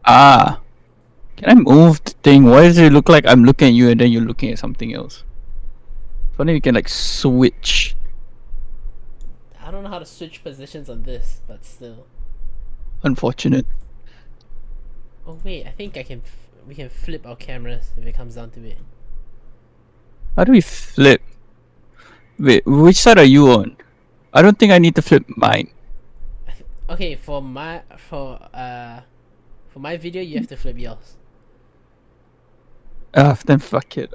Ah, can I move the thing? Why does it look like I'm looking at you and then you're looking at something else? Funny, we can like switch. I don't know how to switch positions on this, but still. Unfortunate. Oh wait, I think we can flip our cameras if it comes down to it. How do we flip? Wait, which side are you on? I don't think I need to flip mine. Okay, for my video, you have to flip yours. Then fuck it.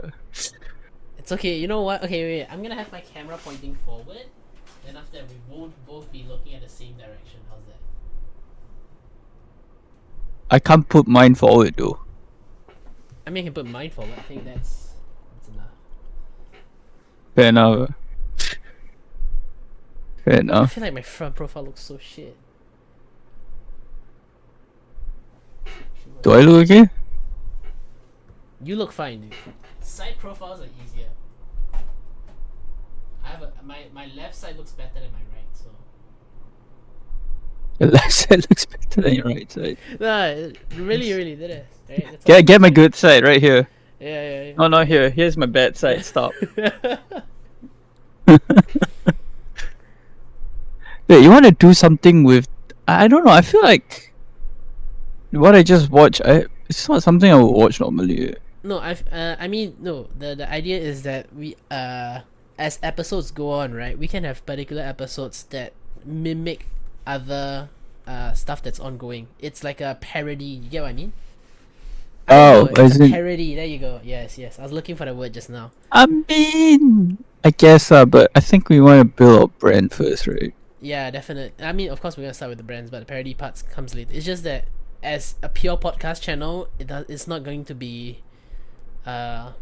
It's okay. You know what? Okay, wait. I'm gonna have my camera pointing forward. Then after that, we won't both be looking at the same direction. How's that? I can't put mine forward though. I mean, I can put mine forward. I think that's enough. Fair enough. Fair I enough. feel like my front profile looks so shit. Do I look okay? You look fine, dude. Side profiles are easier. I have my left side looks better than my right, so. Your left side looks better than your right side. Nah, it really did it. Right? That's Yeah, get my good side right here. Yeah. Oh no, here. Here's my bad side. Stop. Wait, you want to do something with? I don't know. I feel like what I just watched. It's not something I would watch normally. No, I mean, no. The idea is that we as episodes go on, right? We can have particular episodes that mimic other stuff that's ongoing. It's like a parody. You get what I mean? Oh, It's a parody. There you go. Yes. I was looking for the word just now. I mean, I guess, but I think we want to build a brand first, right? Yeah, definitely. I mean, of course, we're gonna start with the brands, but the parody parts comes later. It's just that as a pure podcast channel, it's not going to be, it's not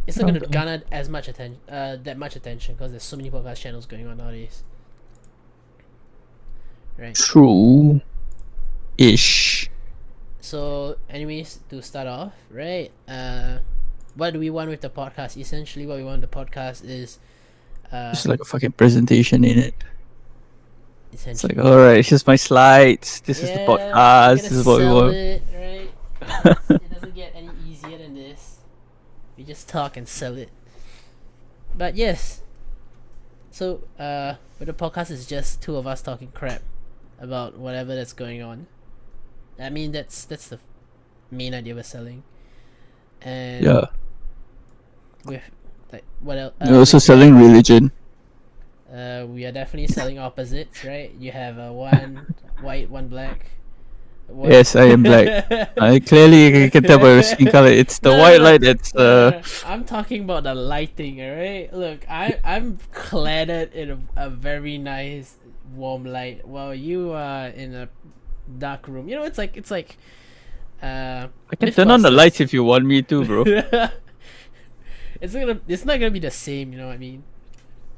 going to garner as much attention, that much attention, because there's so many podcast channels going on nowadays. Right. True. Ish. So, anyways, to start off, right? What do we want with the podcast? Essentially, what we want with the podcast is, Just like a fucking presentation in it. It's essentially. like, alright, here's my slides. This is the podcast. This is what we want. It, right? It doesn't get any easier than this. We just talk and sell it. But yes. So, with the podcast is just two of us talking crap about whatever that's going on. I mean, that's the main idea we're selling. And Yeah. with like what else? You're also selling religion. We are definitely selling opposites, right? You have one white, one black. One... Yes, I am black. I clearly can tell by your skin color. It's the white light that's I'm talking about the lighting, alright? Look, I'm cladded in a very nice warm light while you are in a dark room. You know, it's like I can turn on the lights if you want me to, bro. It's not gonna be the same, you know what I mean?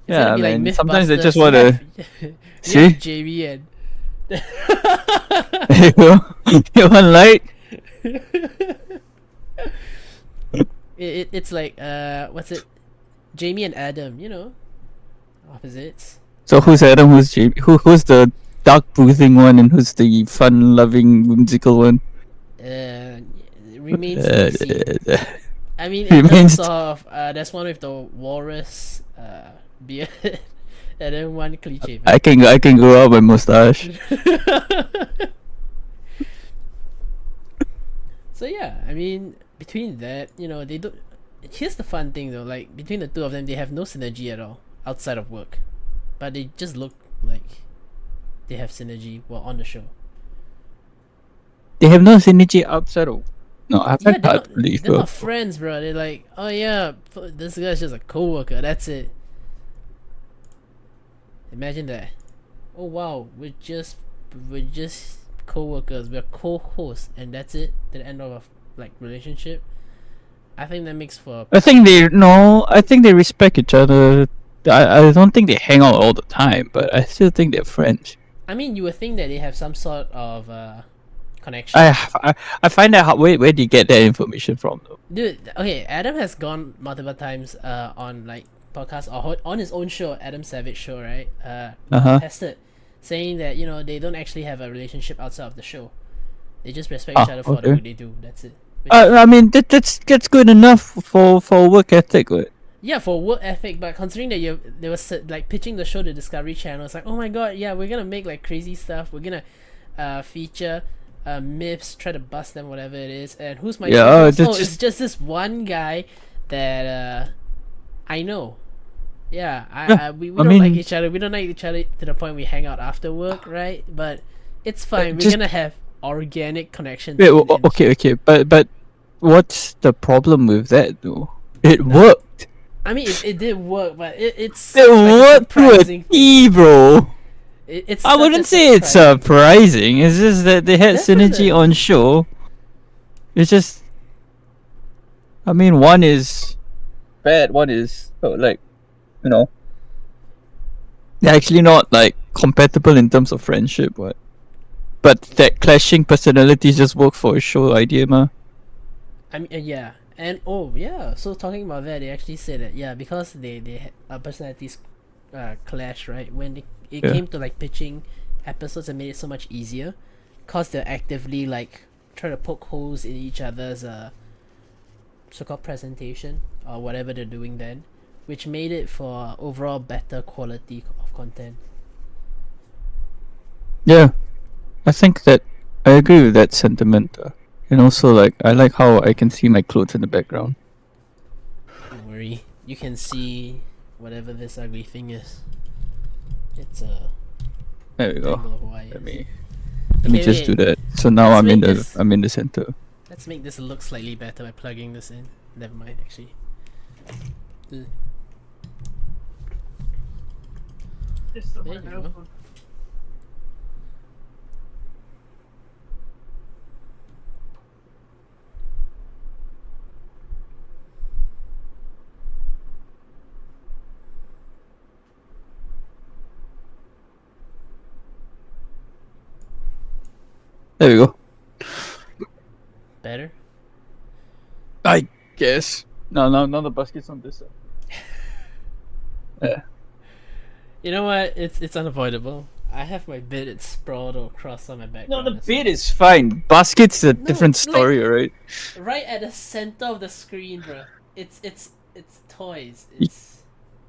It's Yeah, gonna be man. like Sometimes I just Mythbusters. wanna see. Jamie and You want light? it's like what's it? Jamie and Adam, you know, opposites. So who's Adam? Who's Jamie? Who's the dark breathing one, and who's the fun-loving, whimsical one? Remains to be seen. I mean, in Remains terms of there's one with the walrus beard, and then one cliche. I can grow out my mustache. So yeah, I mean, between that, you know, they don't. Here's the fun thing though, like between the two of them, they have no synergy at all outside of work, but they just look like they have synergy while on the show. They have no synergy outside of. No, I find hard to believe. They're not friends, bro. They're like, oh yeah, this guy's just a coworker. That's it. Imagine that. Oh wow, we're just co-workers. We're co-hosts, and that's it. The end of a relationship. I think that makes for. I think they respect each other. I don't think they hang out all the time, but I still think they're friends. I mean, you would think that they have some sort of connection. I find out where do you get that information from though? Dude, okay, Adam has gone multiple times on like podcasts or on his own show, Adam Savage show, right? Uh-huh. Tested, saying that, you know, they don't actually have a relationship outside of the show. They just respect each other for the okay. work they do. That's it. Which, I mean that's good enough for work ethic, right? yeah, for work ethic, but considering that they were like pitching the show to Discovery Channel, it's like, oh my god, yeah, we're gonna make like crazy stuff. We're gonna feature myths, try to bust them, whatever it is. And who's my Yeah, co-host? that's Oh, it's just just this one guy that I know. Yeah, yeah. we I don't like mean, each other. We don't like each other to the point we hang out after work, right? But it's fine. We're just gonna have organic connections. wait, in okay, but what's the problem with that though? It No, worked. I mean, it did work, but it's It like a worked to a surprising thing. T, bro. It's I such a wouldn't say it's surprising thing. surprising. It's just that they had synergy Definitely. on show. It's just, I mean, one is bad, one is like, you know, they're actually not like compatible in terms of friendship, but that clashing personalities just work for a show idea, ma. I mean, yeah, and oh yeah. So talking about that, they actually said that yeah, because personalities clash, right? When it Yeah. came to like pitching episodes, it made it so much easier, cause they're actively like trying to poke holes in each other's so-called presentation or whatever they're doing then, which made it for overall better quality of content. Yeah, I think that I agree with that sentiment. And also, like, I like how I can see my clothes in the background. Don't worry, you can see whatever this ugly thing is. It's a There we go. tangle of wires. Let me just do wait. that. So now Let's I'm in make the this- I'm in the center. Let's make this look slightly better by plugging this in. Never mind, actually. Ugh. There you go. There we go. Better? I guess. No, the basket's on this side. Yeah. You know what? It's unavoidable. I have my bed. It's sprawled across on my No, background. the as bed is fine. Basket's a different like- story, right? well. Right at the center of the screen, bro. It's toys. Y- It's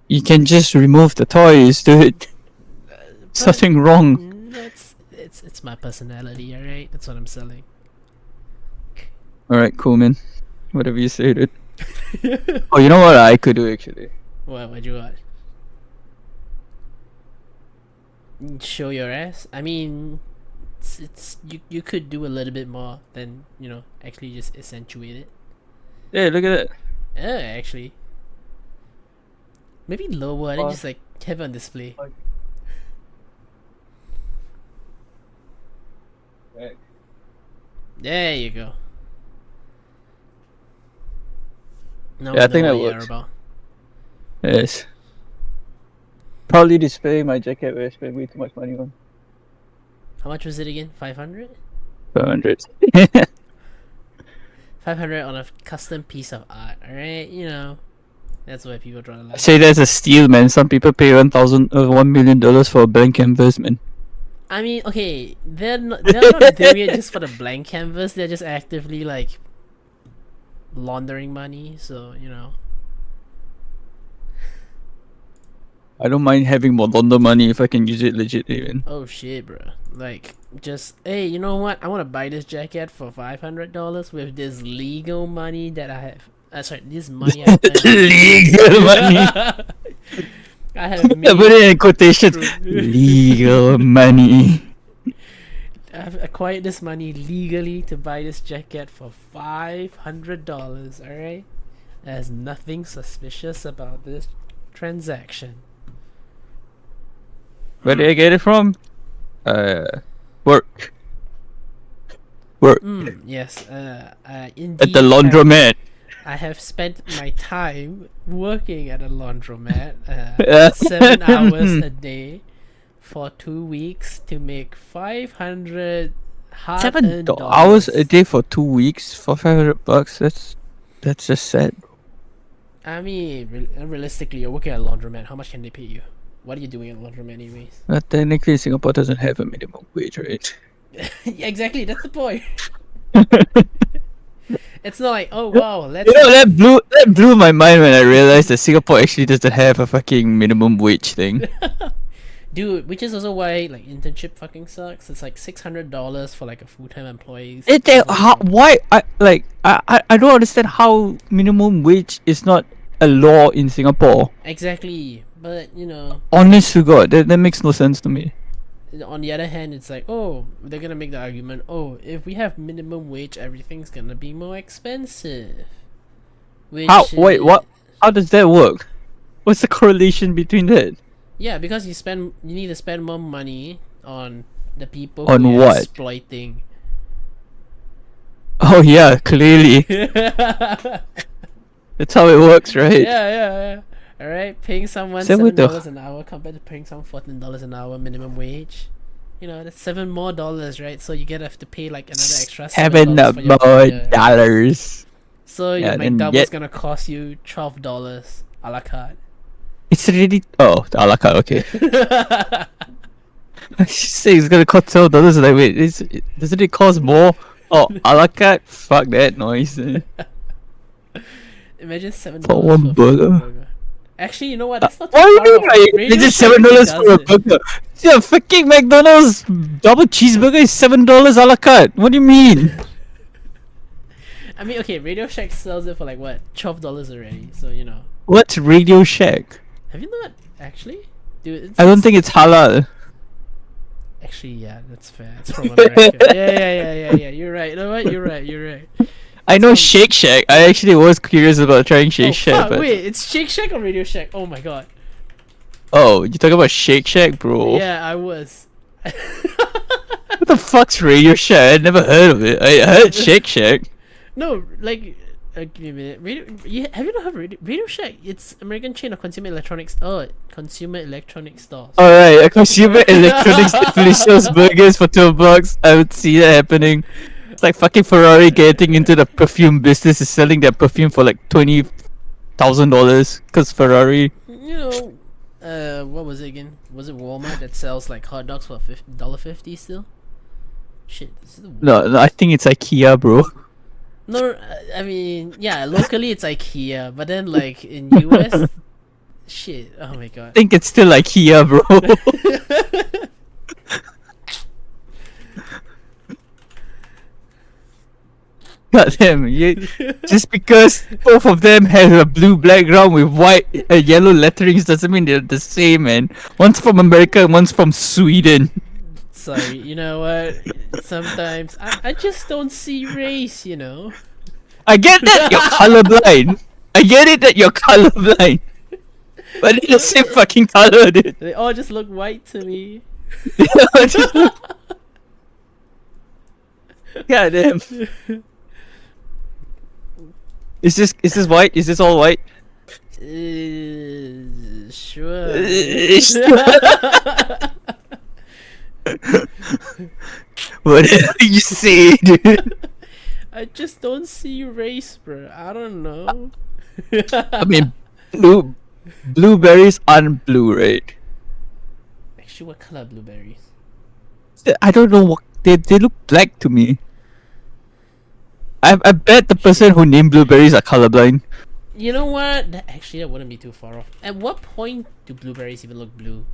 You can just remove the toys, dude. but Nothing wrong. it's my personality. All right, that's what I'm selling. Alright, cool, man. Whatever you say, dude. Oh, you know what I could do actually? What'd you watch? Show your ass. I mean, it's you could do a little bit more than actually just accentuate it. Yeah, look at that. Actually, maybe lower. Then Uh, just like have it on display. There you go. Now Yeah, I we think know that what you're works. about. Yes. Proudly displaying my jacket where I spent way too much money on. How much was it again? 500? 500. 500 on a custom piece of art. Alright, that's why people draw the line. Say that's a steal, man. Some people pay $1 million for a blank canvas, man. I mean, okay, they're not doing it just for the blank canvas. They're just actively like laundering money. So I don't mind having more Londo money if I can use it legit, even. oh shit, bro. Like, just hey, you know what? I want to buy this jacket for $500 with this legal money that I have. Sorry, this money I have. Legal money. I have I made. put it in quotations. Legal money. I've acquired this money legally to buy this jacket for $500. All right, there's nothing suspicious about this transaction. Where did I get it from? Work. Work. Yes. Indeed. At the laundromat. I have spent my time working at a laundromat, 7 hours a day, for 2 weeks to make 500 hard-earned $7 a dollars. day for 2 weeks for $500. That's just sad. I mean, realistically, you're working at a laundromat. How much can they pay you? What are you doing at a laundromat, anyways? But technically, Singapore doesn't have a minimum wage, right? Yeah, exactly. That's the point. It's not like, oh wow, let's. You know, that blew my mind when I realized that Singapore actually doesn't have a fucking minimum wage thing. Dude, which is also why like internship fucking sucks. It's like $600 for like a full time employee. Why I don't understand how minimum wage is not a law in Singapore. Exactly, but you know, Honest to God, that makes no sense to me. on the other hand, it's like, oh, they're gonna make the argument, oh, if we have minimum wage, everything's gonna be more expensive. Which How? Wait, what? How does that work? What's the correlation between that? Yeah, because you need to spend more money on the people On who what? are exploiting. Oh yeah, clearly. Yeah, That's how it works, right? yeah. All right, paying someone Is that what $7 the- an hour compared to paying someone $14 an hour minimum wage. You know, that's $7 more, right? So you have to pay like another extra $7 $7 for your more beer. dollars. So Yeah, your then McDouble is yet- gonna cost you $12 a la carte. It's really the a la carte. Okay. She say it's gonna cost $12. Like, wait, doesn't it cost more? Oh, a la carte. Fuck that noise. Imagine $7 For one for a burger. fucking Actually, you know what? That's not too What do you far mean? off. Like, Radio it's just Shack $7 does for a it. burger. Yeah, fucking McDonald's double cheeseburger is $7 a la carte. What do you mean? I mean, okay, Radio Shack sells it for like what, $12 already. So you know. What's Radio Shack? Have you not actually, dude? I don't think it's halal. Actually, yeah, that's fair. It's from America. Yeah. You're right. You know what? You're right. I know from- Shake Shack. I actually was curious about trying Shake Oh Shack, fuck! but Wait, it's Shake Shack or Radio Shack? Oh my god. oh, you talking about Shake Shack, bro? Yeah, I was. What the fuck's Radio Shack? I never heard of it. I heard Shake Shack. No, like, give me a minute. Have you not heard of Radio Shack? It's American chain of consumer electronics. Oh, consumer electronics stores. Alright, a consumer electronics definitely sells burgers for $12. I would see that happening. It's like fucking Ferrari getting into the perfume business is selling their perfume for like $20,000 because Ferrari. You know, what was it again? Was it Walmart that sells like hot dogs for $1.50 still? Shit, this is No, I think it's IKEA, bro. No, I mean, yeah, locally it's IKEA, but then like in US, shit, oh my I god. think it's still IKEA, bro. God damn, just because both of them have a blue background with white yellow letterings doesn't mean they're the same, man. One's from America and one's from Sweden. Sorry, you know what? Sometimes I just don't see race, you know? I get that you're colorblind. I get it that you're colorblind. But they're the same fucking color, dude. They all just look white to me. God damn. Is this white? Is this all white? Sure. Whatever you say, dude. I just don't see race, bro. I don't know. I mean, blueberries aren't blue, right? Actually, what color are blueberries? I don't know what they look black to me. I bet the person who named blueberries are colorblind. You know what? Actually, that wouldn't be too far off. At what point do blueberries even look blue?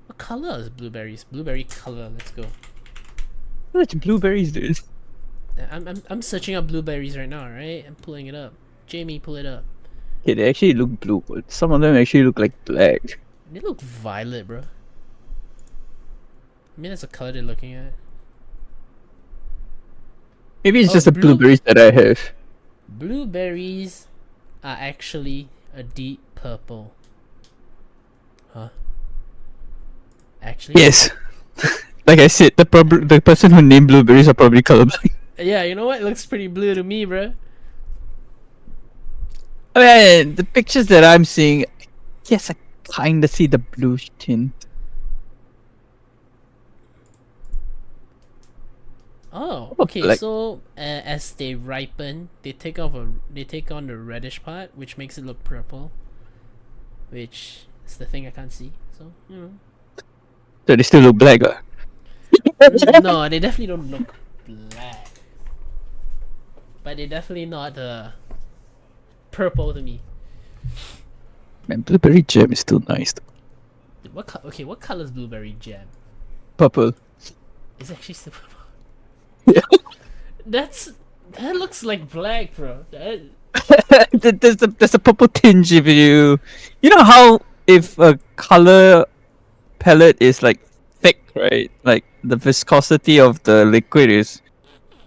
What color is blueberries? Blueberry color. Let's go. Which blueberries, dude? I'm searching up blueberries right now. Right? I'm pulling it up. Jamie, pull it up. Yeah, they actually look blue, but some of them actually look like black. They look violet, bro. I mean, that's the color they're looking at. Maybe it's Oh, just the blue- blueberries that I have. Blueberries are actually a deep purple. Huh? Actually? Yes. Like I said, the person who named blueberries are probably colorblind. Yeah, you know what? It looks pretty blue to me, bro. I mean, the pictures that I'm seeing, yes, I kinda see the blue tint. Oh, What okay. black- So as they ripen, they take on the reddish part, which makes it look purple. Which is the thing I can't see. So you know. So they still look black. No, they definitely don't look black. But they're definitely not purple to me. Man, blueberry jam is still nice. Though. What color is blueberry jam? Purple. It's actually still purple. Yeah. That looks like black, bro. There's a purple tinge if you know how if a color palette is like thick, right? Like the viscosity of the liquid is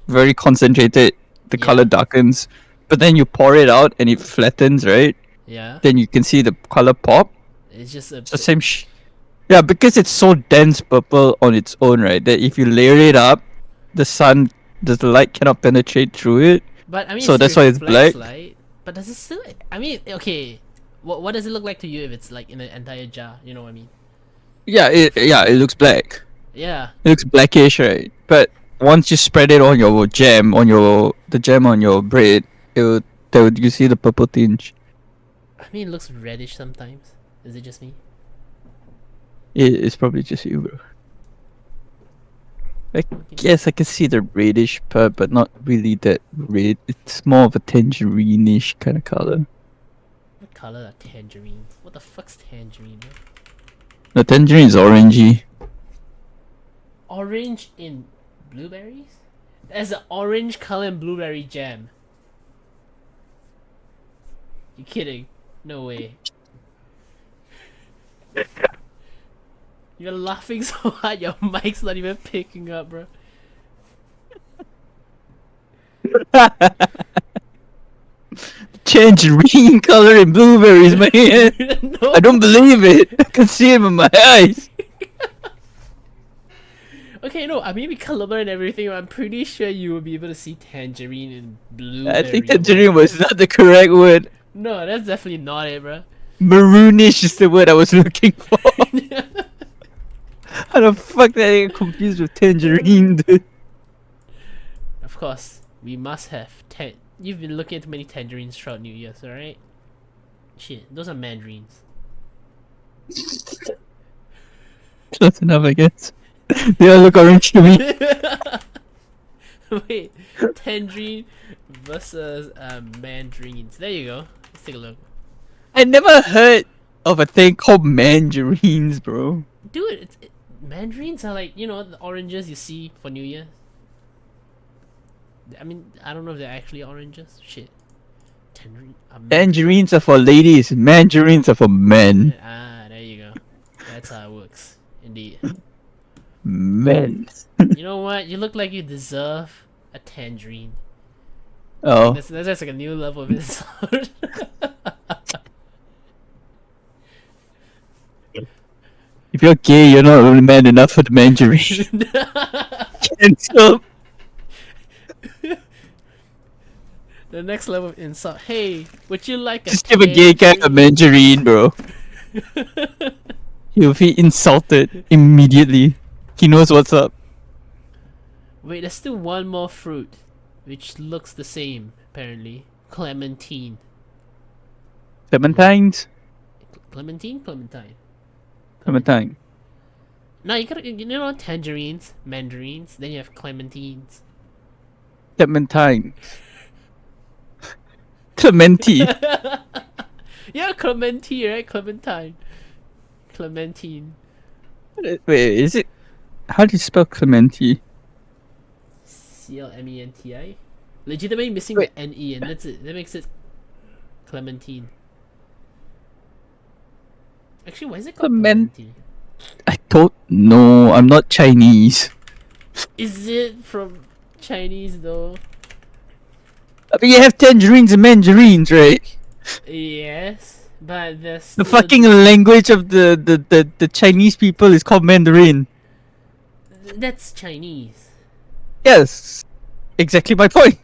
very concentrated, the color Yeah. darkens, but then you pour it out and it flattens, right? Yeah. Then you can see the color pop. It's just It's the same yeah, because it's so dense purple on its own, right? That if you layer it up, the light cannot penetrate through it. But I mean, So it that's why it's reflects black. light. But does it still? I mean, okay. What does it look like to you if it's like in an entire jar? You know what I mean? Yeah, it looks black. Yeah. It looks blackish, right? But once you spread it on your jam, the jam on your bread, you see the purple tinge. I mean, it looks reddish sometimes. Is it just me? It's probably just you, bro. I guess I can see the reddish part, but not really that red. It's more of a tangerine-ish kind of color. What color are tangerines? What the fuck's tangerine? Man? The tangerine is orangey. Orange in blueberries? There's an orange color in blueberry jam. You kidding? No way. You're laughing so hard your mic's not even picking up, bro. Tangerine color in blueberries, man. No. I don't believe it. I can see it with my eyes. Okay, no, I may be colorblind and everything, but I'm pretty sure you will be able to see tangerine in blueberry. I think tangerine was not the correct word. No, that's definitely not it, bro. Maroonish is the word I was looking for. How the fuck did I get confused with tangerine, dude? Of course, we must have You've been looking at too many tangerines throughout New Year's, alright? Shit, those are mandarins. Close enough, I guess. They all look orange to me. Wait, tangerine versus mandarins. There you go. Let's take a look. I never heard of a thing called mandarins, bro. Dude, mandarins are like, the oranges you see for New Year. I mean, I don't know if they're actually oranges. Shit. Tangerines are for ladies, mandarins are for men. Ah, there you go. That's how it works. Indeed. Men. You know what? You look like you deserve a tangerine. Oh. That's like a new level of insult. If you're gay, you're not really man enough for the mandarin. Cancel. The next level of insult. Hey, would you like a Just give a gay guy a mandarin, bro. He'll be insulted immediately. He knows what's up. Wait, there's still one more fruit, which looks the same, apparently. Clementine. Clementines? Clementine? Clementine. No, you know tangerines, mandarins, then you have clementines. Clementine. Clementi. Yeah, Clementi, right? Clementine. Clementine. Wait, is it? How do you spell Clementi? Clementi. Legitimately missing Wait. the NE, and that's it. That makes it Clementine. Actually, why is it called Clementine? I don't know. I'm not Chinese. Is it from Chinese though? I mean, you have tangerines and mandarins, right? Yes, but there's The still fucking language of the Chinese people is called Mandarin. that's Chinese. Yes, exactly my point.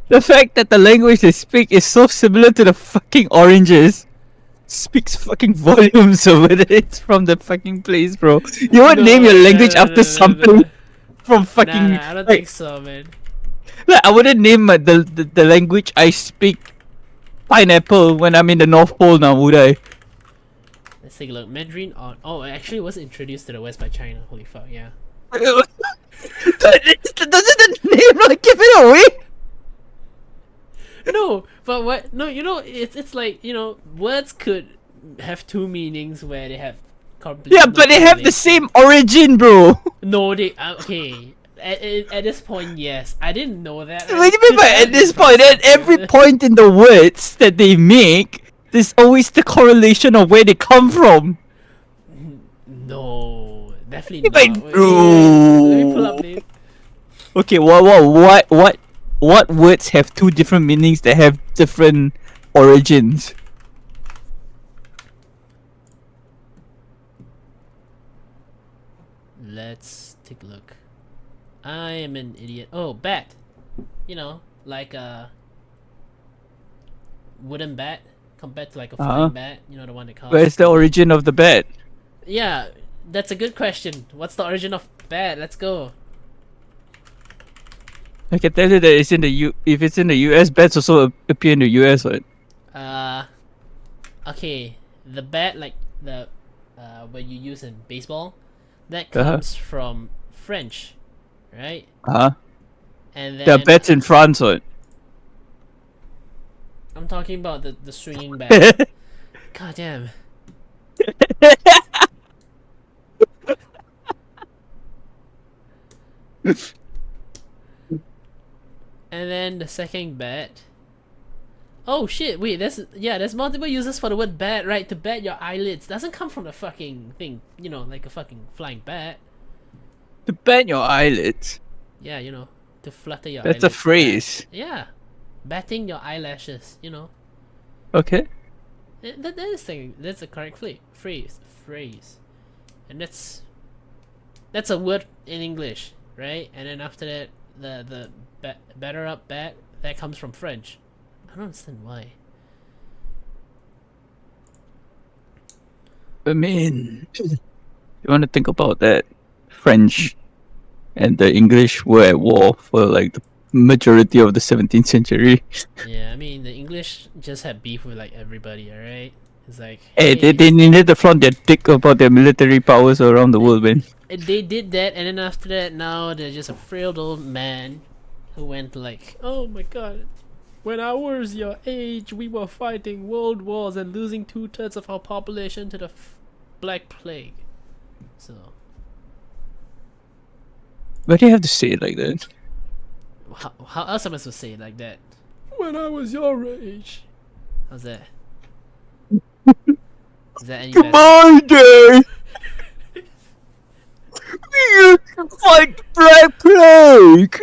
The fact that the language they speak is so similar to the fucking oranges speaks fucking volumes of whether it's from the fucking place, bro. You would name your language after something from fucking. Nah, I don't think so, man. Like, I wouldn't name the language I speak pineapple when I'm in the North Pole now, would I? Let's take a look. Mandarin on. Oh, it actually was introduced to the West by China. Holy fuck, yeah. Doesn't the name not give it away? No, but what? No, you know, it's like, you know, words could have two meanings where they have complete. Yeah, but they have the same origin, bro. No, they okay. At this point, yes, I didn't know that. What do you mean by at this point? At every point in the words that they make, there's always the correlation of where they come from. No, definitely But not. Wait, let me pull no. up the. Okay, what words have two different meanings that have different origins? Let's take a look. I am an idiot. Oh, bat. You know, like a wooden bat compared to like a flying bat. You know, the one that costs. Where's the origin of the bat? Yeah, that's a good question. What's the origin of bat? Let's go. I can tell you that it's in the if it's in the US, bats also appear in the US, right? Okay. The bat, like the what you use in baseball, that Uh-huh. comes from French, right? And then There are bats in France, right? I'm talking about the swinging bat. God damn. And then the second bat. Oh shit! Wait, there's multiple uses for the word bat, right? To bat your eyelids doesn't come from the fucking thing, you know, like a fucking flying bat. To bat your eyelids. Yeah, you know, to flutter your. That's a eyelids. phrase. Yeah, batting your eyelashes. You know, Okay. that's a correct phrase, and that's a word in English, right? And then after that, the batter up bat that comes from French. I don't understand why. I mean, you want to think about that, French and the English were at war for like the majority of the 17th century. Yeah, I mean the English just had beef with like everybody, alright? It's like Hey, they needed to flaunt their dick about their military powers around the world, man. they did that, and then after that, now they're just a frail old man who went like, oh my god, when I was your age, we were fighting world wars and losing 2/3 of our population to the Black Plague. So, Why do you have to say it like that? how else am I supposed to say it like that? When I was your age. How's that? Is that any better? My day! We used to fight the Black Plague!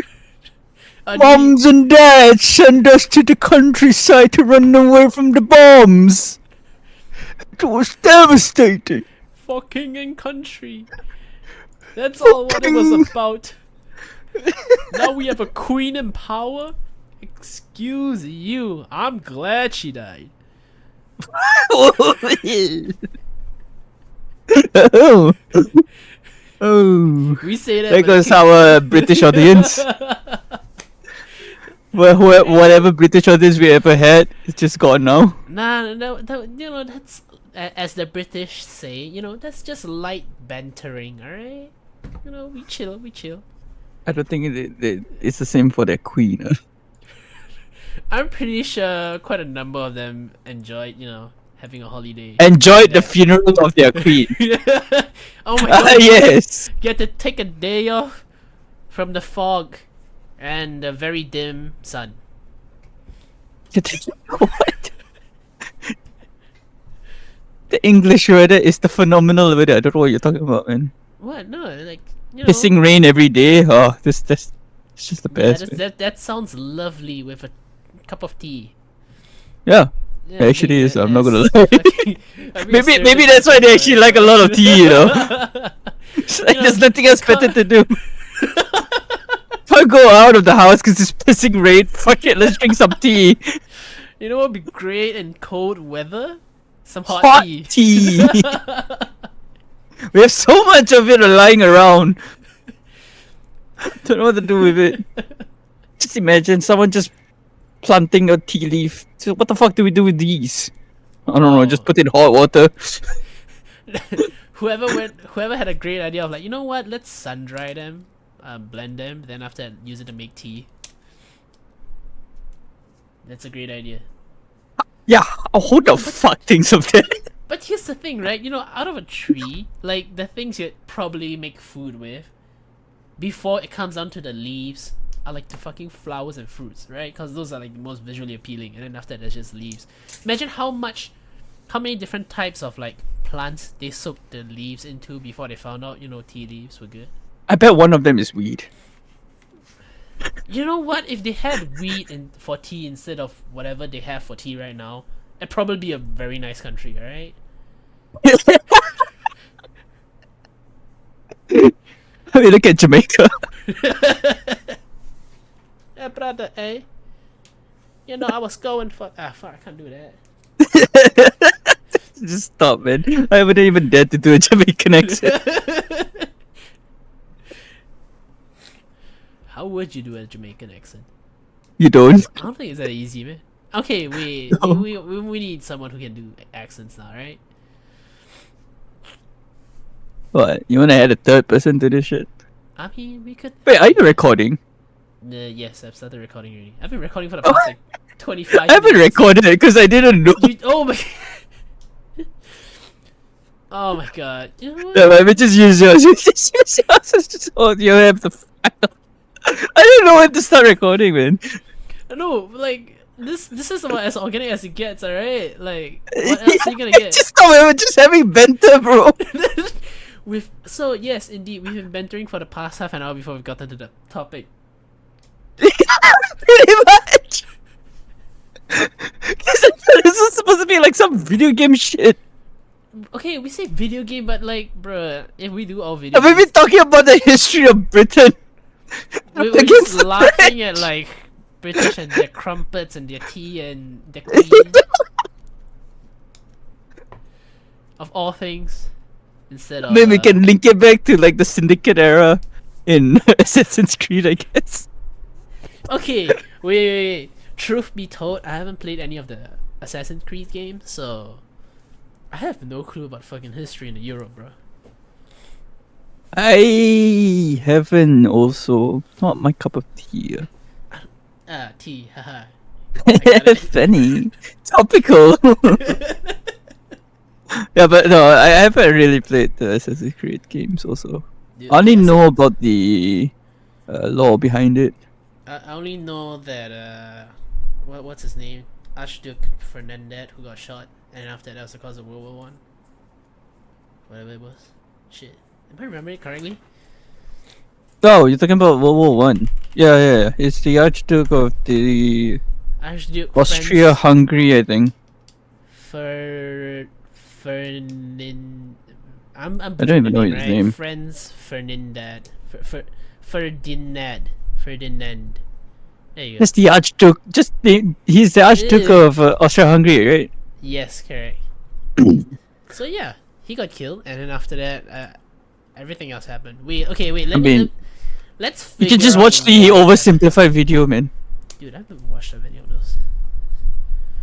Moms and dads sent us to the countryside to run away from the bombs! It was devastating! Fucking in country. That's all what it was about. Now we have a queen in power? Excuse you. I'm glad she died. Oh. Oh. We say that. There but goes our British audience. Whatever British audience we ever had, it's just gone now. Nah, no, you know, that's as the British say. You know, that's just light bantering. All right. You know, we chill. I don't think it's the same for their queen. I'm pretty sure quite a number of them enjoyed, you know, having a holiday. Enjoyed the funeral of their queen. Oh my god. Yes. Get to take a day off from the fog and the very dim sun. What? The English weather is the phenomenal weather. I don't know what you're talking about, man. What? No, like, you know. Pissing rain every day. Oh, that's it's just the Yeah, best. man. that sounds lovely with a cup of tea. Yeah. Yeah, Actually is, I'm not gonna that's lie. fucking- I mean, Maybe that's why they actually like a lot of tea, you know. It's like You know, there's nothing else better to do. If I go out of the house because it's pissing rain, fuck it, let's drink some tea. You know what would be great in cold weather? Some hot, Hot tea. tea. We have so much of it lying around. Don't know what to do with it. Just imagine someone just planting a tea leaf. So what the fuck do we do with these? I don't know, just put in hot water. whoever had a great idea of like, you know what? Let's sun dry them, blend them, then after that use it to make tea. That's a great idea. Yeah, who the fuck thinks of that? But here's the thing, right? You know, out of a tree, like the things you'd probably make food with, before it comes down to the leaves, are like the fucking flowers and fruits, right? Because those are like the most visually appealing, and then after that, there's just leaves. Imagine how many different types of like plants they soaked the leaves into before they found out, you know, tea leaves were good. I bet one of them is weed. You know what? If they had wheat for tea instead of whatever they have for tea right now, it'd probably be a very nice country, alright? I mean, look at Jamaica. Hey, brother, eh? You know, I was going for... fuck, I can't do that. Just stop, man. I wouldn't even dare to do a Jamaican accent. How would you do a Jamaican accent? You don't? I don't think it's that easy, man. Okay, wait. No. We need someone who can do accents now, right? What? You wanna add a third person to this shit? I mean, we could... Wait, are you recording? yes, I've started recording already. I've been recording for the past, like, 25 I haven't minutes. recorded it because I didn't know. Oh my... Oh my god. You know what? Yeah, but just use yours. Just use yours. It's just, oh, you have the file. I don't know when to start recording, man. No, like this is about as organic as it gets, alright? Like what else are you gonna get? Just stop it. We're just having banter, bro. So yes, indeed, we've been bantering for the past half an hour before we've gotten to the topic. Pretty much. This is supposed to be like some video game shit. Okay, we say video game, but like, bruh, if we do all video Have we games, been talking about the history of Britain? we're against just the laughing at like British and their crumpets and their tea and their queen. Of all things, instead of Then we can link it back to like the Syndicate era in Assassin's Creed, I guess. Okay, wait. Truth be told, I haven't played any of the Assassin's Creed games, so I have no clue about fucking history in Europe, bro. I haven't also. Not my cup of tea. Tea, haha. I got it. Funny. Topical. Yeah, but no, I haven't really played the Assassin's Creed games also. Dude, I only okay, know about the lore behind it. I only know that what's his name? Archduke Ferdinand, who got shot, and after that was the cause of World War One. Whatever it was. Shit. Am I remembering it correctly? Oh, you're talking about World War One. Yeah. It's the Archduke of the Archduke Austria-Hungary, I think. Ferdinand. I'm I don't even know his name. Franz Ferdinand. Ferdinand. Ferdinand. There you go. That's the Archduke. He's the Archduke of Austria-Hungary, right? Yes, correct. So yeah, he got killed, and then after that, everything else happened. Let's You figure can just out watch the what happened. oversimplified video, man. Dude, I haven't watched a video of those.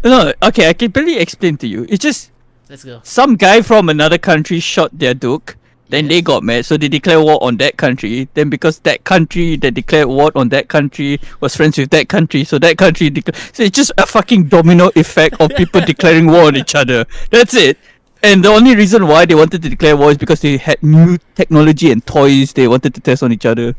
No, okay, I can barely explain to you. It's just Let's go. some guy from another country shot their duke, then they Yes. got mad, so they declare war on that country. Then because that country that declared war on that country was friends with that country, so that country so it's just a fucking domino effect of people declaring war on each other. That's it. And the only reason why they wanted to declare war is because they had new technology and toys they wanted to test on each other.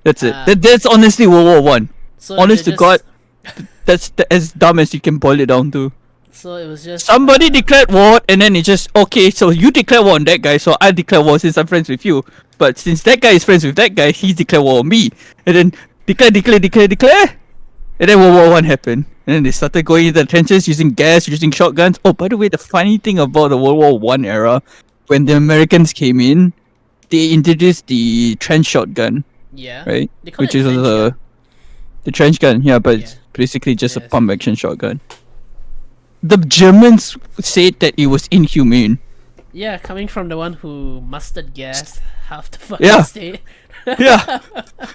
That's it. That's honestly World War One. So Honest to they're God, just- that's as dumb as you can boil it down to. So it was just Somebody declared war, and then it's just okay. So you declare war on that guy, so I declare war since I'm friends with you. But since that guy is friends with that guy, he declared war on me. And then declare, and then World War One happened. And then they started going into the trenches using gas, using shotguns. Oh, by the way, the funny thing about the World War One era, when the Americans came in, they introduced the trench shotgun, yeah. right? They call Which it is trench gun. the trench gun, yeah, but it's Yeah. basically just a Yes. pump action shotgun. The Germans said that it was inhumane. Yeah, coming from the one who mustard gassed half the fucking Yeah. state. Yeah.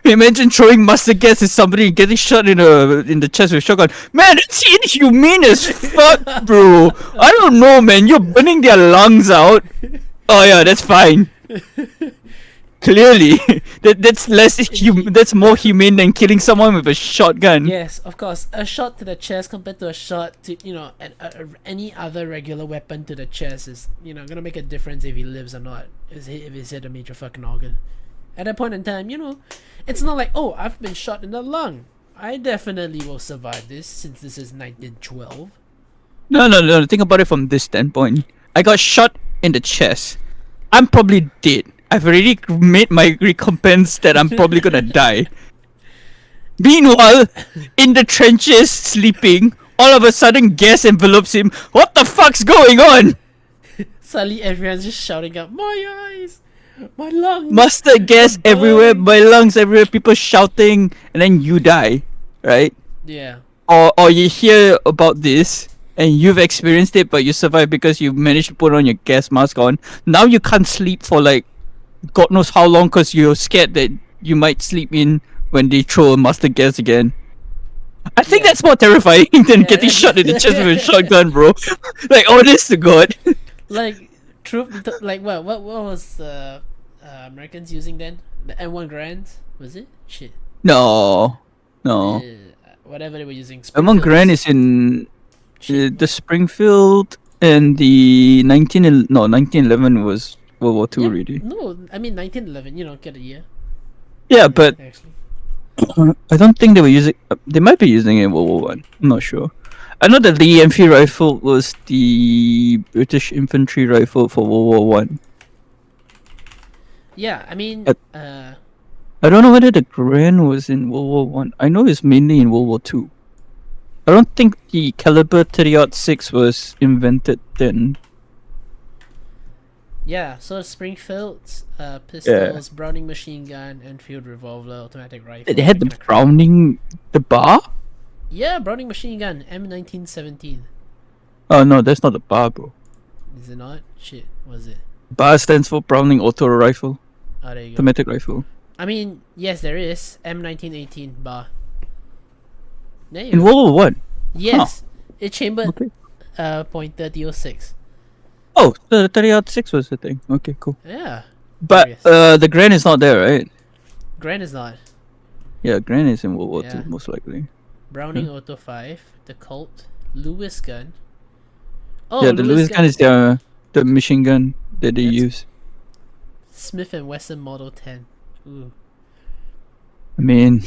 Imagine throwing mustard gas at somebody and getting shot in the chest with a shotgun. Man, it's inhumane as fuck, bro. I don't know, man. You're burning their lungs out. Oh yeah, that's fine. Clearly, that's that's more humane than killing someone with a shotgun. Yes, of course. A shot to the chest compared to a shot to any other regular weapon to the chest is gonna make a difference if he lives or not. If he's hit a major fucking organ. At that point in time, it's not like, oh, I've been shot in the lung. I definitely will survive this since this is 1912. No. Think about it from this standpoint. I got shot in the chest. I'm probably dead. I've already made my recompense that I'm probably gonna die. Meanwhile, in the trenches, sleeping, all of a sudden gas envelopes him. What the fuck's going on? Suddenly everyone's just shouting out, my eyes! My lungs! Mustard gas I'm everywhere, dying." my lungs everywhere, people shouting, and then you die, right? Yeah. Or you hear about this and you've experienced it, but you survived because you managed to put on your gas mask on. Now you can't sleep for like God knows how long because you're scared that you might sleep in when they throw a mustard gas again. I think Yeah. that's more terrifying than Yeah. getting shot in the chest with a shotgun, bro. Like, honest to God. Like, like what was Americans using then? The M1 Grand? Was it? Shit. No. Whatever they were using. Among Springfields. Grand is in Shit. the Springfield, and the 1911 was World War II Yeah, already. No, I mean 1911. Get a year. Yeah, but Actually. I don't think they were using. They might be using it in World War One. I'm not sure. I know that the Enfield rifle was the British infantry rifle for World War One. Yeah, I mean, I don't know whether the Grand was in World War One. I know it's mainly in World War Two. I don't think the caliber 30-06 was invented then. yeah. So Springfields, pistols, Browning machine gun, Enfield revolver, automatic rifle. They had the that kinda crap. Browning, the bar. Yeah, Browning machine gun, M1917. Oh no, that's not the bar, bro. Is it not? Shit, was it? Bar stands for Browning Auto Rifle, Oh, there you go. automatic rifle. I mean, yes, there is M1918 bar. There you In go. World War One. Yes, it chambered Okay. .3006. Oh, the 30-06 was the thing. Okay, cool. Yeah, But Yes. the Grand is not there, right? Grand is not. Yeah, Grand is in World War Yeah. Two, most likely. Browning Auto 5, the Colt, Lewis gun. Oh, Yeah, the Lewis gun is the machine gun that they That's- use. Smith and Wesson Model 10. Ooh. I mean,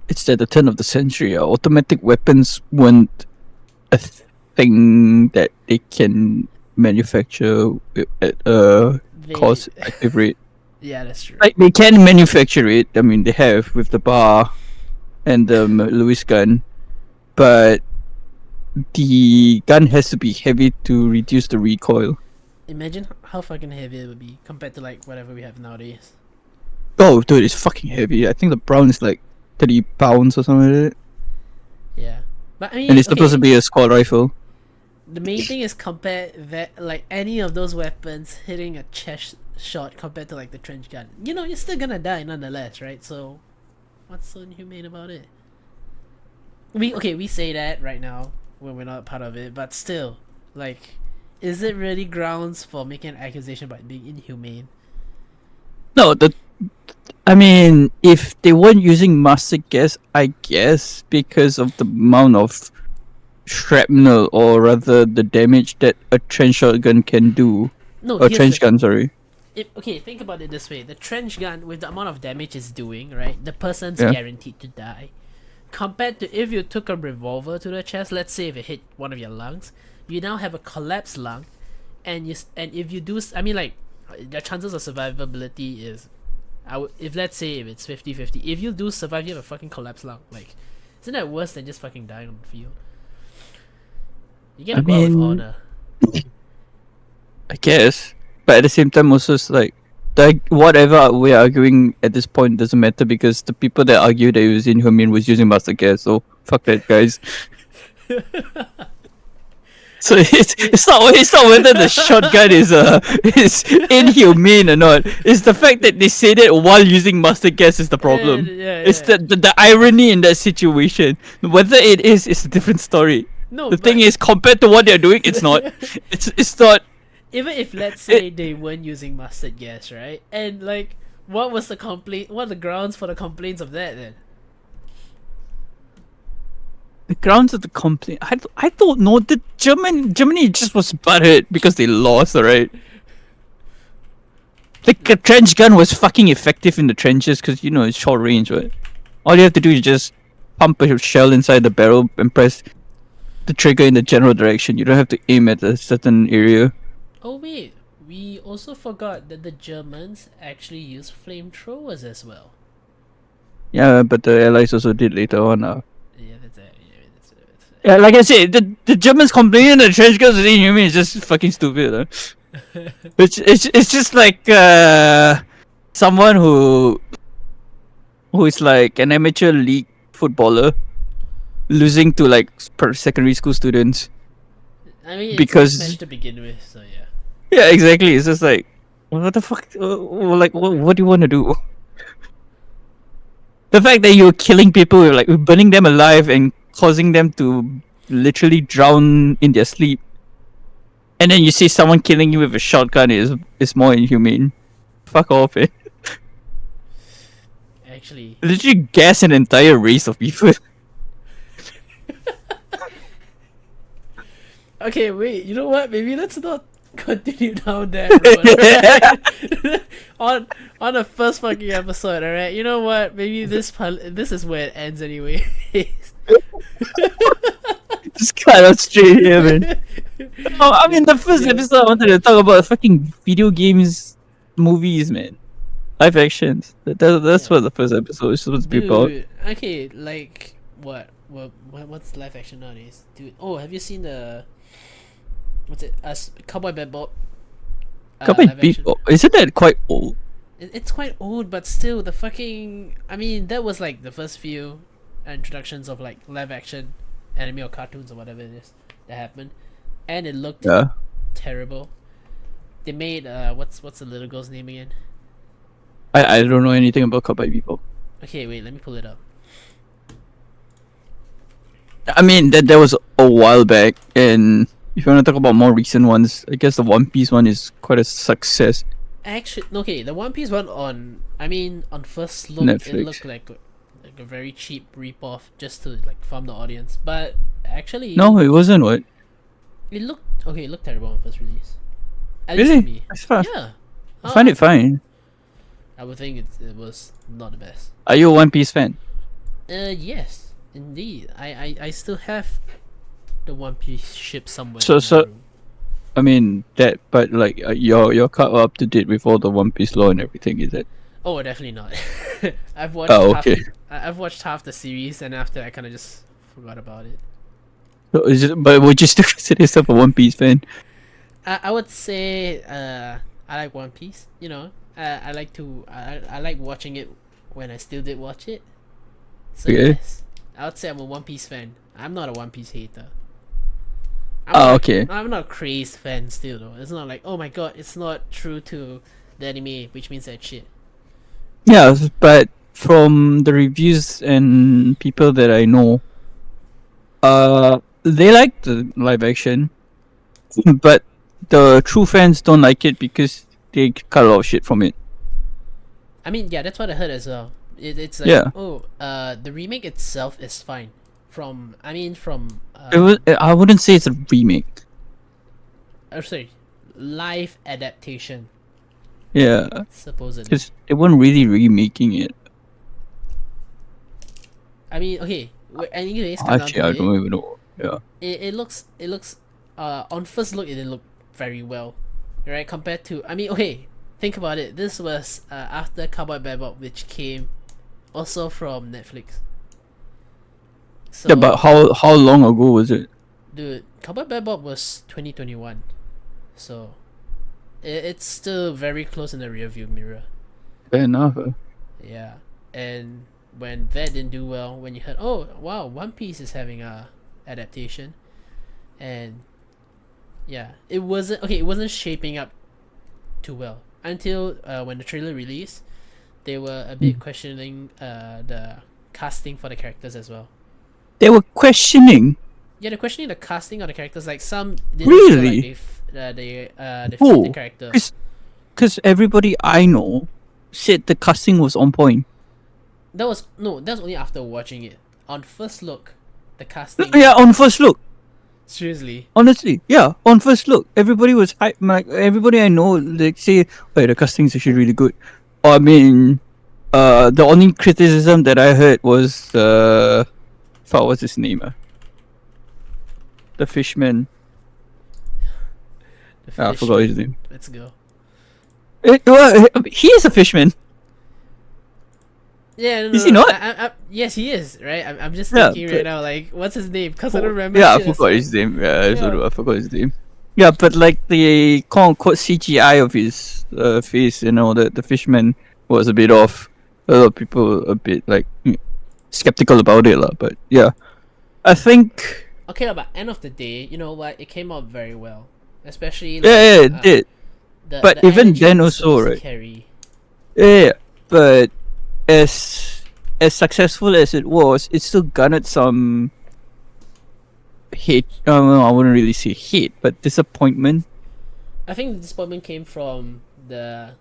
it's at the turn of the century. Automatic weapons weren't a thing that they can manufacture at a They, cost-effective rate. yeah, that's true. Like, they can manufacture it. I mean, they have with the bar and the Lewis gun, but the gun has to be heavy to reduce the recoil. Imagine how fucking heavy it would be compared to like whatever we have nowadays. Oh, dude, it's fucking heavy. I think the Brown is like 30 pounds or something like that. Yeah. But I mean, And it's supposed to be a squad rifle. the main thing is compare that like any of those weapons hitting a chest shot compared to like the trench gun. You're still gonna die nonetheless, right? So what's so inhumane about it? We say that right now when we're not part of it, but still, like, is it really grounds for making an accusation about being inhumane? No, I mean, if they weren't using mustard gas, I guess because of the amount of shrapnel, or rather the damage that a trench shotgun can do. No, Or here's trench the- gun, sorry. Okay, think about it this way: the trench gun, with the amount of damage it's doing, right? The person's Yeah. guaranteed to die. Compared to if you took a revolver to the chest, let's say if it hit one of your lungs, you now have a collapsed lung, and if you do, I mean, like, the chances of survivability is, if let's say if it's 50-50, if you do survive, you have a fucking collapsed lung. Like, isn't that worse than just fucking dying on the field? You get I a go out with mean, honor. I guess. But at the same time, also, it's like, whatever we're arguing at this point doesn't matter because the people that argue that it was inhumane was using mustard gas, so fuck that, guys. So it's not whether the shotgun is inhumane or not. It's the fact that they say that while using mustard gas is the problem. Yeah, It's yeah. the irony in that situation. Whether it is a different story. No, The thing but- is, compared to what they're doing, it's not. It's not even if let's say they weren't using mustard gas, right? And like, what was the complaint? What are the grounds for the complaints of that then? The grounds of the complaint. I don't know. The Germany just was butthurt because they lost, alright? The trench gun was fucking effective in the trenches because, you know, it's short range, right? All you have to do is just pump a shell inside the barrel and press the trigger in the general direction. You don't have to aim at a certain area. Oh wait, we also forgot that the Germans actually used flamethrowers as well. Yeah, but the Allies also did later on. Yeah, that's it. Yeah, that's it. Yeah, like I said, the Germans complaining that trench guns are inhuman is just fucking stupid. It's just like someone who is like an amateur league footballer losing to like secondary school students. I mean, Because- it's meant to begin with, so yeah. Yeah, exactly. It's just like, what the fuck? Like, what do you want to do? The fact that you're killing people, like burning them alive and causing them to literally drown in their sleep, and then you see someone killing you with a shotgun is more inhumane. Fuck off, eh? Actually, Literally gas an entire race of people. okay, wait. You know what? Maybe let's not continue down that road. Alright? on the first fucking episode, alright. You know what? Maybe this is where it ends anyway. Just cut out straight here, man. Oh, I mean, the first episode I wanted to talk about fucking video games, movies, man. Live actions. That's what the first episode is supposed to be about. Dude, okay, like what's live action nowadays, dude? Oh, have you seen the what's it? Cowboy Bebop. Cowboy live action? Bebop. Isn't that quite old? It's quite old, but still, the fucking. I mean, that was like the first few introductions of like live action anime or cartoons or whatever it is that happened, and it looked Yeah. terrible. They made what's the little girl's name again? I don't know anything about Cowboy Bebop. Okay, wait, let me pull it up. I mean, that was a while back, and if you want to talk about more recent ones, I guess the One Piece one is quite a success. Actually, okay, the One Piece one on first look, it Netflix. looked like a very cheap ripoff just to like farm the audience. But actually, No, it wasn't. What? it looked okay. It looked terrible on first release. At Really? least to me. I find, Yeah, I find it fine. I would think it was not the best. Are you a One Piece fan? Yes, indeed. I still have the One Piece ship somewhere. So- in my so- room. I mean that, but like you're caught up to date with all the One Piece lore and everything, is it? Oh, definitely not. I've watched. Oh, half okay. I've watched half the series, and after I kind of just forgot about it. So is it? But would you still consider yourself a One Piece fan? I would say I like One Piece. You know, I like to I like watching it when I still did watch it. So Okay. yes, I would say I'm a One Piece fan. I'm not a One Piece hater. Oh, okay. I'm not a crazed fan still though. It's not like, oh my god, it's not true to the anime, which means that shit. Yeah, but from the reviews and people that I know, they like the live action, but the true fans don't like it because they cut a lot of shit from it. I mean, yeah, that's what I heard as well. It's like, Yeah. the remake itself is fine. From I wouldn't say it's a remake. sorry, live adaptation Yeah, supposedly. because they weren't really remaking it. I mean, okay. Anyways, come down Actually, to I it, don't even know. Yeah. it looks on first look it didn't look very well, right? Compared to, I mean, okay, think about it. This was after Cowboy Bebop, which came also from Netflix. So, Yeah, but how long ago was it? dude, Cowboy Bebop was 2021, so it's still very close in the rearview mirror. Fair enough. Yeah, and when that didn't do well, when you heard, oh wow, One Piece is having a adaptation, and yeah, it wasn't shaping up too well until when the trailer released, they were a bit questioning the casting for the characters as well. They were questioning. Yeah, they're questioning the casting of the characters. Like some didn't Really? feel like they fit Who? the character. Because everybody I know said the casting was on point. That was only after watching it. On first look, the casting. Yeah, on first look. Seriously. Honestly, yeah, on first look, everybody was hype. Like everybody I know, they say, "Hey, the casting is actually really good." I mean, the only criticism that I heard was fuck, what's his name? The fishman. The I forgot his name. Let's go. Well, he is a fishman. Yeah, no, Is he no, not? yes, he is. Right. I'm just Yeah, thinking but- right now. Like, what's his name? Because I don't remember. Yeah, I shit as forgot well. his name. Yeah, so Yeah. do I forgot his name. Yeah, but like the quote unquote CGI of his face, the fishman was a bit off. A lot of people a bit like skeptical about it, lah. But yeah, I think Okay, but end of the day, you know what? It came out very well, especially. yeah, it did. But even energy then it was also, supposed to right? Carry. Yeah, but as successful as it was, it still garnered some hate. I wouldn't really say hate, but disappointment. I think the disappointment came from the,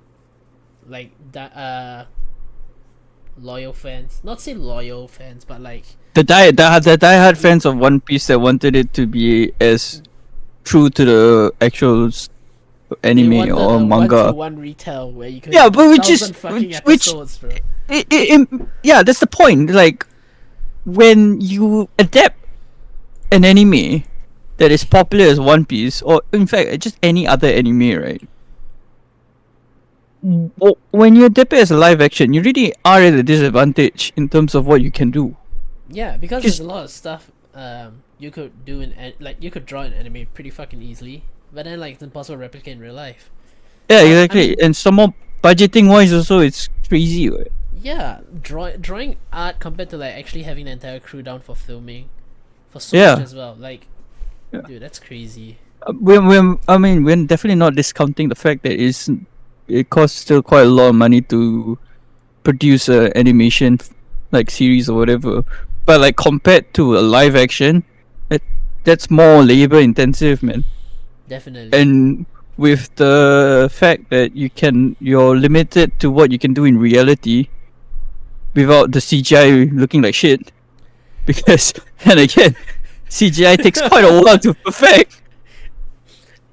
loyal fans. Not say loyal fans, but like The diehard fans of One Piece that wanted it to be as true to the actual they anime wanted or a manga. 1-to-1 retell where you could. Yeah, but which is- 1,000 fucking which- episodes, bro. Yeah, that's the point. Like when you adapt an anime that is popular as One Piece, or in fact just any other anime, right? When you adapt it as a live action, you really are at a disadvantage in terms of what you can do. Yeah, because Just- there's a lot of stuff you could do you could draw in anime pretty fucking easily, but then like it's impossible to replicate in real life. Yeah, I exactly. mean- And some more budgeting wise, also it's crazy. Right? Yeah, drawing art compared to like actually having the entire crew down for filming, for so Yeah. much as well. Like, Yeah. dude, that's crazy. We're definitely not discounting the fact that it costs still quite a lot of money to produce a animation like series or whatever. But like compared to a live action, that's more labor intensive, man. Definitely. And with the fact that you're limited to what you can do in reality without the CGI looking like shit. Because and again, CGI takes quite a while to perfect.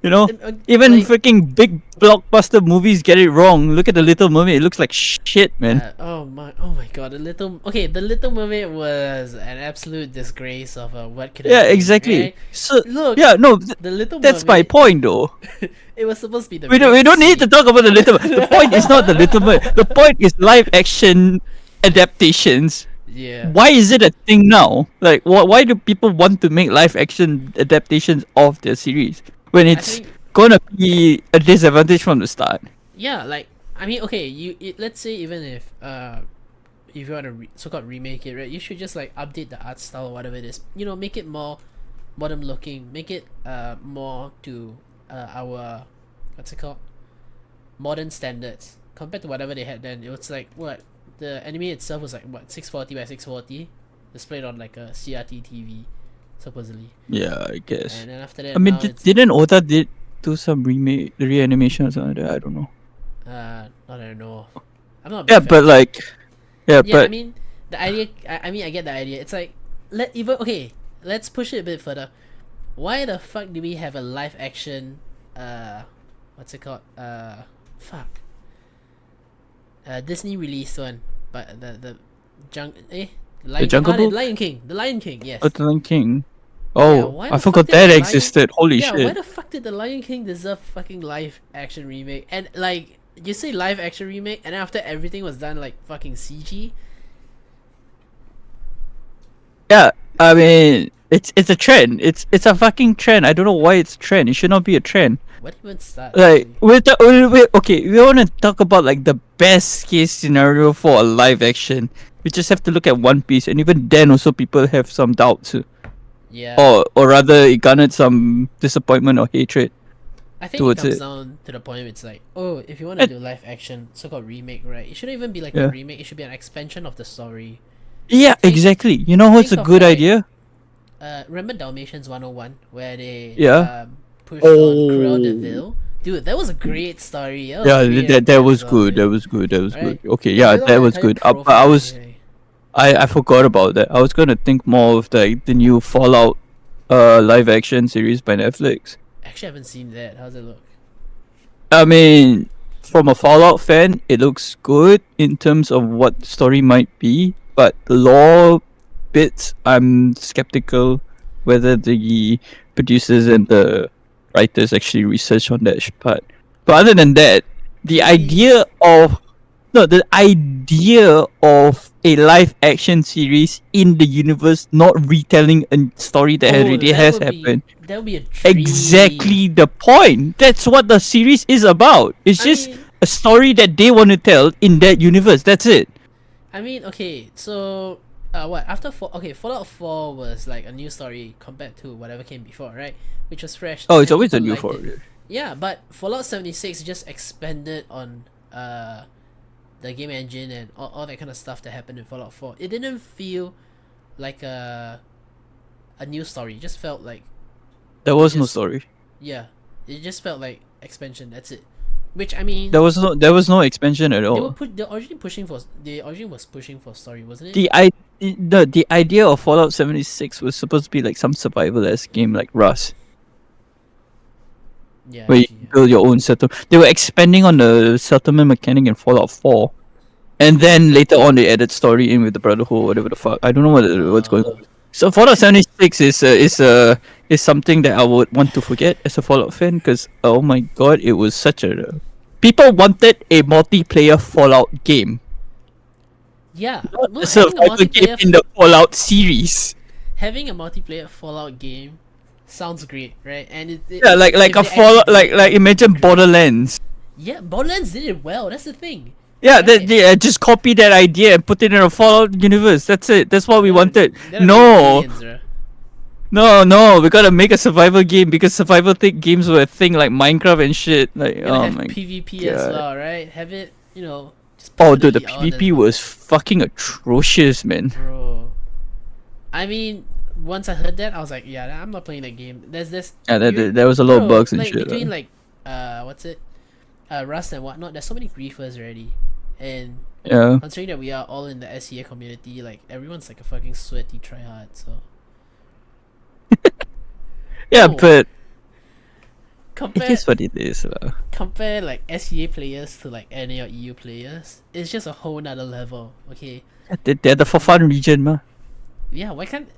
You know? Even like, freaking big blockbuster movies get it wrong. Look at the Little Mermaid; it looks like shit, man. oh my god, the Little Mermaid was an absolute disgrace of what could have Yeah, been, exactly. right? So Look, yeah, no, the Little that's my Mermaid, point, though. It was supposed to be the We don't main need to scene. talk about the Little. The point is not the Little Mermaid. The point is live action adaptations. Yeah. Why is it a thing now? Like, why do people want to make live action adaptations of their series when it's think- gonna be a disadvantage from the start? Yeah, like I mean, okay, let's say even if you want to so-called remake it, right? You should just like update the art style or whatever it is. You know, make it more modern looking. Make it more to our what's it called? Modern standards compared to whatever they had then. It was like what the anime itself was like what 640 by 640, displayed on like a CRT TV, supposedly. Yeah, I guess. And then after that, I mean, now it's didn't Oda do some reanimation or something like that? I don't know. not that I know of. I'm not. A big Yeah, fan. but like, Yeah, but I mean, the idea. I mean, I get the idea. It's like let's push it a bit further. Why the fuck do we have a live action? What's it called? Fuck. Disney released one, but the Jungle Book? Lion King. The Lion King. Yes. The Lion King. Yeah, Oh, why I the fuck forgot did that the Lion- existed. Holy Yeah. Why shit! the fuck did the Lion King deserve fucking live action remake? And like you say live action remake, and then after everything was done like fucking CG. Yeah, I mean, it's a trend. It's a fucking trend. I don't know why it's a trend. It should not be a trend. What even start? Like okay, we want to talk about like the best case scenario for a live action. We just have to look at One Piece, and even then, also people have some doubts, Yeah. or rather, it garnered some disappointment or hatred. I think it towards comes it. down to the point where it's like, oh, if you want to It- do live action, so-called remake, right? It shouldn't even be like Yeah. a remake. It should be an expansion of the story. Yeah, Think- exactly. You know what's a think of good like- idea? Remember Dalmatians 101, where they Yeah. pushed on Cruella de Vil. Dude, that was a great story. That was Yeah, great that idea was as well, good. man. That was good. That was Right? good. Okay, It yeah, built that up was an good. entire But I profile, was anyway. I forgot about that. I was gonna think more of the new Fallout live action series by Netflix. Actually, I haven't seen that. How's it look? I mean, from a Fallout fan, it looks good in terms of what the story might be, but the lore bits, I'm skeptical whether the producers and the writers actually research on that part. But other than that, the Maybe. idea of no, the idea of a live action series in the universe not retelling a story that Oh, already has happened. that would be a dream. Exactly the point. That's what the series is about. It's I just mean, a story that they want to tell in that universe. That's it. okay, so what after Fallout 4 was like a new story compared to whatever came before, right? Which was fresh. Oh, it's and always a people new liked it. story. Yeah, but Fallout 76 just expanded on the game engine and all that kind of stuff that happened in Fallout 4. It didn't feel like a new story. It just felt like There was no just- story. yeah, it just felt like expansion. That's it. Which I mean, There was no expansion at all. they originally was pushing for story, wasn't it? The idea of Fallout 76 was supposed to be like some survival-esque game like Rust, Yeah, where you actually, yeah. build your own settlement. They were expanding on the settlement mechanic in Fallout 4, and then later on they added story in with the Brotherhood, whatever the fuck. I don't know what's going on. So Fallout 76 is something that I would want to forget as a Fallout fan, because oh my god, it was such a people wanted a multiplayer Fallout game, Yeah, not no, a survival game in the Fallout series. having a multiplayer Fallout game sounds great, right? And Yeah, like if a they Fallout, actually like imagine great. Borderlands. Yeah, Borderlands did it well. That's the thing. Yeah, Right. they just copy that idea and put it in a Fallout universe. That's it. That's what we wanted. They're not No, aliens, bruh. no, we gotta make a survival game because survival games were a thing like Minecraft and shit. Like, You're gonna oh have my PvP as God. well, right? Have it, just Oh, dude, the permanently on as PvP well. was fucking atrocious, man. Bro. I mean, once I heard that, I was like, yeah, I'm not playing that game. There's Yeah, you- there was a lot of bro, bugs and like, shit. between like what's it, Rust and whatnot. There's so many griefers already, and Yeah, considering that we are all in the SEA community, like everyone's like a fucking sweaty tryhard. So yeah, No. but it compare is what it is, lah. compare like SEA players to like NA or EU players, it's just a whole nother level. Okay, They're the for fun region, ma. yeah. Why can't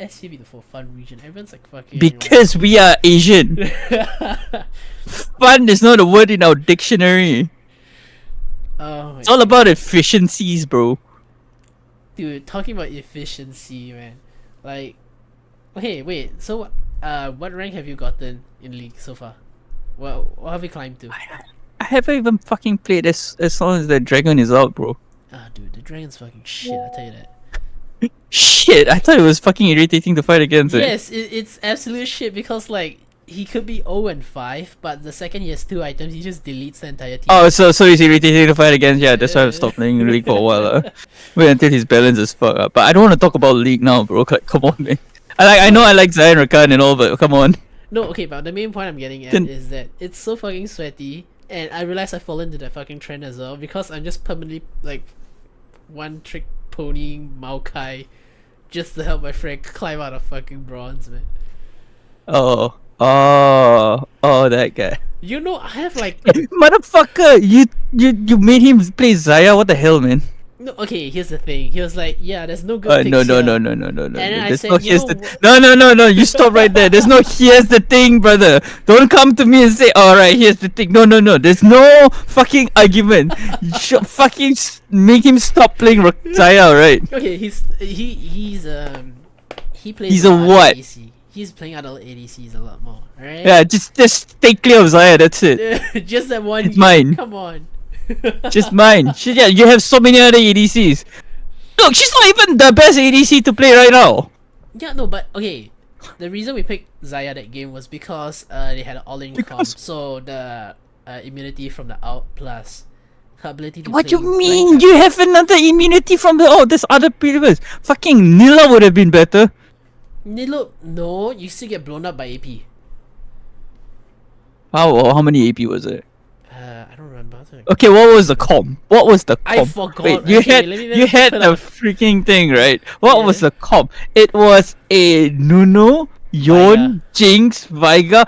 SEA be the for fun region? Everyone's like fucking. Because we are Asian. Fun is not a word in our dictionary. Oh my It's all about efficiencies, bro. dude, talking about efficiency, man. Like, okay, wait. So, what rank have you gotten in League so far? What have you climbed to? I haven't even fucking played as long as the dragon is out, bro. Ah, dude, the dragon's fucking shit. I'll tell you that. Shit, I thought it was fucking irritating to fight against it. Yes, it's absolute shit because like he could be 0 and 5, but the second he has 2 items, he just deletes the entire team. Oh, so it's irritating to fight against. Yeah, that's why I've stopped playing League for a while. Wait until his balance is fucked up. But I don't want to talk about League now, bro. Like, come on, man. I know I like Zion Rakan and all, but come on. No, okay, but the main point I'm getting at Then- is that it's so fucking sweaty, and I realize I fall into that fucking trend as well because I'm just permanently like one trick ponying Maokai just to help my friend climb out of fucking bronze, man. Oh, that guy. You know, I have like Motherfucker, you made him play Zaya. What the hell, man? no. Okay, here's the thing. He was like, "Yeah, there's no good picks No. here." And then I There's said, no you here's know the no. You stop right there. There's no here's the thing, brother. Don't come to me and say, all right, here's the thing. No. There's no fucking argument. You should fucking make him stop playing Zaya, right? Okay, he plays. He's a other what? ADC. He's playing other ADCs a lot more, right? Yeah, just stay clear of Zaya. That's it. Just that one. It's mine. Come on. Just mine. Shit, yeah, you have so many other ADCs. Look, she's not even the best ADC to play right now. Yeah, no, but okay. The reason we picked Zaya that game was because they had an all-in comp, Because- so the immunity from the out plus her ability to. What play you mean? like- You have another immunity from the there's other people. Fucking Nilla would have been better. Nilo, no, you still get blown up by AP. How many AP was it? I don't remember. Okay, what was the comp? What was the comp? I forgot. Wait, you Okay, had let me you had pull the up. freaking thing, right? What was Yeah. the comp? It was a Nuno, Yon, Jinx, Veiga.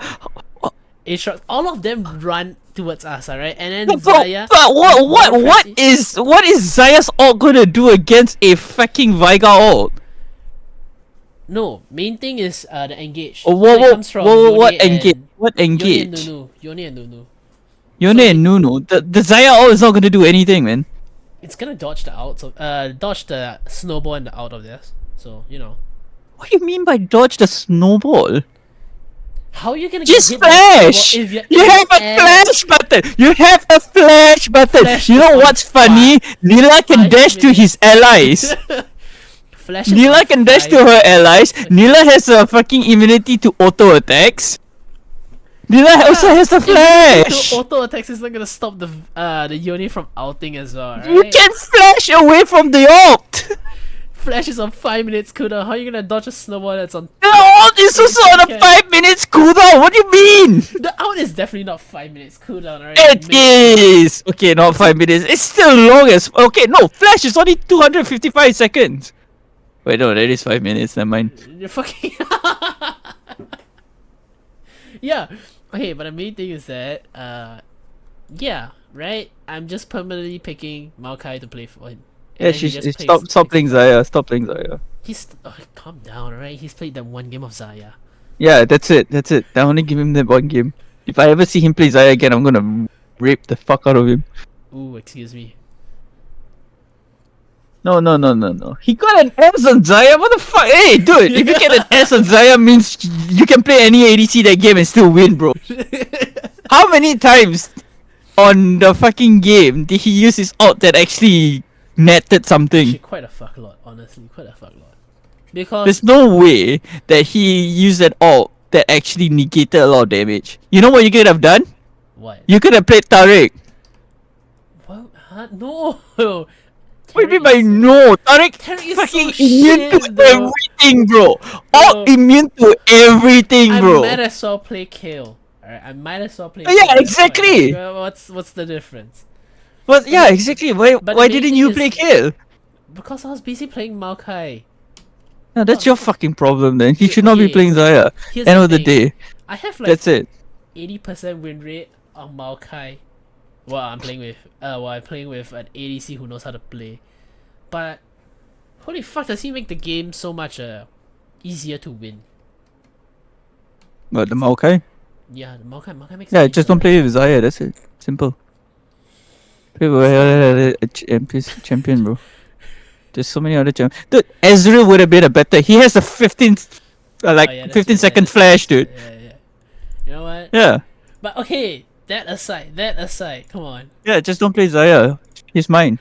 Aatrox, all of them run towards us, alright? And then But, Zaya. but with one what is Zaya's ult gonna do against a fucking Veiga ult? No, main thing is the engage. Oh, So it comes from what Yone engage? and What Yone and engage? Nunu. Yone and Nunu. Yone So and Nunu. The Zaya ult is not gonna do anything, man. It's gonna dodge the out, so dodge the snowball and the out of this. So you know. What do you mean by dodge the snowball? How are you gonna Just get hit by the flash! snowball if you're You in have a the air? flash button! You have a flash button! Flash You is know on what's funny? Nila can 5 dash to his allies. Flash is Nila on can dash to 5. her allies. Nila has a fucking immunity to auto attacks. Nila also has the flash! Auto attacks is not gonna stop the Yone from outing as well, right? You can flash away from the ult! Flash is on 5 minutes cooldown. How are you gonna dodge a snowball that's on? The ult is also on a Okay. 5 minutes cooldown! What do you mean? The out is definitely not 5 minutes cooldown, right? It is! Okay, not 5 minutes. It's still long as. Okay, no, flash is only 255 seconds. Wait, no, that is 5 minutes. Never mind. You're fucking. Yeah. Okay, but the main thing is that yeah, right. I'm just permanently picking Maokai to play for him. And Yeah, then he just plays stop playing 65. Zaya. Stop playing Zaya. He's calm down, alright. He's played that one game of Zaya. Yeah, that's it. That's it. I only give him that one game. If I ever see him play Zaya again, I'm gonna rape the fuck out of him. Ooh, excuse me. No. He got an S on Zaya. What the fuck? Hey, dude, if you get an S on Zaya means you can play any ADC that game and still win, bro. How many times on the fucking game did he use his ult that actually netted something? Actually, quite a fuck lot, honestly, quite a fuck lot. Because There's no way that he used an ult that actually negated a lot of damage. You know what you could have done? what? You could have played Tariq. What? Huh? No. What do you mean by no? Tariq Tariq is fucking so immune to shit, though. everything, bro. All Bro. immune to everything, I bro. might as well play Kale. Alright, I might as well play. Yeah, Kale. exactly. What's the difference? But yeah, exactly. Why but the why main didn't thing you is- play Kill? Because I was busy playing Maokai. No, that's your fucking problem then. He should not be Okay, playing Zaya. Here's End the of the thing. day. I have like That's it. 80% win rate on Maokai. Well, I'm playing with an ADC who knows how to play. But holy fuck, does he make the game so much easier to win? But the Maokai? Yeah, the Maokai makes Yeah, it just easier. don't play with Zaya, that's it. Simple. Play with a champion, bro. There's so many other champions. Dude, Ezreal would have been a better. He has a 15 Oh, yeah, that's 15 true, second that's flash, true. dude. Yeah. You know what? Yeah. But okay, that aside, come on. Yeah, just don't play Zaya. He's mine.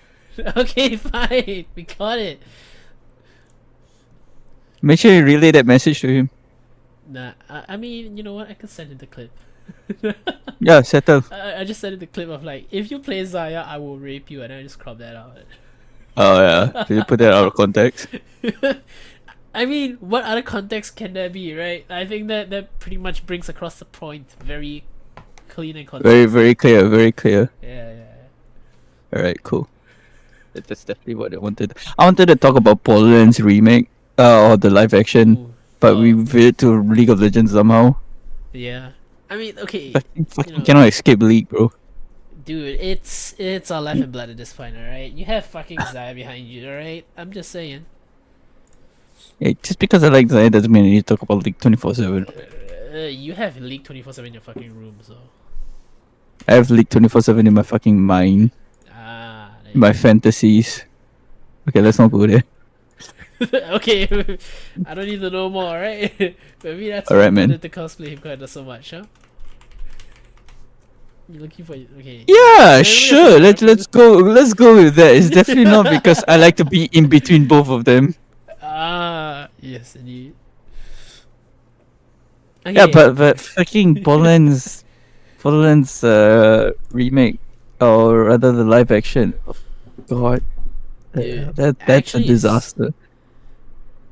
Okay, fine, we got it. Make sure you relay that message to him. Nah, I mean, you know what? I can send him the clip. Yeah, settle. I just sent him the clip of like, if you play Zaya, I will rape you, and I just crop that out. Oh yeah. Did you put that out of context? I mean, what other context can there be, right? I think that pretty much brings across the point very clean and concise. Very, very clear, very clear. Yeah. Alright, cool. That's definitely what I wanted. I wanted to talk about Borderlands remake, or the live action, Ooh. but Oh, we veered to League of Legends somehow. Yeah. I mean, okay, Fucking know. cannot escape League, bro. dude, it's our life and blood at this point, alright? You have fucking Zaya behind you, alright? I'm just saying. Hey, just because I like Zaya doesn't mean I need to talk about League 24/7. You have League 24/7 in your fucking room, so. I have League 24/7 in my fucking mind, There in my fantasies. Okay, let's not go there. okay, I don't need to know more, right? Maybe that's Alright, why you man. wanted to cosplay him because I does so much, huh? You're looking for okay. Yeah, Maybe sure. that's Let's go. Let's go with that. It's definitely not because I like to be in between both of them. Yes, indeed. Yeah, Okay, but fucking Borderlands remake, or rather the live action. God, Dude, that's actually, a disaster.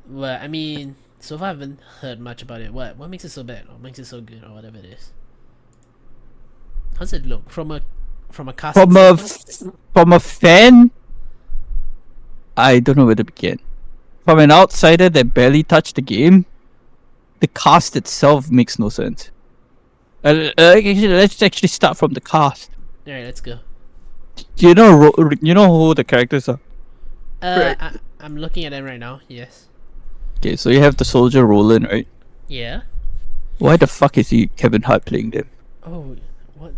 well, I mean, so far I haven't heard much about it. What makes it so bad, or makes it so good, or whatever it is? How's it look from a cast? From a fan, I don't know where to begin. From an outsider that barely touched the game, the cast itself makes no sense. Let's actually start from the cast. All right, let's go. Do you know who the characters are? Right. I'm looking at them right now. Yes. Okay, so you have the soldier Roland, right? Yeah. Why the fuck is Kevin Hart playing them? Oh, what?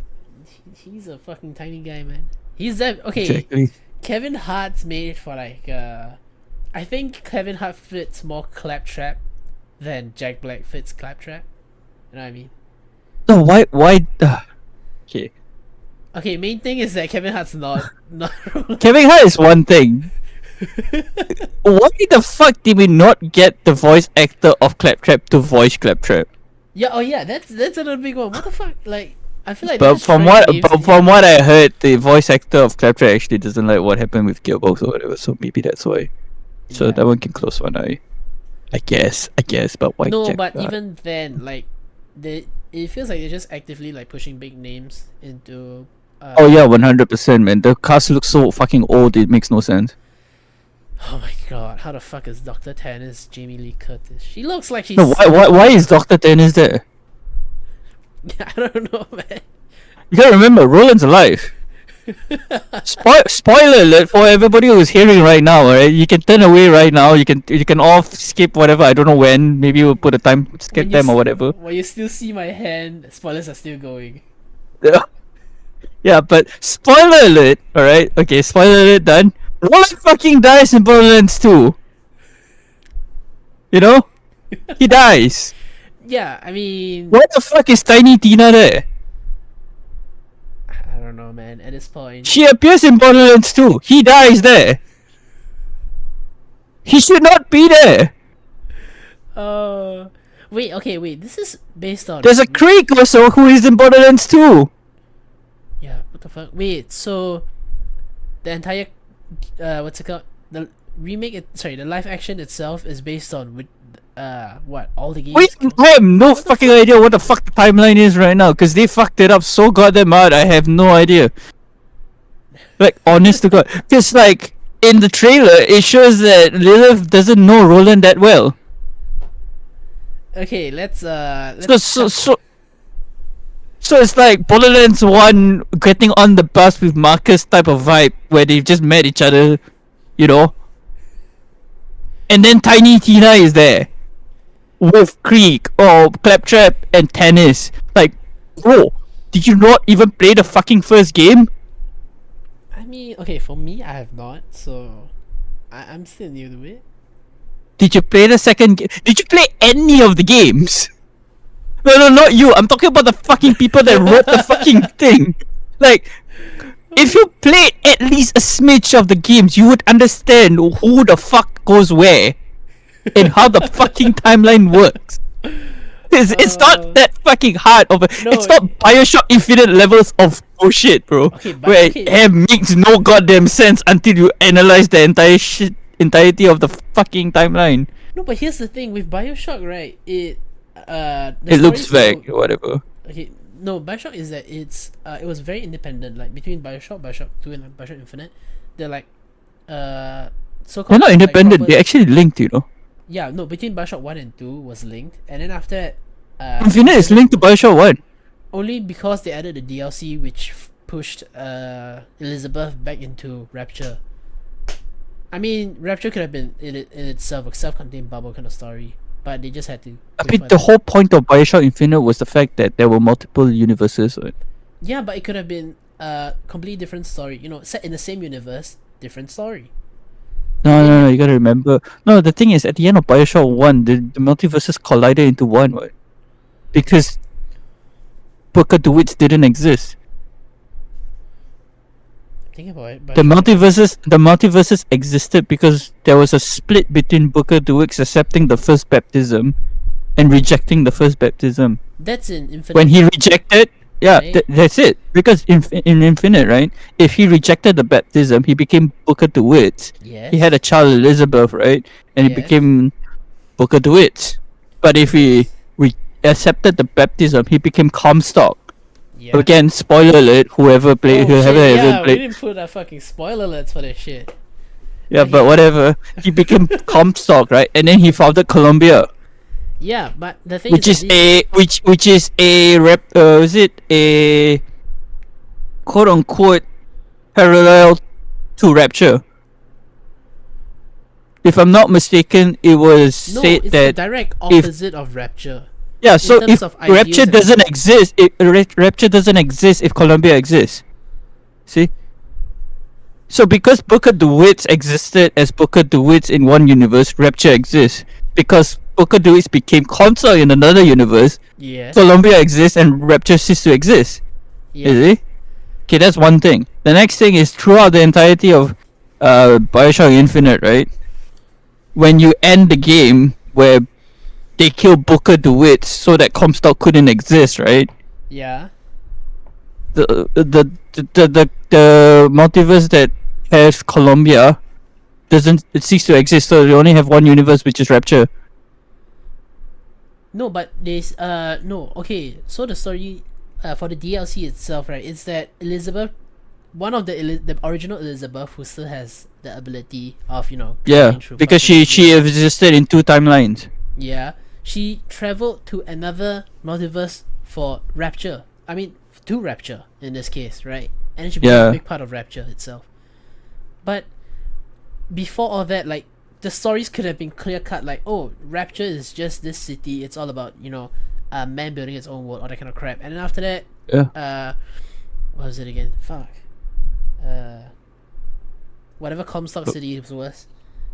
He's a fucking tiny guy, man. He's that okay. Exactly. Kevin Hart's made for like I think Kevin Hart fits more Claptrap than Jack Black fits Claptrap. You know what I mean? No, why? Okay. Okay, main thing is that Kevin Hart's not Kevin Hart is one thing. Why the fuck did we not get the voice actor of Claptrap to voice Claptrap? Yeah, oh yeah, that's another big one. What the fuck? Like, I feel like. But from what I heard, the voice actor of Claptrap actually doesn't like what happened with Gearbox or whatever. So maybe that's why. So Yeah. that one can close one eye. I guess. But why? No, Jack but Black? even then, like, it feels like they're just actively like pushing big names into. Oh yeah, 100%, man. The cast looks so fucking old. It makes no sense. Oh my god, how the fuck is Dr. Tannis Jamie Lee Curtis? She looks like she's. No, why is Dr. Dennis there? I don't know, man. You gotta remember, Roland's alive. Spoiler alert for everybody who's hearing right now. Alright, you can turn away right now. You can off skip whatever. I don't know when. Maybe we'll put a time skip When you time or whatever. While you still see my hand, spoilers are still going. Yeah, but spoiler alert. Alright, okay, spoiler alert done. Roland fucking dies in Borderlands 2. You know, he dies. Yeah, I mean, Why the fuck is Tiny Tina there? I don't know, man. At this point, She appears in Borderlands 2. He dies there. He should not be there. wait, okay, wait. This is based on. There's a Krieg also who is in Borderlands 2. Yeah, what the fuck? Wait, so the entire what's it called? The the live action itself is based on what? All the games? Wait, I have no fucking idea what the fuck the timeline is right now because they fucked it up so goddamn hard. I have no idea. Like, honest to God. Because, like, in the trailer, it shows that Lilith doesn't know Roland that well. Okay, let's So it's like Borderlands 1 getting on the bus with Marcus type of vibe where they've just met each other, you know? And then Tiny Tina is there with Krieg or Claptrap and Tannis. Like, bro, did you not even play the fucking first game? I mean, okay, for me, I have not, so I'm still new to it. Did you play the second game? Did you play any of the games? No, not you. I'm talking about the fucking people that wrote the fucking thing. Like, if you played at least a smidge of the games, you would understand who the fuck goes where and how the fucking timeline works. It's not that fucking hard of a. No, it's not Bioshock Infinite levels of bullshit, bro. Okay, but- where okay. it makes no goddamn sense until you analyze the entirety of the fucking timeline. No, but here's the thing with Bioshock, right? It It looks vague, whatever. Okay, no, Bioshock is that it was very independent. Like between Bioshock 2, and Bioshock Infinite, they're like so They're not independent. They're actually linked, you know. Yeah, no, between Bioshock 1 and 2 was linked, and then after that, Infinite is linked to Bioshock 1. only because they added the DLC which pushed Elizabeth back into Rapture. I mean, Rapture could have been in itself a self-contained bubble kind of story, but they just had to. I mean, the whole point of Bioshock Infinite was the fact that there were multiple universes. Right? Yeah, but it could have been a completely different story. You know, set in the same universe, different story. No, you gotta remember. No, the thing is, at the end of Bioshock 1, the multiverses collided into one, right? Because Booker DeWitt didn't exist. Think about it. The multiverses existed because there was a split between Booker DeWitt accepting the first baptism and rejecting the first baptism. That's in Infinite. When he rejected, yeah, Right. that's it. Because in Infinite, right? If he rejected the baptism, he became Booker DeWitt. Yes. He had a child, Elizabeth, right? And he Yes. became Booker DeWitt. But if he accepted the baptism, he became Comstock. Yeah. Again, spoiler alert. Whoever played, Oh, whoever shit, ever yeah, we played. didn't put a fucking spoiler alerts for this shit. Yeah, But but he- whatever. He became Comstock, right? And then he founded Columbia, Yeah, but the thing which is is that which is a is it a quote unquote parallel to Rapture? If I'm not mistaken, it was no, said it's the that direct opposite of Rapture. yeah. So terms if of ideas Rapture and- doesn't exist, Rapture doesn't exist if Columbia exists. See. So because Booker DeWitt existed as Booker DeWitt in one universe, Rapture exists. Because Booker DeWitt became Consort in another universe, Yes. Columbia exists and Rapture ceased to exist. Yeah. Is it? Okay, that's one thing. The next thing is throughout the entirety of Bioshock Infinite, right? When you end the game where they kill Booker DeWitt so that Comstock couldn't exist, right? Yeah. The multiverse that has Columbia doesn't it cease to exist, so they only have one universe, which is Rapture. No, but there's no. Okay, so the story for the DLC itself, right? Is that Elizabeth, one of the original Elizabeth, who still has the ability of Yeah, traveling through because fucking she existed in two timelines. Yeah, she traveled to another multiverse for Rapture. I mean, to Rapture in this case, right? And then she became Yeah. a big part of Rapture itself. But before all that, like the stories could have been clear cut. Like, oh, Rapture is just this city. It's all about a man building his own world, all that kind of crap. And then after that, Yeah. what was it again? Fuck. Whatever Comstock City was.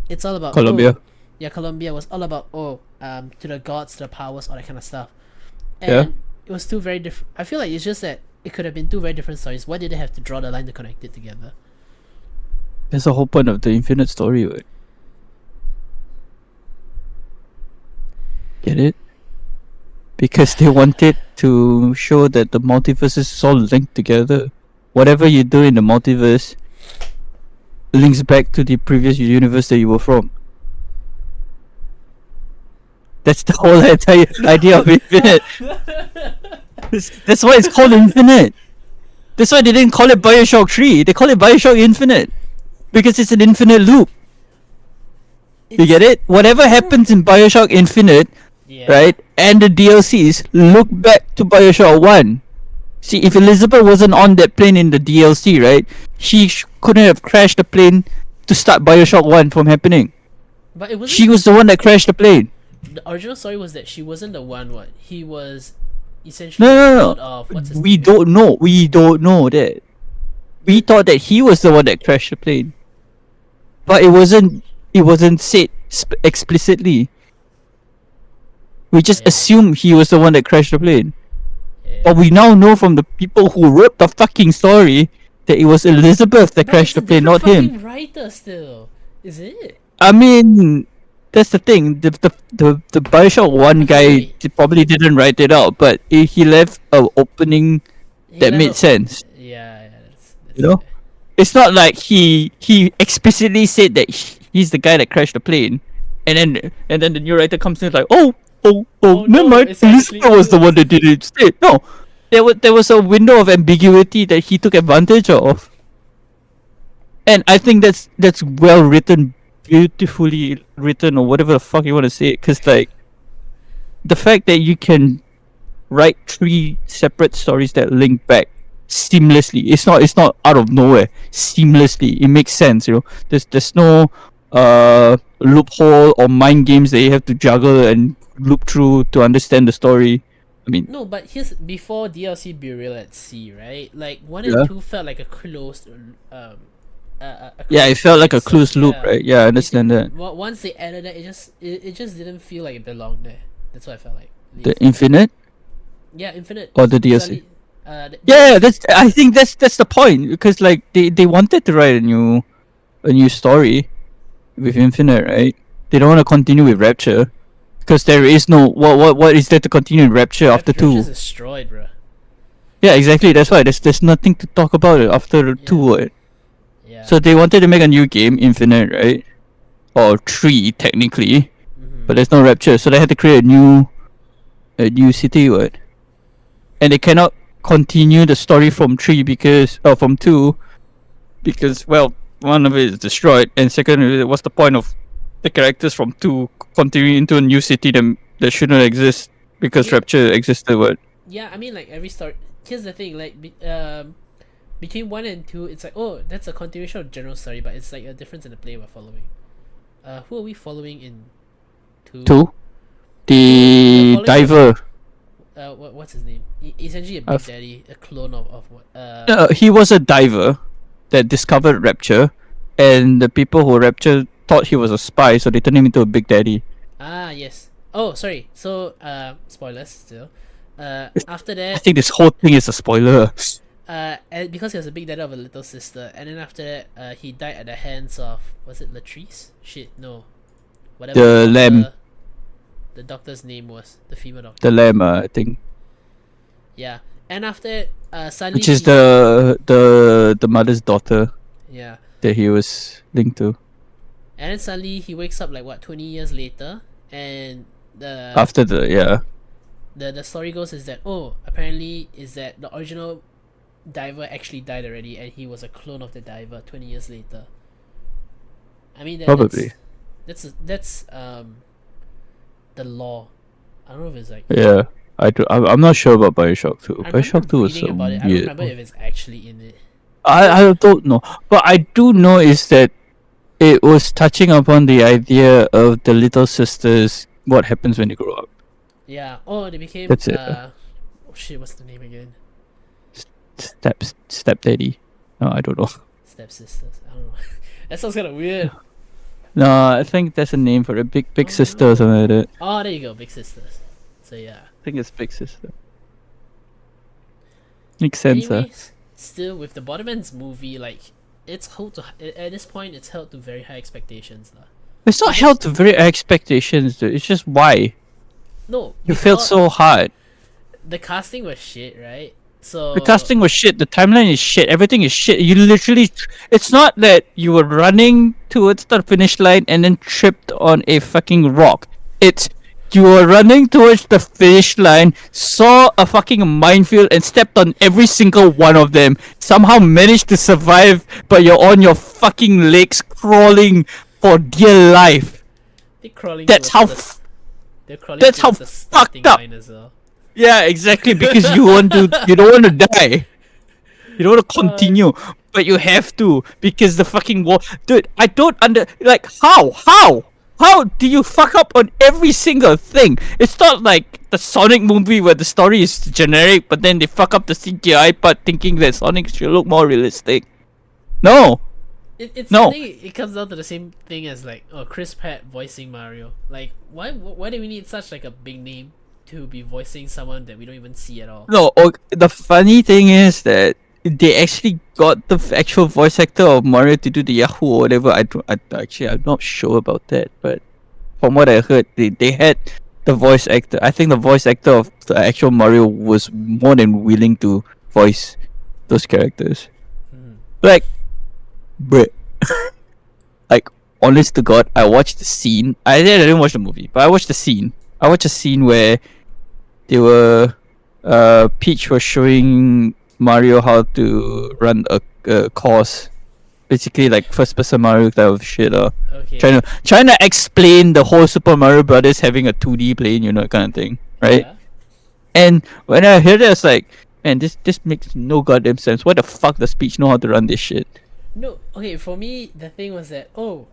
It's all about Columbia. oh, yeah, Columbia was all about to the gods, to the powers, all that kind of stuff. Yeah. And it was two very different. I feel like it's just that it could have been two very different stories. Why did they have to draw the line to connect it together? That's the whole point of the Infinite story, right? Get it? Because they wanted to show that the multiverse is all linked together. Whatever you do in the multiverse links back to the previous universe that you were from. That's the whole entire idea of Infinite. That's why it's called Infinite. That's why they didn't call it Bioshock 3. They call it Bioshock Infinite. Because it's an infinite loop. You get it? Whatever happens in Bioshock Infinite, Yeah. right, and the DLCs look back to Bioshock 1. See, if Elizabeth wasn't on that plane in the DLC, right, she couldn't have crashed the plane to start Bioshock 1 from happening. But it wasn't. She was the one that crashed the plane. The original story was that she wasn't the one. What he was essentially No. part of what's his We name? don't know. We don't know that. We thought that he was the one that crashed the plane. But it wasn't. It wasn't said explicitly. We just Yeah. assumed he was the one that crashed the plane. Yeah. But we now know from the people who wrote the fucking story that it was Elizabeth that But crashed it's the a plane, not different him. fucking Writer still, is it? I mean, that's the thing. The Bioshock One guy Okay. probably didn't write it out, but he left a opening He that left made a- sense. Yeah, that's You know? It's not like he explicitly said that he's the guy that crashed the plane, and then the new writer comes in like, oh, Oh, never no, mind. it's actually Elizabeth was the Elizabeth. one that did it instead. No, there was a window of ambiguity that he took advantage of, and I think that's well written, beautifully written, or whatever the fuck you want to say. Because like, the fact that you can write three separate stories that link back seamlessly. It's not out of nowhere. Seamlessly, it makes sense. You know, there's no loophole or mind games that you have to juggle and loop through to understand the story. I mean, No, but here's before DLC Burial at Sea, right? Like 1 Yeah. and 2 felt like a closed yeah, it felt like a closed closed loop, yeah. right? Yeah, I understand that. Once they added that, it just didn't feel like it belonged there. That's what I felt like. The Infinite Yeah, Infinite. or the DLC. suddenly- Yeah, I think that's the point, because like they wanted to write a new story with Infinite, right? They don't want to continue with Rapture because there is no what is there to continue in Rapture after Rapture's 2? destroyed, bruh. Yeah, exactly. That's why there's nothing to talk about it after 2. Right? Yeah. So they wanted to make a new game, Infinite, right? Or 3 technically, Mhm. but there's no Rapture, so they had to create a new city, right? And they cannot continue the story from 3 because from 2 because well one of it is destroyed, and second, what's the point of the characters from 2 continuing into a new city that shouldn't exist because Yeah. Rapture existed? What? Yeah, I mean, like, every story. Here's the thing, like, between 1 and 2, it's like, oh, that's a continuation of general story, but it's like a difference in the play we're following. Who are we following in 2? 2, the following diver. What's his name? Essentially a Big I've- Daddy, a clone of what? He was a diver that discovered Rapture, and the people who Rapture thought he was a spy, so they turned him into a Big Daddy. Ah, yes. Oh, sorry. So, spoilers still. After I that, think this whole thing is a spoiler. and because he was a big daddy of a little sister, and then after that, he died at the hands of, was it Latrice? Shit, no. Whatever. The lamb. The doctor's name was the female doctor. The lamb, I think, Yeah, and after that, suddenly which is he- the mother's daughter yeah, that he was linked to and then suddenly he wakes up like what 20 years later, and the after the the story goes is that, oh, apparently is that the original diver actually died already, and he was a clone of the diver 20 years later. I mean, Probably. that's the law. I don't know if it's like, yeah. I'm not sure about Bioshock 2. I remember Bioshock 2 was reading so about it. I don't weird. remember if it's actually in it. I don't know, but I do know is that it was touching upon the idea of the little sisters, what happens when they grow up. Yeah. Oh, they became That's it. oh shit, what's the name again? Stepdaddy. No, I don't know. Stepsisters. I don't know. That sounds kind of weird. No, I think that's a name for a big sister or something like that. Oh, there you go, big sisters. So yeah. I think it's big sister. Makes sense, Anyways, still with the Borderlands movie, like, it's held to at this point, it's held to very high expectations, lah. It's not held to very high expectations, dude. It's just why No, you failed because so hard. the casting was shit, right? So The casting was shit. The timeline is shit. Everything is shit. You literally, it's not that you were running towards the finish line and then tripped on a fucking rock. It's you were running towards the finish line, saw a fucking minefield and stepped on every single one of them. Somehow managed to survive, but you're on your fucking legs crawling for dear life. they're crawling. That's how. towards the, they're crawling. that's how towards the starting fucked up. line as well. Yeah, exactly. Because you don't want to die. You don't want to continue, but you have to because the fucking wall, dude. I don't how do you fuck up on every single thing? It's not like the Sonic movie where the story is generic, but then they fuck up the CGI part, thinking that Sonic should look more realistic. No, It's No. I think it comes down to the same thing as like, oh, Chris Pratt voicing Mario. Like, why do we need such like a big name to be voicing someone that we don't even see at all? no. The funny thing is that they actually got the actual voice actor of Mario to do the Yahoo or whatever. I'm not sure about that, but from what I heard, they had the voice actor. I think the voice actor of the actual Mario was more than willing to voice those characters. Mhm. Like, bruh. Like, honest to God, I watched the scene. I didn't watch the movie, but I watched the scene. I watched a scene where they were, Peach was showing Mario how to run a course, basically like first person Mario type of shit. Okay. Trying to explain the whole Super Mario Brothers having a 2D plane, kind of thing, right? Yeah. And when I heard it, I was like, man, this makes no goddamn sense. Why the fuck does Peach know how to run this shit? No, okay, for me, the thing was that, or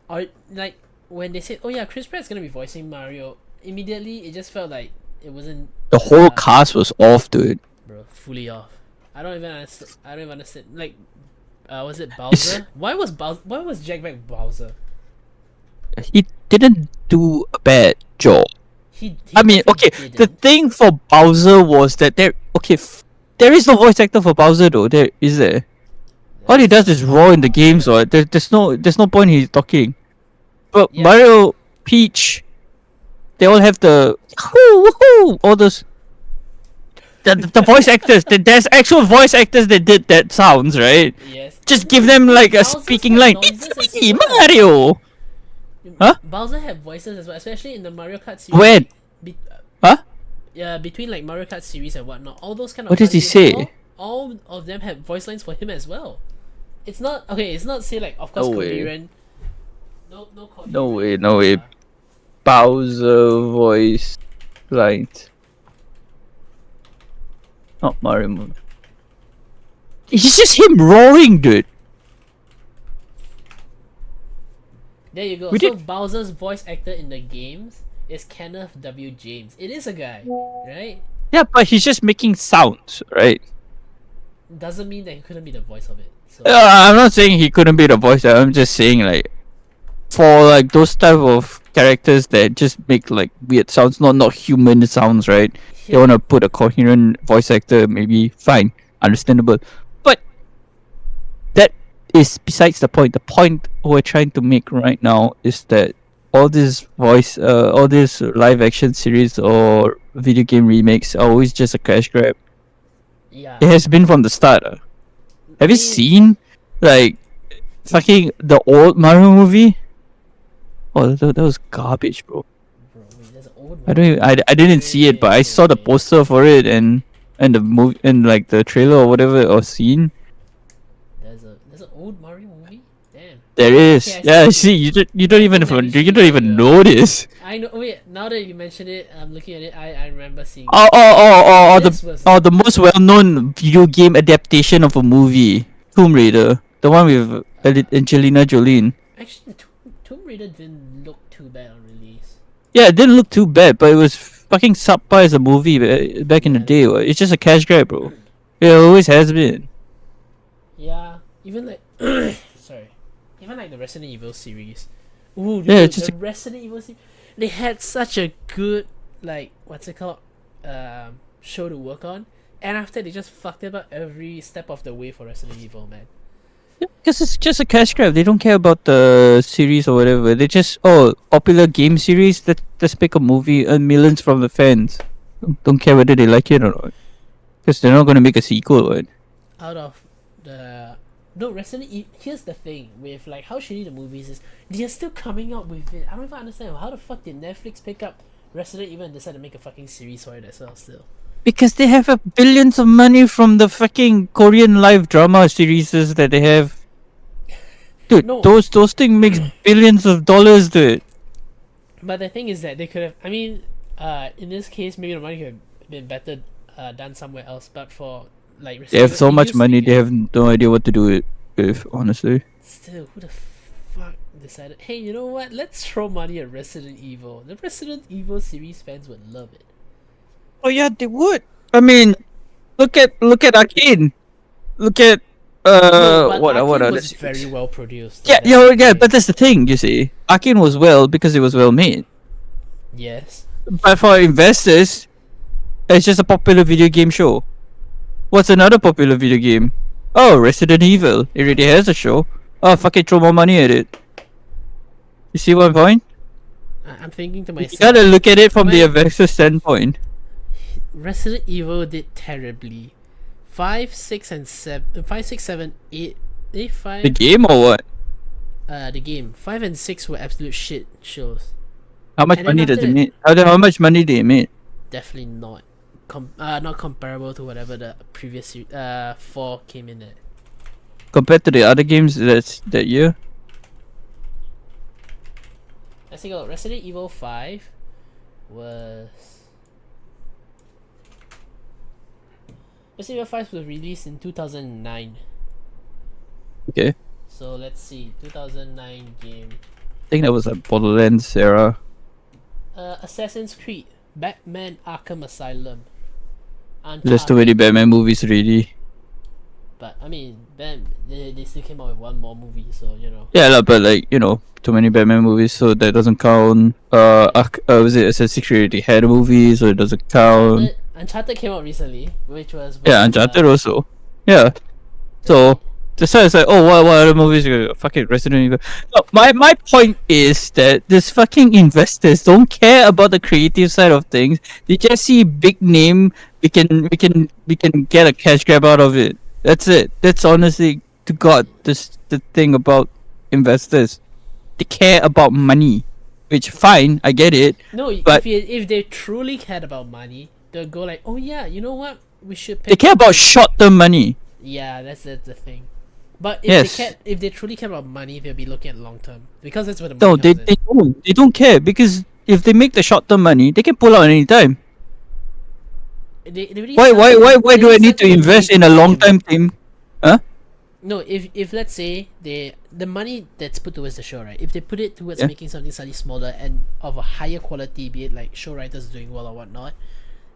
like, when they said, oh yeah, Chris Pratt's gonna be voicing Mario, immediately it just felt like it wasn't, The whole Uh, cast was off, dude. bro, fully off. I don't even understand, like, was it Bowser? Why was Jack Black Bowser? He didn't do a bad job. He I mean, definitely okay, the didn't. thing for Bowser was that there is no voice actor for Bowser though. There is there. All he does is roar in the games, or there's no point he's talking. But Yeah. Mario, Peach, they all have the woohoo, all those. The voice actors, there's actual voice actors that did that sounds, right? Yes. Just give them like a Bowser's speaking had line. noises It's as me, well. Mario. Huh? Bowser had voices as well, especially in the Mario Kart series. When? Be- Huh? between like Mario Kart series and whatnot, all those kind of. What did he Mario games, say? All of them have voice lines for him as well. It's not okay. It's not say like of course No way. coherent. No coherent. No way, no way. Bowser voice lines. Not Mario Movie. It's just him roaring, dude. There you go. We So did- Bowser's voice actor in the games is Kenneth W. James. It is a guy, right? Yeah, but he's just making sounds, right? Doesn't mean that he couldn't be the voice of it. So I'm not saying he couldn't be the voice. I'm just saying like, for like those type of characters that just make like weird sounds, not human sounds, right? They want to put a coherent voice actor, maybe fine, understandable. But that is besides the point. The point we're trying to make right now is that all this all this live action series or video game remakes are always just a cash grab. yeah. It has been from the start. Have you seen like fucking the old Mario movie? Oh, that was garbage, bro. Bro, wait, there's an old I don't. Even, I didn't see it, but I saw the poster for it and the movie and like the trailer or whatever or scene. There's an old Mario movie. Damn. There is. Okay, I Yeah, see. see, you don't even Let me you don't see. even notice. I know. Wait, now that you mention it, I'm looking at it. I remember seeing. This was- The most well-known video game adaptation of a movie, Tomb Raider, the one with Angelina Jolie. Actually, Tomb Raider didn't look too bad on release. Yeah, it didn't look too bad, but it was fucking subpar as a movie back in the day. It's just a cash grab, bro. It always has been. Yeah, even like sorry, even like the Resident Evil series. Ooh, Yeah, dude, it's just the Resident Evil series. They had such a good like what's it called, show to work on, and after they just fucked it up every step of the way for Resident Evil, man. Because it's just a cash grab. They don't care about the series or whatever. They just popular game series. Let's make a movie, earn millions from the fans. Don't care whether they like it or not. Because they're not gonna make a sequel, right? Out of the no Resident Evil, here's the thing with like how shitty the movies is. They're still coming out with it. I don't even understand how the fuck did Netflix pick up Resident Evil and decide to make a fucking series for it as well. Still. Because they have billions of money from the fucking Korean live drama series that they have. Dude, No. those things makes billions of dollars, dude. But the thing is that they could have. I mean, in this case, maybe the money could have been better done somewhere else. But for like, They have Resident so Evil, much used to money, be they good. have no idea what to do it with, honestly. Still, who the fuck decided? Hey, you know what? Let's throw money at Resident Evil. The Resident Evil series fans would love it. Oh yeah, they would. I mean, look at Arcane. Look at No, but what Arcane other was series? very well produced. Yeah, That's yeah, the yeah. thing. But that's the thing, you see. Arcane was because it was well made. Yes. But for investors, it's just a popular video game show. What's another popular video game? Oh, Resident Evil. It already has a show. Oh, fuck it, throw more money at it. You see one point? I'm thinking to You myself. gotta look at it from the When- investor standpoint. Resident Evil did terribly. 5, 6, and 7. 5, 6, 7, 8. 5. The game or what? The game. 5 and 6 were absolute shit shows. How much And then money does after it that- make? How much money did it make? Definitely not. Not comparable to whatever the previous 4 came in at. Compared to the other games that year? Let's take a look. Resident Evil 5 was. Resident Evil 5 was released in 2009. Okay. So let's see. 2009 game. I think that was like Borderlands era. Assassin's Creed. Batman Arkham Asylum. There's too many Batman movies already. But I mean, they still came out with one more movie, so you know. Yeah, lah, but like, too many Batman movies, so that doesn't count. Was it Assassin's Creed already had a movie, so it doesn't count. Uncharted came out recently, which was Yeah, Uncharted also. Yeah. So that's why it's like, oh, what other movies? Fucking Resident Evil. No, my point is that these fucking investors don't care about the creative side of things. They just see big name. We can get a cash grab out of it. That's it. That's honestly to God the thing about investors. They care about money, which fine, I get it. No, But- if they truly cared about money, they'll go like, oh yeah, you know what? We should They pick care about short-term money. Yeah, that's the thing. But if Yes. if they truly care about money, they'll be looking at long term because that's where the No, money they, comes they don't. They don't care because if they make the short-term money, they can pull out anytime. in. They already Why started- do I they need to started invest making in a money. long-term team? Huh? No, if let's say the money that's put towards the show, right? If they put it towards Yeah. making something slightly smaller and of a higher quality, be it like show writers doing well or whatnot,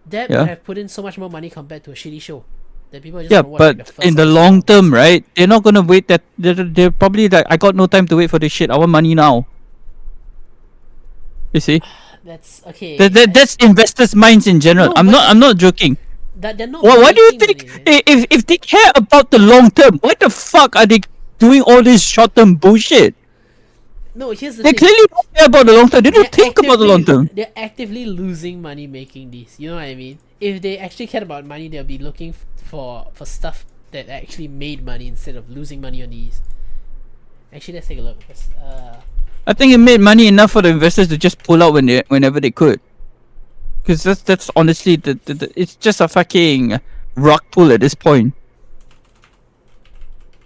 that Yeah. would have put in so much more money compared to a shitty show. That people are just Yeah, gonna watch, like, but the first in the episode. long term, right? They're not gonna wait. That they're probably like, I got no time to wait for this shit. I want money now. You see, That's okay. that's investors' minds in general. No, I'm but- not. I'm not joking. That they're not. Why do you making think money, man. if they care about the long term, why the fuck are they doing all this short term bullshit? No, here's the They thing. clearly don't care about the long term. They don't They're think about the long term. They're actively losing money making these. You know what I mean? If they actually cared about money, they'll be looking for stuff that actually made money instead of losing money on these. Actually, let's take a look. I think it made money enough for the investors to just pull out whenever they could. Because that's honestly the it's just a fucking rug pull at this point.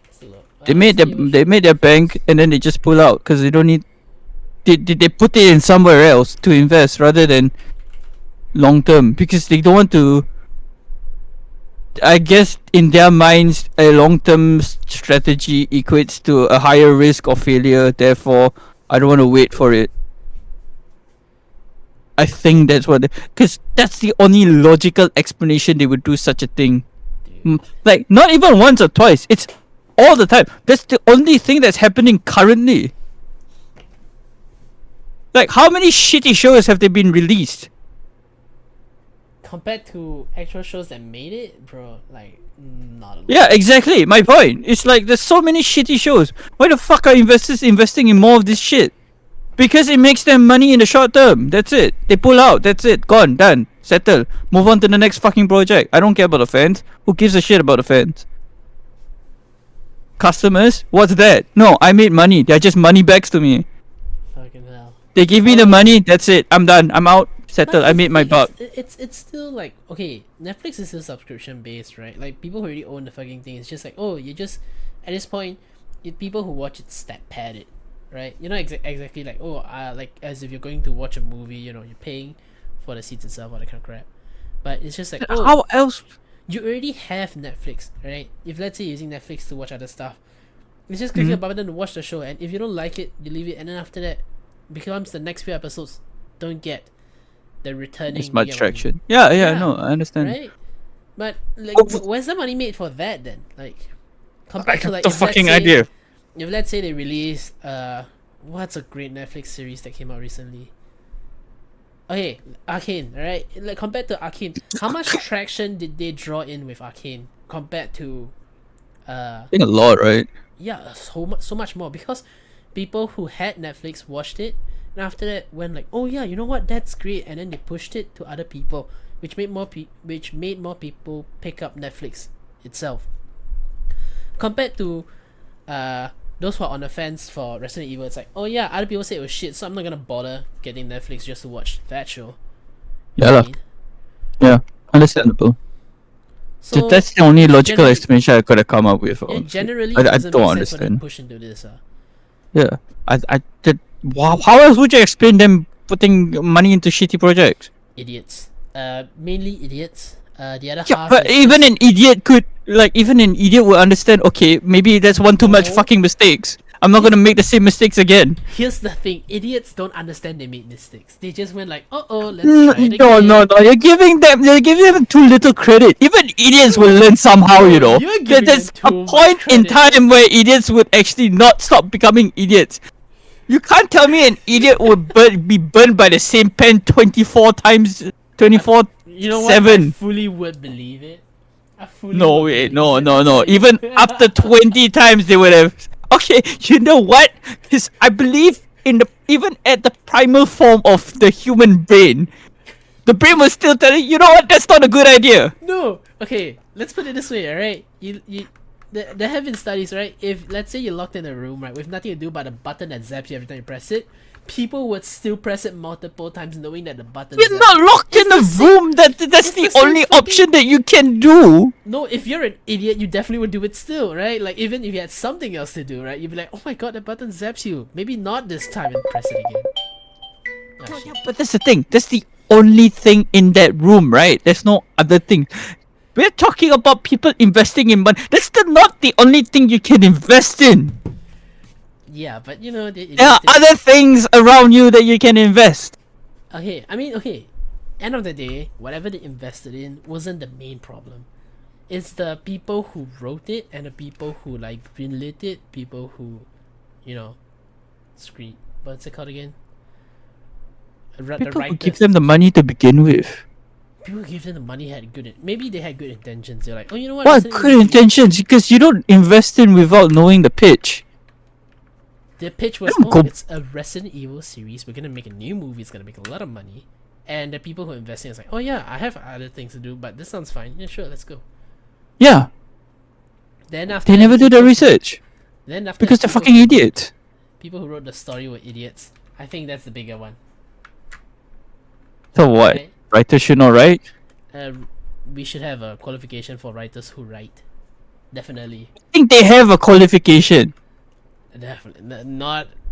Let's take a look. They made their bank and then they just pull out because they don't need. They put it in somewhere else to invest rather than long term because they don't want to. I guess in their minds, a long term strategy equates to a higher risk of failure. Therefore, I don't want to wait for it. I think that's what, because that's the only logical explanation they would do such a thing. Like not even once or twice. It's all the time. That's the only thing that's happening currently. Like how many shitty shows have they been released? Compared to actual shows that made it, bro, like not a lot. Yeah, exactly. My point. It's like there's so many shitty shows. Why the fuck are investors investing in more of this shit? Because it makes them money in the short term. That's it. They pull out. That's it. Gone. Done. Settle. Move on to the next fucking project. I don't care about the fans. Who gives a shit about the fans? Customers? What's that? No, I made money. They're just money bags to me. Fucking hell. They give me the money. That's it. I'm done. I'm out. Settle. I But made my buck. It's still like, okay, Netflix is still subscription based, right? Like people who already own the fucking thing, it's just like, oh, you just at this point, people who watch it stat pad it, right? You're not exactly like, oh, like as if you're going to watch a movie, you know, you're paying for the seats itself, all that kind of crap. But it's just like, oh, How else? you already have Netflix, right? If let's say you're using Netflix to watch other stuff, it's just clicking a button to watch the show, and if you don't like it, you leave it, and then after that, becomes the next few episodes don't get the returning. As much you get what I mean? traction. Yeah, Yeah, no, I understand. Right? But like, Oh, where's the money made for that then? Like, compared to like, the if let's fucking say- idea. If let's say they release what's a great Netflix series that came out recently? Okay, Arcane, right? Like compared to Arcane, how much traction did they draw in with Arcane compared to I think a lot, right? yeah, so much more because people who had Netflix watched it and after that went like, oh yeah, you know what, that's great, and then they pushed it to other people, which made more people pick up Netflix itself. Compared to those who are on the fence for Resident Evil, it's like, oh yeah, other people say it was shit, so I'm not gonna bother getting Netflix just to watch that show. You know Yeah, what I lah. mean? Yeah, understandable. So That's the only logical generally- explanation I could have come up with. yeah, honestly. generally, I it doesn't don't make sense for them to understand. push into this. Yeah, I did. Wow, how else would you explain them putting money into shitty projects? Idiots. Mainly idiots. The other Yeah, half. but is even just- an idiot could, like, even an idiot would understand. Okay, maybe that's one too much No. fucking mistakes. I'm not gonna make the same mistakes again. Here's the thing: idiots don't understand they made mistakes. They just went like, "Oh, let's try it No, again." no, no. You're giving them too little credit. Even idiots will learn somehow, you know. You're giving There's them a too much point in credit. time where idiots would actually not stop becoming idiots. You can't tell me an idiot would be burned by the same pen 24 times, 24. You know what? 7. I fully would believe it. I fully No would way, believe no, it. no, no. Even after 20 times, they would have. Okay, you know what? Because I believe in even at the primal form of the human brain, the brain was still telling you know what? That's not a good idea. No. Okay, let's put it this way. All right, you there have been studies, right? If let's say you're locked in a room, right, with nothing to do but a button that zaps you every time you press it, people would still press it multiple times, knowing that the button. You're not locked in a room. That's the only option that you can do. No, if you're an idiot, you definitely would do it still, right? Like even if you had something else to do, right? You'd be like, oh my god, the button zaps you. Maybe not this time, and press it again. Oh, shit. But that's the thing. That's the only thing in that room, right? There's no other thing. We're talking about people investing in money. That's not the only thing you can invest in. Yeah, but you know, There are other things around you that you can invest. Okay, I mean, okay. End of the day, whatever they invested in wasn't the main problem. It's the people who wrote it and the people who like greenlit it, people who, you know, screen. What's it called again? People who give them the money to begin with. People who give them the money had maybe they had good intentions. They're like, oh, you know what? What good intentions? Because you don't invest in without knowing the pitch. The pitch was, Go- it's a Resident Evil series. We're gonna make a new movie. It's gonna make a lot of money. And the people who invest in it's like, oh yeah, I have other things to do, but this sounds fine. Yeah, sure, let's go. Yeah, Then after they that, never do the people- research Then after because that, they're people fucking who- idiots. People who wrote the story were idiots. I think that's the bigger one. So what? Right? Writers should not write? We should have a qualification for writers who write. Definitely. I think they have a qualification. Definitely.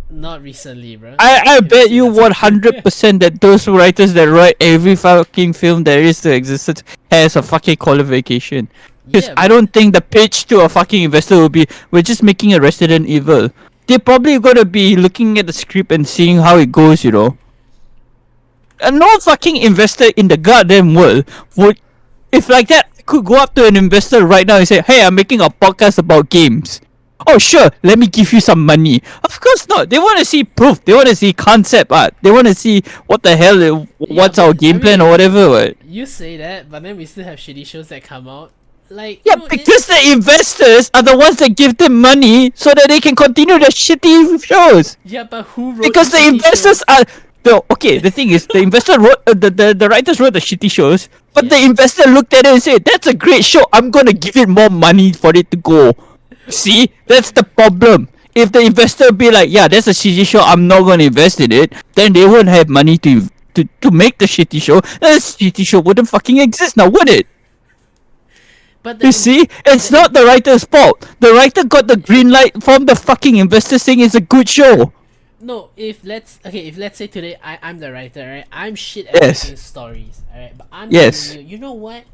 Not recently, bro. I bet you That's- 100% that those writers that write every fucking film there is to exist has a fucking qualification. Because Yeah, I don't think the pitch to a fucking investor will be, we're just making a Resident Evil. They're probably gonna be looking at the script and seeing how it goes, you know. And no fucking investor in the goddamn world would, if like that, could go up to an investor right now and say, hey, I'm making a podcast about games. Oh sure, let me give you some money. Of course not. They want to see proof. They want to see concept art. They want to see what the hell, what's our but, game I plan mean, or whatever. What? You say that, but then we still have shitty shows that come out. Like, Yeah, you know, because the investors are the ones that give them money so that they can continue the shitty shows. yeah, but who wrote Because the shitty investors shows? are okay. The thing is, the investor wrote the writers wrote the shitty shows, but Yeah. the investor looked at it and said, "That's a great show. I'm gonna give it more money for it to go." See, that's the problem. If the investor be like, "Yeah, that's a shitty show. I'm not gonna invest in it," then they won't have money to make the shitty show. The shitty show wouldn't fucking exist now, would it? But You see, it's not the writer's fault. The writer got the green light from the fucking investor saying it's a good show. No, if let's say today I'm the writer, right? I'm shit at Yes. writing stories, alright? But I'm Yes. telling you know what?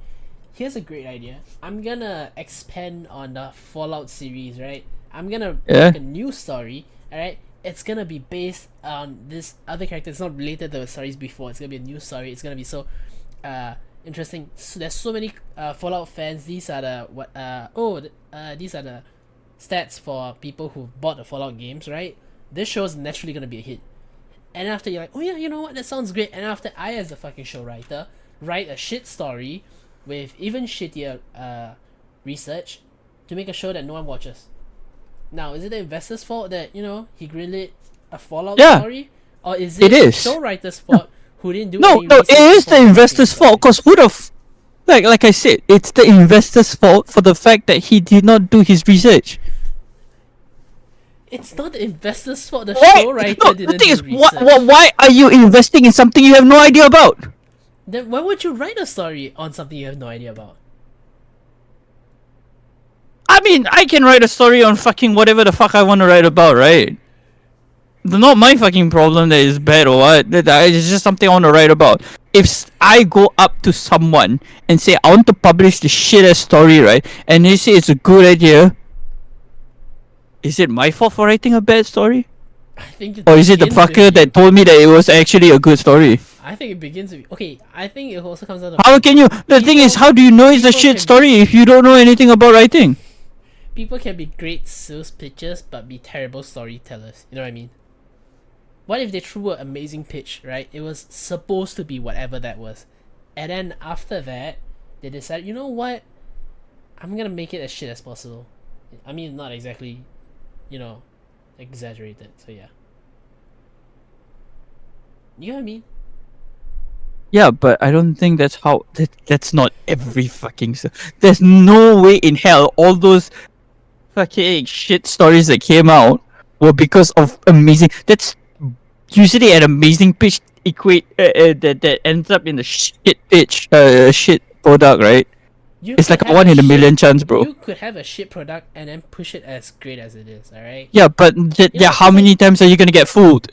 Here's a great idea. I'm gonna expand on the Fallout series, right? I'm gonna Yeah. make a new story, alright? It's gonna be based on this other character. It's not related to the stories before. It's gonna be a new story. It's gonna be so interesting. So there's so many Fallout fans. These are the these are the stats for people who bought the Fallout games, right? This show is naturally gonna be a hit. And after you're like, oh yeah, you know what, that sounds great. And after I, as a fucking show writer, write a shit story with even shittier research to make a show that no one watches. Now, is it the investor's fault that, you know, he greenlit a Fallout Yeah. story? Or is It it the is. show writer's fault who didn't do No, any no, it research is before the making investor's story? fault. Cause who the like I said, it's the investor's fault for the fact that he did not do his research. It's not the investor's fault. The Why? show writer No, didn't the thing do is, research. why are you investing in something you have no idea about? Then why would you write a story on something you have no idea about? I mean, I can write a story on fucking whatever the fuck I want to write about, right? Not my fucking problem that is bad or what. It's just something I want to write about. If I go up to someone and say I want to publish this shit ass story, right, and they say it's a good idea, is it my fault for writing a bad story, I think or is it the begins with fucker you. that told me that it was actually a good story? I think it begins with okay. I think it also comes down to How can you? The thing is, how do you know it's a people shit can- story if you don't know anything about writing? people can be great sales pitchers but be terrible storytellers. You know what I mean? What if they threw an amazing pitch, right? It was supposed to be whatever that was, and then after that, they decided, you know what? I'm gonna make it as shit as possible. I mean, not exactly, you know, exaggerated. So yeah. You know what I mean? Yeah, but I don't think that's how. That's not every fucking. There's no way in hell all those fucking shit stories that came out were because of amazing. That's usually an amazing pitch that ends up in a shit pitch, shit product, right? You It's could like a have one in a shit- million chance, bro. You could have a shit product and then push it as great as it is. All right. Yeah, but know, how it's many times are you gonna get fooled?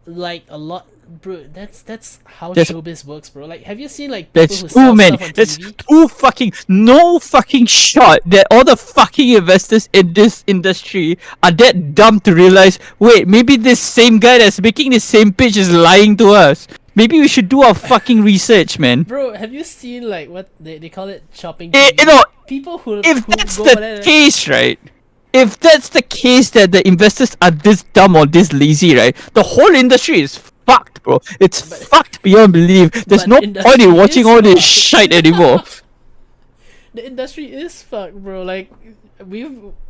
Like a lot, bro. That's how There's- showbiz works, bro. Like, have you seen like people That's who too sell many. stuff on That's TV? too fucking no fucking shot that all the fucking investors in this industry are that dumb to realize. Wait, maybe this same guy that's making the same pitch is lying to us. Maybe we should do our fucking research, man. Bro, have you seen like what they call it shopping Eh, TV? you know, People who if who that's go the for that, case, right? If that's the case that the investors are this dumb or this lazy, right? The whole industry is fucked, bro. It's fucked beyond belief. There's but no the point in industry watching is all this fucked. shit anymore. the industry is fucked, bro. Like,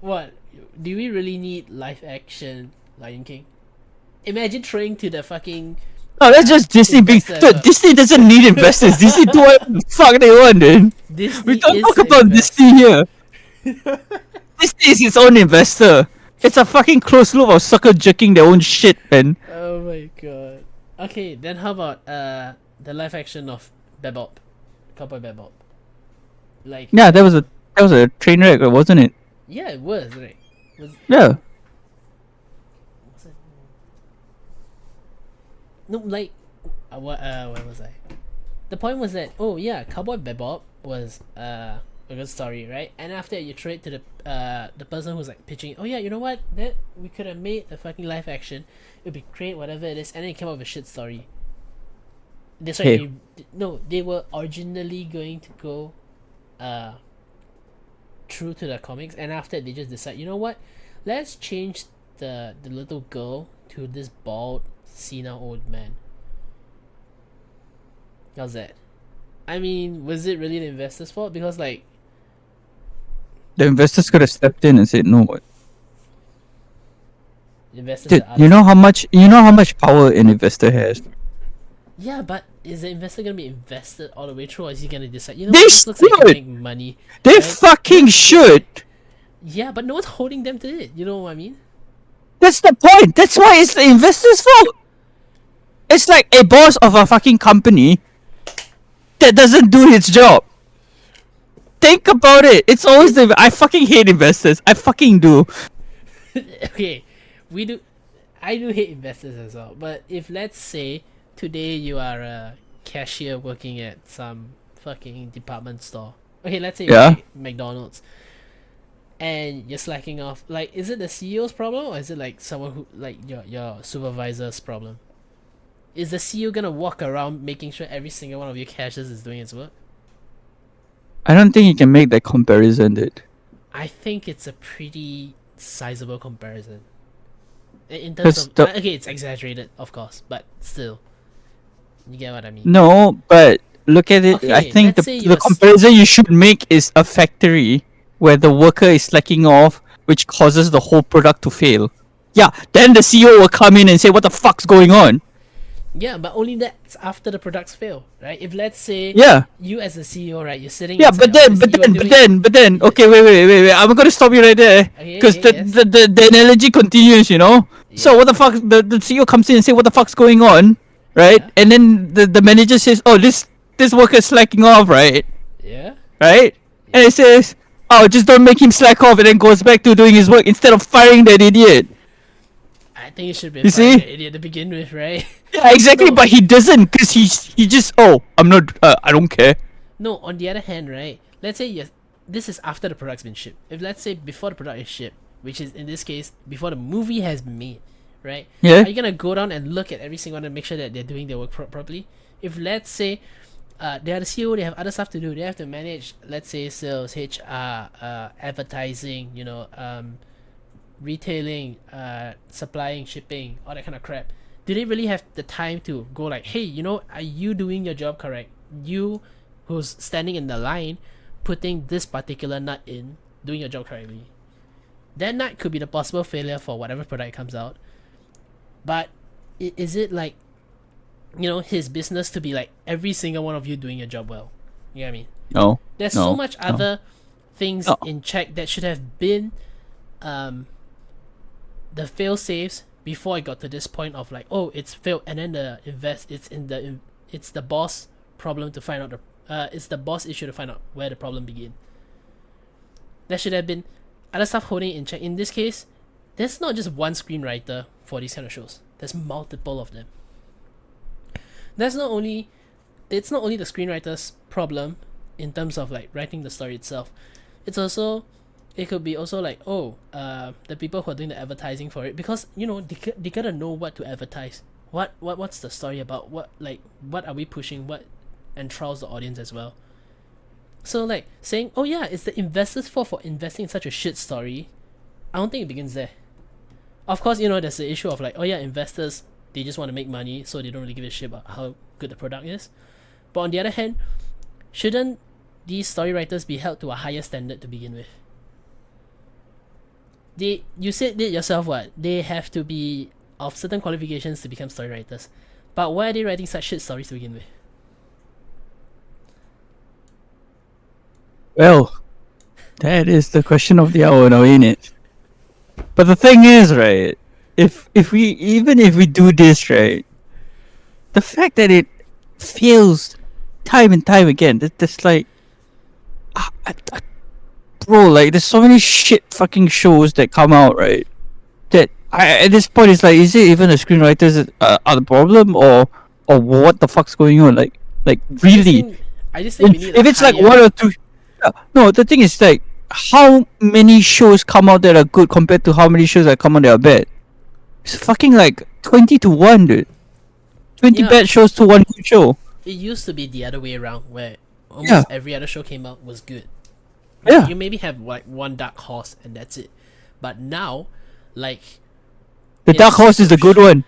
what? Do we really need live action Lion King? Imagine throwing to the fucking. No, that's just Disney being. Investor. Dude, Disney doesn't need investors. Disney do whatever the fuck they want, dude. Disney We don't is talk an about investor. Disney here. Disney is its own investor. It's a fucking close loop of sucker jerking their own shit, man. Oh my god. Okay, then how about the live action of Bebop, Cowboy Bebop? Like, Yeah, that was a train wreck, wasn't it? yeah, it was right. Yeah. Was it? No, like, where was I? The point was that Cowboy Bebop was a good story, right? And after you throw it to the person who's like pitching, oh yeah, you know what? That we could have made a fucking live action. It'd be great, whatever it is, and then it came up with a shit story. That's right. Hey. They were originally going to go, true to the comics, and after they just decide, you know what? Let's change the little girl to this bald, senile old man. How's that? I mean, was it really the investors' fault? Because like, The investors could have stepped in and said, "No, what? investors Dude, are you know how much power an investor has. yeah, but is the investor gonna be invested all the way through, or is he gonna decide? You know, They what, this looks like it can should. make money. They right? fucking should. Yeah, but no one's holding them to it. You know what I mean? That's the point. That's why it's the investors' fault. It's like a boss of a fucking company that doesn't do its job. Think about it. It's always the. I fucking hate investors. I fucking do. Okay, we do. I do hate investors as well. But if let's say today you are a cashier working at some fucking department store. Okay, let's say you Yeah. work at McDonald's, and you're slacking off. Like, is it the CEO's problem, or is it like someone who like your supervisor's problem? Is the CEO gonna walk around making sure every single one of your cashiers is doing its work? I don't think you can make that comparison, dude. I think it's a pretty sizable comparison. In terms 'Cause of the- okay, it's exaggerated, of course, but still, you get what I mean. No, but look at it. I Okay, think let's say the you're comparison you should make is a factory where the worker is slacking off, which causes the whole product to fail. Yeah, then the CEO will come in and say, "What the fuck's going on?" Yeah, but only that's after the products fail, right? If let's say Yeah. you as a CEO, right, you're sitting. Yeah, inside but then, office, but you are then, doing- but then. Okay, wait. I'm gonna stop you right there, Okay, because okay, yes. the analogy continues. You know. So what the fuck? The CEO comes in and say, "What the fuck's going on?" Right? Yeah. And then the manager says, "Oh, this worker is slacking off, right? Yeah. Right?" And it says, "Oh, just don't make him slack off," and then goes back to doing his work instead of firing that idiot. I think it should be You see? an idiot to begin with, right? Yeah, exactly. No. But he doesn't, because he just I'm not. I don't care. No, on the other hand, right? Let's say yes, this is after the product's been shipped. If let's say before the product is shipped, which is in this case before the movie has been made, right? Yeah. Are you gonna go down and look at every single one and make sure that they're doing their work properly? If let's say, they are the CEO, they have other stuff to do. They have to manage, let's say, sales, HR, advertising, retailing, supplying, shipping, all that kind of crap. Do they really have the time to go like, hey, are you doing your job correct? You, who's standing in the line, putting this particular nut in, doing your job correctly. That nut could be the possible failure for whatever product comes out. But is it like, his business to be like every single one of you doing your job well? You know what I mean? No. There's No, so much no. other things No. in check that should have been the fail safes before it got to this point of like, oh, it's failed, and then it's the boss problem to find out it's the boss issue to find out where the problem begin. There should have been other stuff holding it in check. In this case, there's not just one screenwriter for these kind of shows. There's multiple of them. It's not only the screenwriter's problem in terms of like writing the story itself. It could be also like, the people who are doing the advertising for it, because they gotta know what to advertise. What's the story about? What are we pushing? What enthralls the audience as well. So like saying, oh yeah, it's the investors' fault for investing in such a shit story. I don't think it begins there. Of course, there's the issue of like, oh yeah, investors, they just want to make money, so they don't really give a shit about how good the product is. But on the other hand, shouldn't these story writers be held to a higher standard to begin with? You said it yourself, what? They have to be of certain qualifications to become story writers. But why are they writing such shit stories to begin with? Well, that is the question of the hour now, ain't it? But the thing is, right, if we do this, right, the fact that it fails time and time again, that's like, bro, like there's so many shit fucking shows that come out, right, that at this point it's like, is it even the screenwriters are the problem, or what the fuck's going on? Like really? I just think we need if it's like one or two. No, the thing is like, how many shows come out that are good compared to how many shows that come out that are bad? It's fucking like 20 to 1, dude. 20 bad shows to 1 good show. It used to be the other way around, where almost every other show came out was good. Yeah. You maybe have like one dark horse and that's it. But now, like, the dark horse is the good one.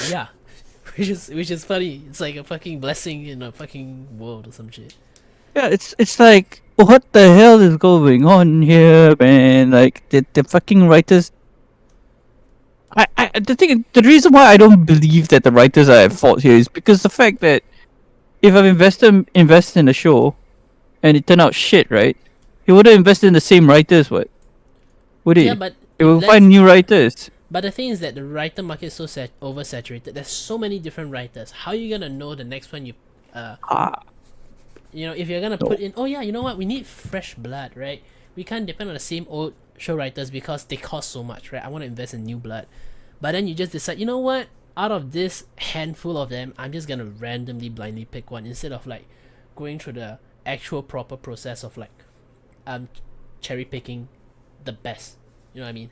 Yeah. Which is funny. It's like a fucking blessing in a fucking world or some shit. Yeah, it's like, what the hell is going on here, man? Like the fucking writers. The reason why I don't believe that the writers are at fault here is because the fact that if I've invested in a show and it turned out shit, right? He wouldn't invest in the same writers, what? Would he? Yeah, but he will find new writers. But the thing is that the writer market is so oversaturated. There's so many different writers. How are you gonna know the next one if you're gonna put in, oh yeah, you know what, we need fresh blood, right? We can't depend on the same old show writers because they cost so much, right? I want to invest in new blood. But then you just decide, you know what, out of this handful of them, I'm just gonna randomly blindly pick one instead of like going through the actual proper process of like cherry picking the best. You know what I mean?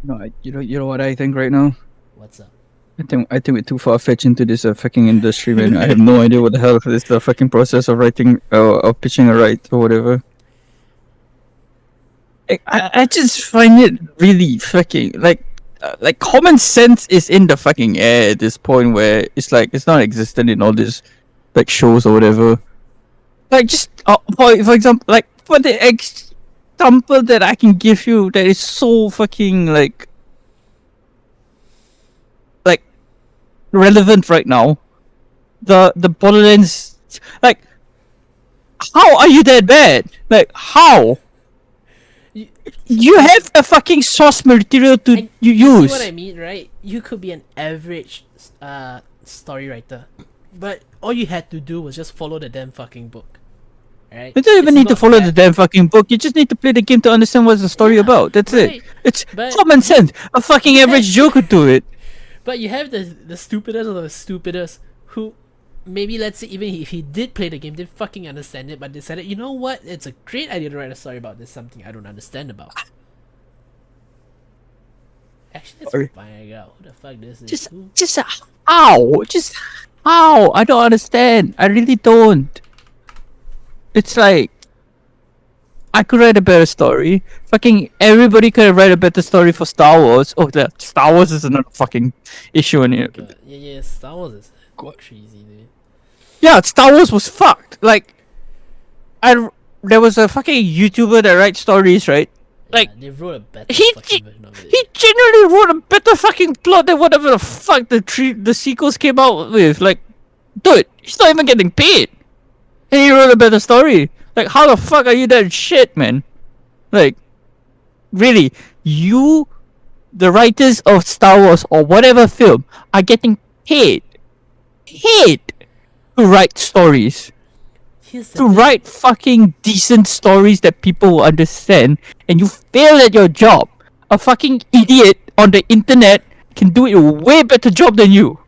No, you know what I think right now? What's up? I think we're too far fetched into this fucking industry, man. I have no idea what the hell is the fucking process of writing or pitching a write or whatever. I just find it really fucking like common sense is in the fucking air at this point, where it's like it's not existent in all these like shows or whatever. Like just for example, like for the example that I can give you that is so fucking like relevant right now, the Borderlands, like, how are you that bad? Like, how? You have the fucking source material to you use. See what I mean, right? You could be an average story writer, but all you had to do was just follow the damn fucking book, right? You don't even need to follow the damn fucking book. You just need to play the game to understand what's the story about. That's it. It's common sense. A fucking average Joe could do it. But you have the stupidest of the stupidest who maybe, let's say, even if he did play the game, didn't fucking understand it, but decided, you know what, it's a great idea to write a story about this, something I don't understand about. Actually, let's find out who the fuck this is. Just how? Just how? I don't understand. I really don't. It's like, I could write a better story. Fucking everybody could write a better story for Star Wars. Oh, Star Wars is another fucking issue in here. Yeah, Star Wars is crazy, dude. Yeah, Star Wars was fucked. Like, there was a fucking YouTuber that writes stories, right? Like, they wrote a better fucking version of it. He genuinely wrote a better fucking plot than whatever the fuck the sequels came out with. Like, dude, he's not even getting paid. And he wrote a better story. Like, how the fuck are you that shit, man? Like, really, you, the writers of Star Wars or whatever film, are getting paid to write stories. Here's the To thing. write fucking decent stories that people will understand, and you fail at your job. A fucking idiot on the internet can do a way better job than you.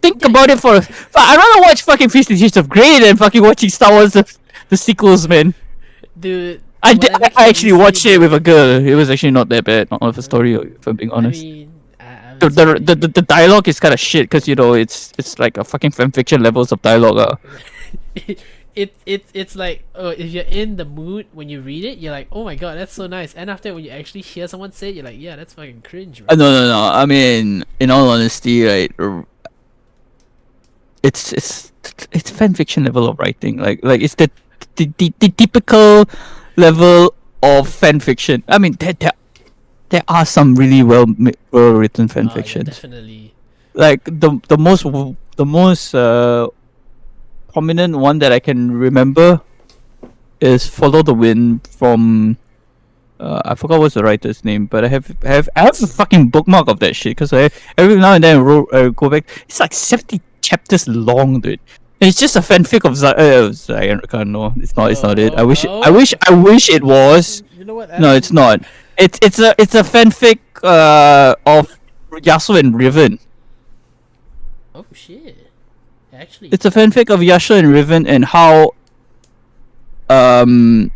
Think about it for. I'd rather watch fucking 50 Shades of Grey than fucking watching Star Wars the sequels, man. Dude. I whatever I actually can you watched say, it with bro. a girl. It was actually not that bad. Not of a story, if I'm being I honest. mean, I'm The dialogue is kind of shit because it's like a fucking fanfiction levels of dialogue. it's like, oh, if you're in the mood when you read it, you're like, oh my god, that's so nice. And after when you actually hear someone say it, you're like, yeah, that's fucking cringe, bro. No. I mean, in all honesty, right? It's fan fiction level of writing. Like it's the typical level of fan fiction. I mean, there are some really well written fan Oh, yeah, fictions. definitely. Like the most prominent one that I can remember is Follow the Wind from I forgot what's the writer's name, but I have a fucking bookmark of that shit because I every now and then go back. It's like 70 chapters long, dude. And it's just a fanfic of Zion. I can't know. It's not it. I wish it was. You know what? No, it's not. It's a fanfic of Yasuo and Riven. Oh shit! Actually, It's a fanfic of Yasuo and Riven and how the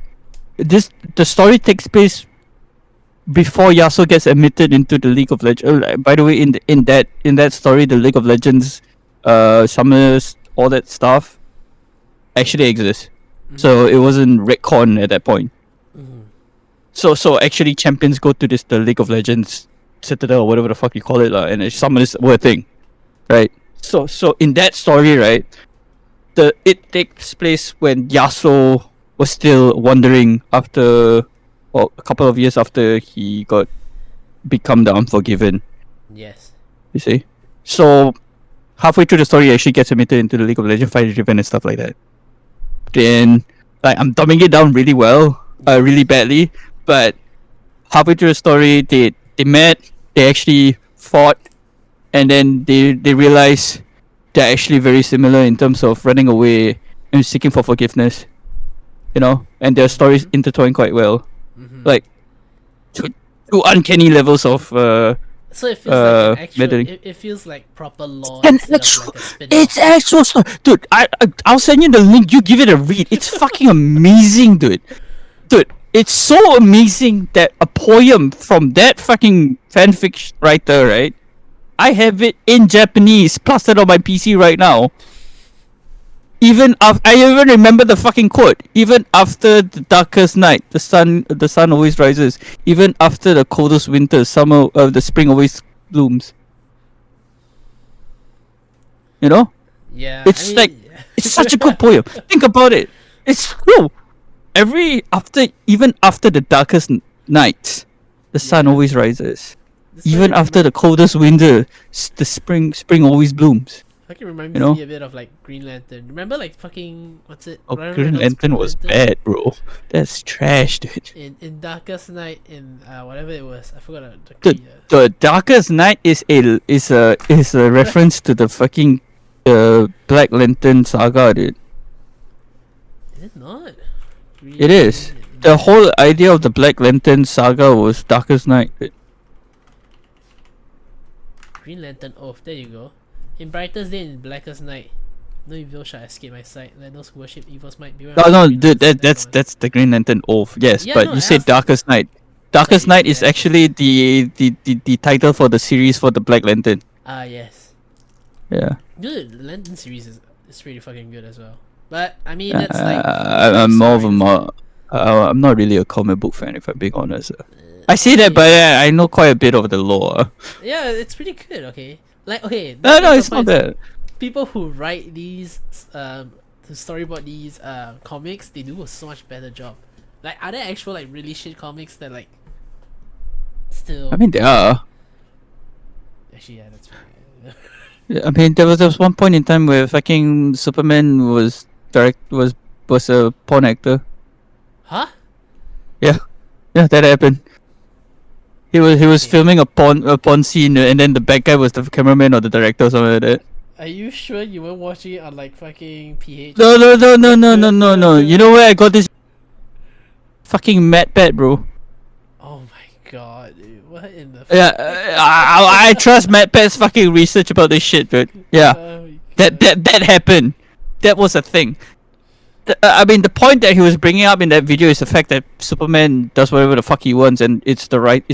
story takes place before Yasuo gets admitted into the League of Legends. By the way, in that story, the League of Legends, summers, all that stuff, actually exists. So it wasn't retcon at that point. So actually, champions go to the League of Legends Citadel or whatever the fuck you call it, and summons were a thing, right? So in that story, right, it takes place when Yasuo was still wandering after, well, a couple of years after he become the Unforgiven. yes. You see, so halfway through the story, he actually gets admitted into the League of Legends fight event and stuff like that. Then, like, I'm dumbing it down really well, really badly, but halfway through the story, they met, they actually fought, and then they realize they're actually very similar in terms of running away and seeking for forgiveness. You know, and their stories intertwine quite well, like to uncanny levels of So it feels like an actual. meddling. It feels like proper lore And instead it's of like a spin-off. it's actual story, dude. I'll send you the link. You give it a read. It's fucking amazing, dude. Dude, it's so amazing that a poem from that fucking fanfic writer, right? I have it in Japanese, plastered on my PC right now. I even remember the fucking quote. Even after the darkest night, the sun always rises. Even after the coldest winter, the spring always blooms. You know, Yeah, it's it's such a good poem. Think about it. It's true. Even after the darkest night, the sun Yeah. always rises. This Even fucking after the coldest winter, the spring always blooms. fucking reminds you know? me a bit of like Green Lantern. Remember like fucking what's it? Oh, Ryan Green Reynolds' Lantern was bad, bro. That's trash, dude. In Darkest Night in whatever it was, I forgot the The Darkest Night is a reference to the fucking Black Lantern saga, dude. Is it not? It is. The whole idea of the Black Lantern saga was Darkest Night. Dude. Green Lantern Oath. There you go. In brightest day and blackest night, no evil shall escape my sight. Let those who worship evils might beware. No, dude, that's the Green Lantern Oath. Yes, Yeah, but no, you I said asked- Darkest Night. Darkest Night is Yeah. actually the title for the series for the Black Lantern. Yes. Yeah. Dude, the Lantern series is pretty fucking good as well. But I mean, that's like I'm more of a I'm not really a comic book fan, if I'm being honest. I say that, but I know quite a bit of the lore. yeah, it's pretty good. Okay, like okay. No, that's it's the not point, bad. People who write these to storyboard these comics, they do a so much better job. Like, are there actual like really shit comics that like still? I mean, there are. Actually, yeah, that's right. I mean, there was one point in time where fucking Superman was a porn actor. Huh? Yeah, that happened. He was Okay. filming a porn scene, and then the bad guy was the cameraman or the director or something like that. Are you sure you weren't watching it on like fucking PH? No. You know where I got this fucking MatPat, bro? Oh my god, dude. What in the Yeah, I trust MatPat's fucking research about this shit, dude. Yeah, Oh my that happened. That was a thing. I mean, the point that he was bringing up in that video is the fact that Superman does whatever the fuck he wants, and it's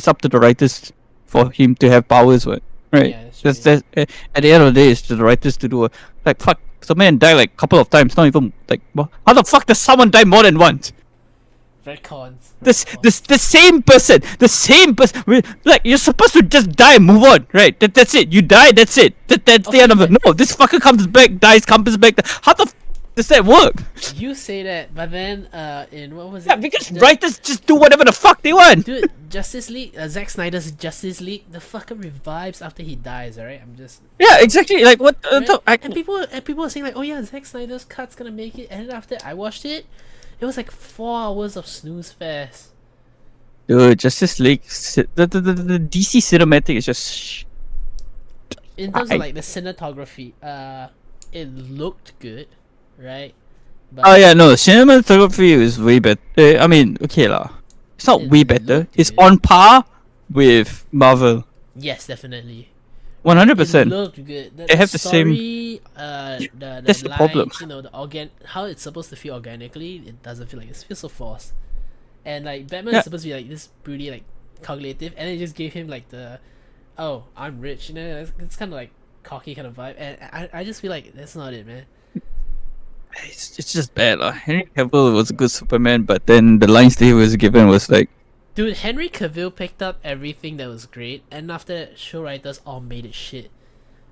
up to the writers for him to have powers, right? Right. Yeah, that's That's at the end of the day, it's to the writers to do. Like fuck, Superman died like a couple of times. Not even like how the fuck does someone die more than once? retcons. The same person, like you're supposed to just die and move on, right? That's it. You die, that's it. That's the Okay, end of it. but- No, this fucker comes back, dies, comes back. How the does that work? You say that, but then in what was it? Yeah, because The- writers just do whatever the fuck they want. Dude, Justice League, Zack Snyder's Justice League, the fucker revives after he dies. Alright, I'm just. Yeah, exactly. Like what? Right? And people are saying like, oh yeah, Zack Snyder's cut's gonna make it, and then after I watched it, it was like 4 hours of snooze fest. Dude, Justice League, the DC cinematic is just. In terms I- of like the cinematography, it looked good, right? But Oh yeah, no, cinematography is way better. I mean, okay lah. It's not It way better. looked It's good. on par with Marvel. yes, definitely. 100%. It looked good. They have the same- story, the That's the problem. lights, you know, how it's supposed to feel organically. It doesn't feel like it feels so forced. And like Batman Yeah. is supposed to be like this broody, like calculative, and they just gave him like the, oh, I'm rich, you know, it's kind of like cocky kind of vibe, and I just feel like that's not it, man. It's just bad lah. Henry Cavill was a good Superman, but then the lines that he was given was like, Dude, Henry Cavill picked up everything that was great, and after that, show writers all made it shit.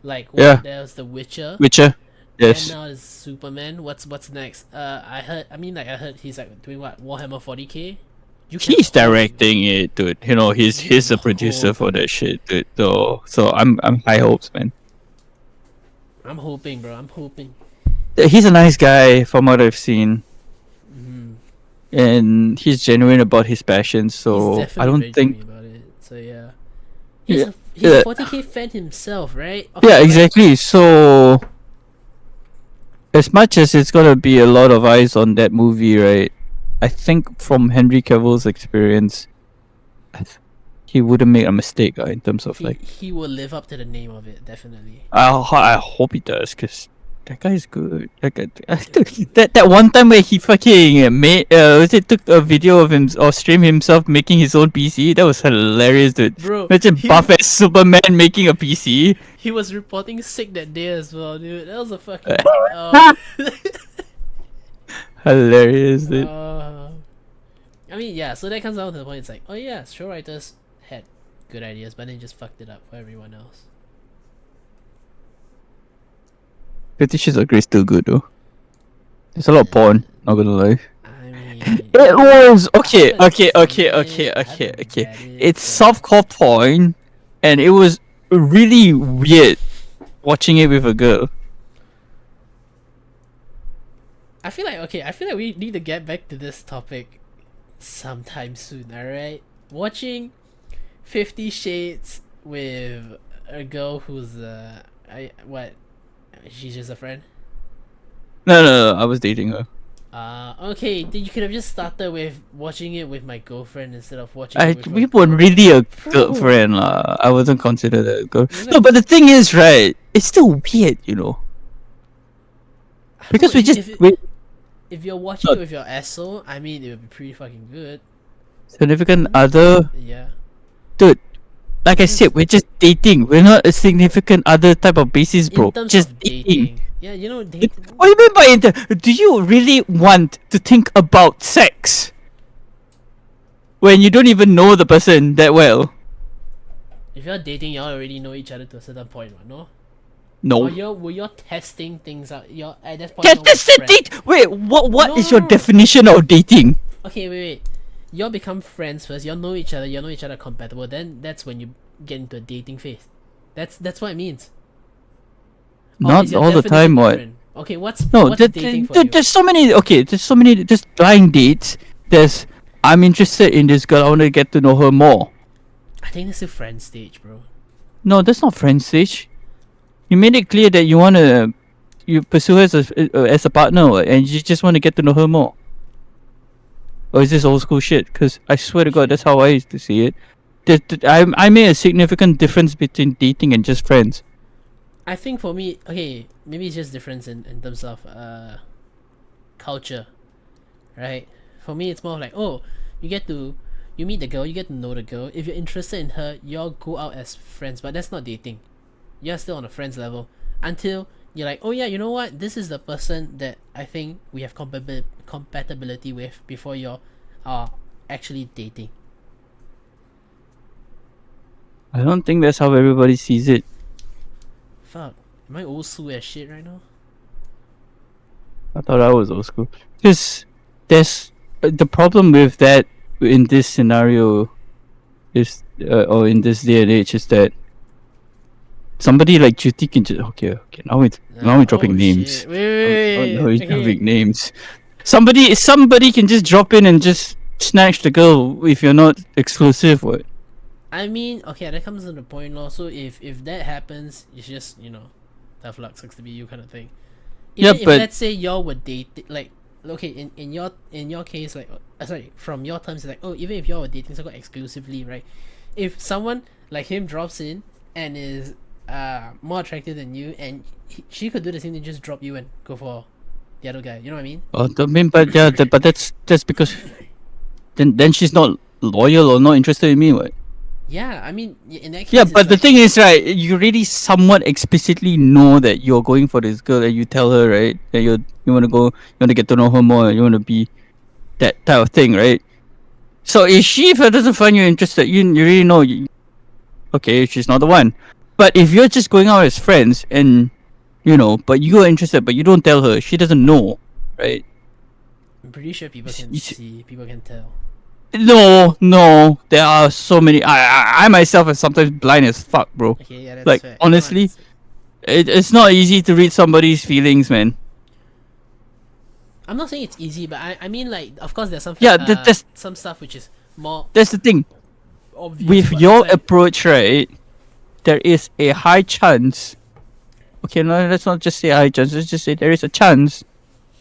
Like, Yeah. there was The Witcher, Witcher. Yes. and now it's Superman. What's next? I heard he's like doing what, Warhammer 40k. You can He's hope- directing it, dude. You know, he's the producer for that shit, dude. So I'm high hopes, man. I'm hoping, bro. I'm hoping. He's a nice guy from what I've seen, Mhm. and he's genuine about his passion. He's So definitely I don't very think. genuine about it. So yeah, Yeah, he's yeah. a 40k fan himself, right? Yeah, Okay, exactly. So as much as it's gonna be a lot of eyes on that movie, right? I think from Henry Cavill's experience, he wouldn't make a mistake in terms of like. He will live up to the name of it, definitely. I hope he does, cause that guy is good. That guy, that one time where he fucking took a video of him or stream himself making his own PC. That was hilarious, dude. Bro, Imagine he- buff ass Superman making a PC. He was reporting sick that day as well, dude. That was a fucking. Oh. Hilarious, dude. I mean, yeah. So that comes down to the point. It's like, oh yeah, show writers had good ideas, but then just fucked it up for everyone else. 50 Shades of Grey still good though. There's a lot of porn. Not gonna lie. I mean, It was okay. I haven't seen it, Okay. I haven't read it, It's but- softcore porn, and it was really weird watching it with a girl. I feel like we need to get back to this topic sometime soon. All right, watching 50 Shades with a girl who's she's just a friend. No. I was dating her. Okay, then you could have just started with watching it with my girlfriend instead of watching I it with we my weren't really a Bro. girlfriend lah. I wasn't considered a girl. You're No, like- but the thing is, right? It's still weird, you know. Because we Bro, just we if you're watching No. it with your SO, I mean, it would be pretty fucking good. significant other, Yeah. dude. Like I said, we're just dating. We're not a significant other type of basis, bro. In terms Just of dating. dating. Yeah, you know, dating. What do you mean by do you really want to think about sex when you don't even know the person that well? If you're dating, y'all already know each other to a certain point, right? No. No. Were you testing things out? You're at that point. That's the date. Wait, what is your No. definition of dating? Okay, wait. Y'all become friends first. Y'all know each other. Y'all know each other compatible. Then that's when you get into a dating phase. That's what it means. Or Not is your all the definition time, what? different? Okay, what's No, dating for you? there's so many. Okay, there's so many. Just blind dates. There's I'm interested in this girl. I want to get to know her more. I think it's still friend stage, bro. No, that's not friend stage. You made it clear that you pursue her as a partner, and you just want to get to know her more. Or is this old school shit? Because I swear to God, that's how I used to see it. I made a significant difference between dating and just friends. I think for me, okay, maybe it's just difference in terms of culture, right? For me, it's more like, oh, you meet the girl, you get to know the girl. If you're interested in her, you'll go out as friends, but that's not dating. You're still on a friends level until you're like, oh yeah, you know what? This is the person that I think we have compatibility with before you're actually dating. I don't think that's how everybody sees it. Fuck, am I old school as shit right now? I thought I was old school. Because there's the problem with that in this scenario is, or in this day and age, is that somebody like Juti can just okay. Now we're dropping names. Shit. Wait. Now we're Okay. dropping names. Somebody can just drop in and just snatch the girl if you're not exclusive. What? I mean, okay, that comes to the point, lor. So if that happens, it's just, tough luck, sucks to be you kind of thing. Yeah, If but let's say y'all were dating, like, okay, in your case, like, sorry, from your terms, it's like, oh, even if y'all were dating so-called exclusively, right? If someone like him drops in and is more attractive than you, and she could do the same thing, just drop you and go for the other guy. You know what I mean? I mean, but yeah, but that's because then she's not loyal or not interested in me. What? Yeah, I mean, in that case, Yeah, it's but the like, thing is, right, you really somewhat explicitly know that you're going for this girl, and you tell her, right, that you want to get to know her more, you want to be that type of thing, right? So if her doesn't find you interested, you really know, okay, she's not the one. But if you're just going out as friends, and but you are interested, but you don't tell her, she doesn't know, right? I'm pretty sure people can see, people can tell. No, there are so many. I myself am sometimes blind as fuck, bro. Okay, yeah, that's Like, fair. honestly, Come on, it's not easy to read somebody's feelings, man. I'm not saying it's easy, but I mean, like, of course there's some Yeah, that's some stuff which is more the thing. obvious. With but your it's like, approach, right, there is a high chance. Okay, no, let's not just say high chance. Let's just say there is a chance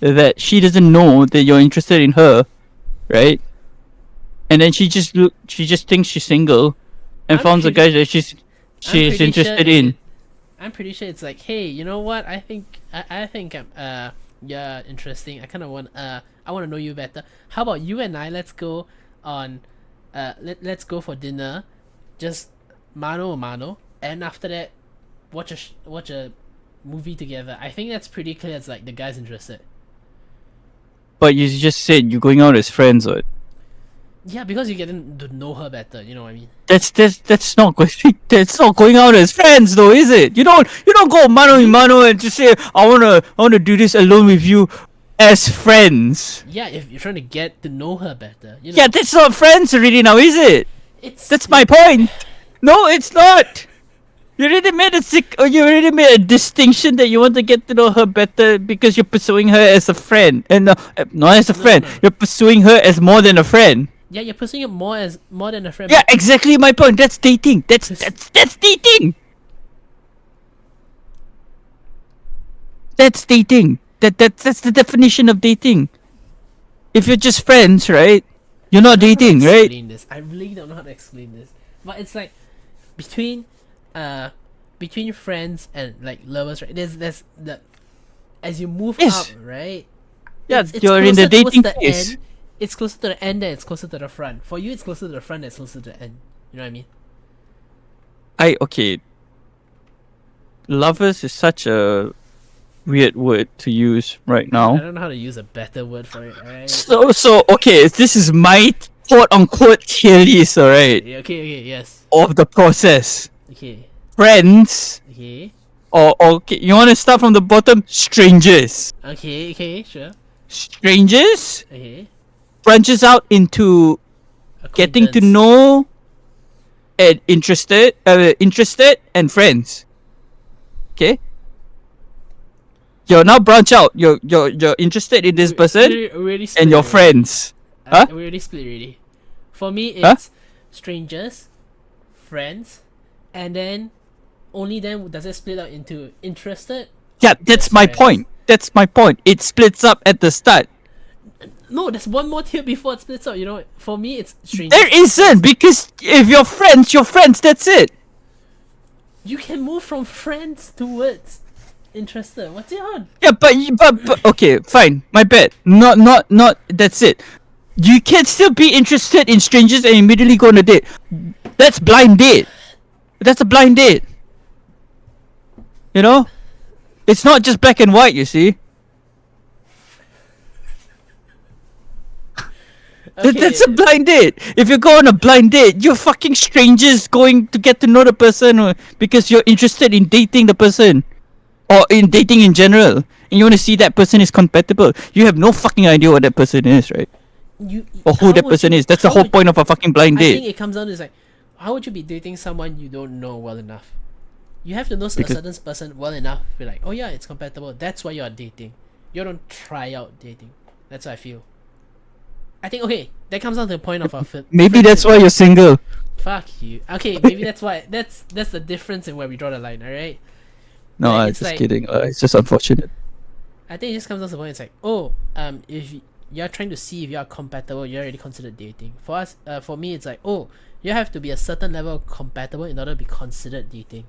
that she doesn't know that you're interested in her, right? And then she just thinks she's single, and I'm finds a pretty- guy that she's pretty interested sure in. I'm pretty sure it's like, hey, you know what? I think I'm you're interesting. I kind of want I want to know you better. How about you and I? Let's go on let's go for dinner, just mano a mano, and after that, watch a movie together. I think that's pretty clear. It's like the guy's interested. But you just said you're going out as friends, right? Yeah, because you're getting to know her better. You know what I mean? That's not going that's not going out as friends though, is it? You don't go mano a mano and just say I wanna do this alone with you as friends. Yeah, if you're trying to get to know her better, Yeah, that's not friends already now, is it? it's That's my point. No, it's not. You already made a distinction that you want to get to know her better because you're pursuing her as a friend, and not as a friend. no. You're pursuing her as more than a friend. Yeah, you're pursuing it more than a friend. Yeah, exactly my point. That's dating. That's dating. That's dating. That's the definition of dating. If you're just friends, right? You're not dating, right? Explain this. I really don't know how to explain this. But it's like between friends and like lovers, right? There's the as you move Yes. up, right? Yeah, It's you're in the closer towards dating the phase. end. It's closer to the end than it's closer to the front. For you, it's closer to the front than it's closer to the end. You know what I mean? Okay. Lovers is such a weird word to use right I now. don't know how to use a better word for it. Alright. So okay, this is my quote unquote tier list, alright, Okay. Yes. of the process. Okay. Friends, Okay. or okay, you want to start from the bottom? Strangers. Okay. Sure. Strangers Okay. branches out into getting to Acquaintance. know and interested and friends. Okay. You're now branch out. You're interested in this person We already split and your already. friends. Huh? We already split already. For me, Huh? it's strangers, friends, and then only then does it split out into interested. Yeah, that's my friends. point. That's my point. It splits up at the start. No, there's one more tier before it splits out. You know, for me, it's strangers. There isn't, because if you're friends, that's it. You can move from friends towards interested. What's it on? Yeah, but okay, fine. My bad. Not. That's it. You can still be interested in strangers and immediately go on a date. That's blind date. That's a blind date. You know, it's not just black and white. You see. That's a blind date. If you go on a blind date, you're fucking strangers going to get to know the person because you're interested in dating the person. Or in dating in general. And you want to see that person is compatible. You have no fucking idea what that person is, right? Or who that person is. That's the whole point of a fucking blind I date. think it comes down to like, how would you be dating someone you don't know well enough? You have to know a certain person well enough to be like, oh yeah, it's compatible. That's why you're dating. You don't try out dating. That's what I feel. I think, okay, that comes down to the point of our Maybe that's why you're single. Fuck you. Okay, maybe that's why. That's the difference in where we draw the line, alright? No, Like, I'm it's just like- kidding. It's just unfortunate. I think it just comes down to the point. It's like, oh, if you're trying to see if you are compatible, you're already considered dating. For us, for me, it's like, oh, you have to be a certain level of compatible in order to be considered dating.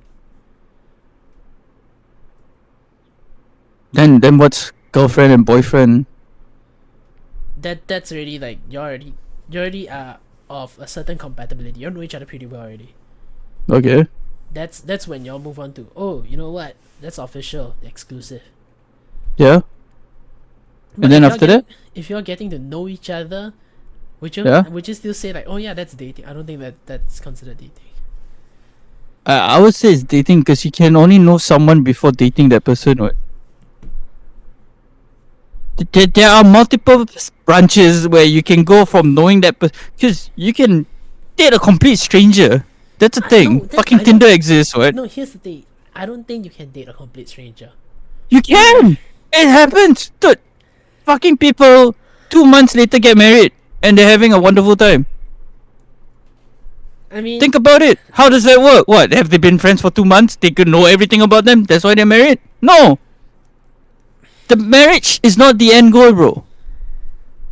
Then what's girlfriend and boyfriend? That's already like you already of a certain compatibility. You know each other pretty well already. Okay. That's when y'all move on to, oh, you know what? That's official, exclusive. Yeah. But And then if you're after that? if you're getting to know each other, would you Yeah. would you still say like, oh yeah, that's dating? I don't think that's considered dating. I would say it's dating because you can only know someone before dating that person. Right? There are multiple branches where you can go from knowing that person. Because you can date a complete stranger. That's a thing. no, Fucking I Tinder don't- exists, right? No, here's the thing. I don't think you can date a complete stranger. You can! It happens! Dude, fucking people 2 months later get married and they're having a wonderful time. I mean, Think about it. How does that work? What? Have they been friends for 2 months? They could know everything about them? That's why they're married? No! The marriage is not the end goal, bro.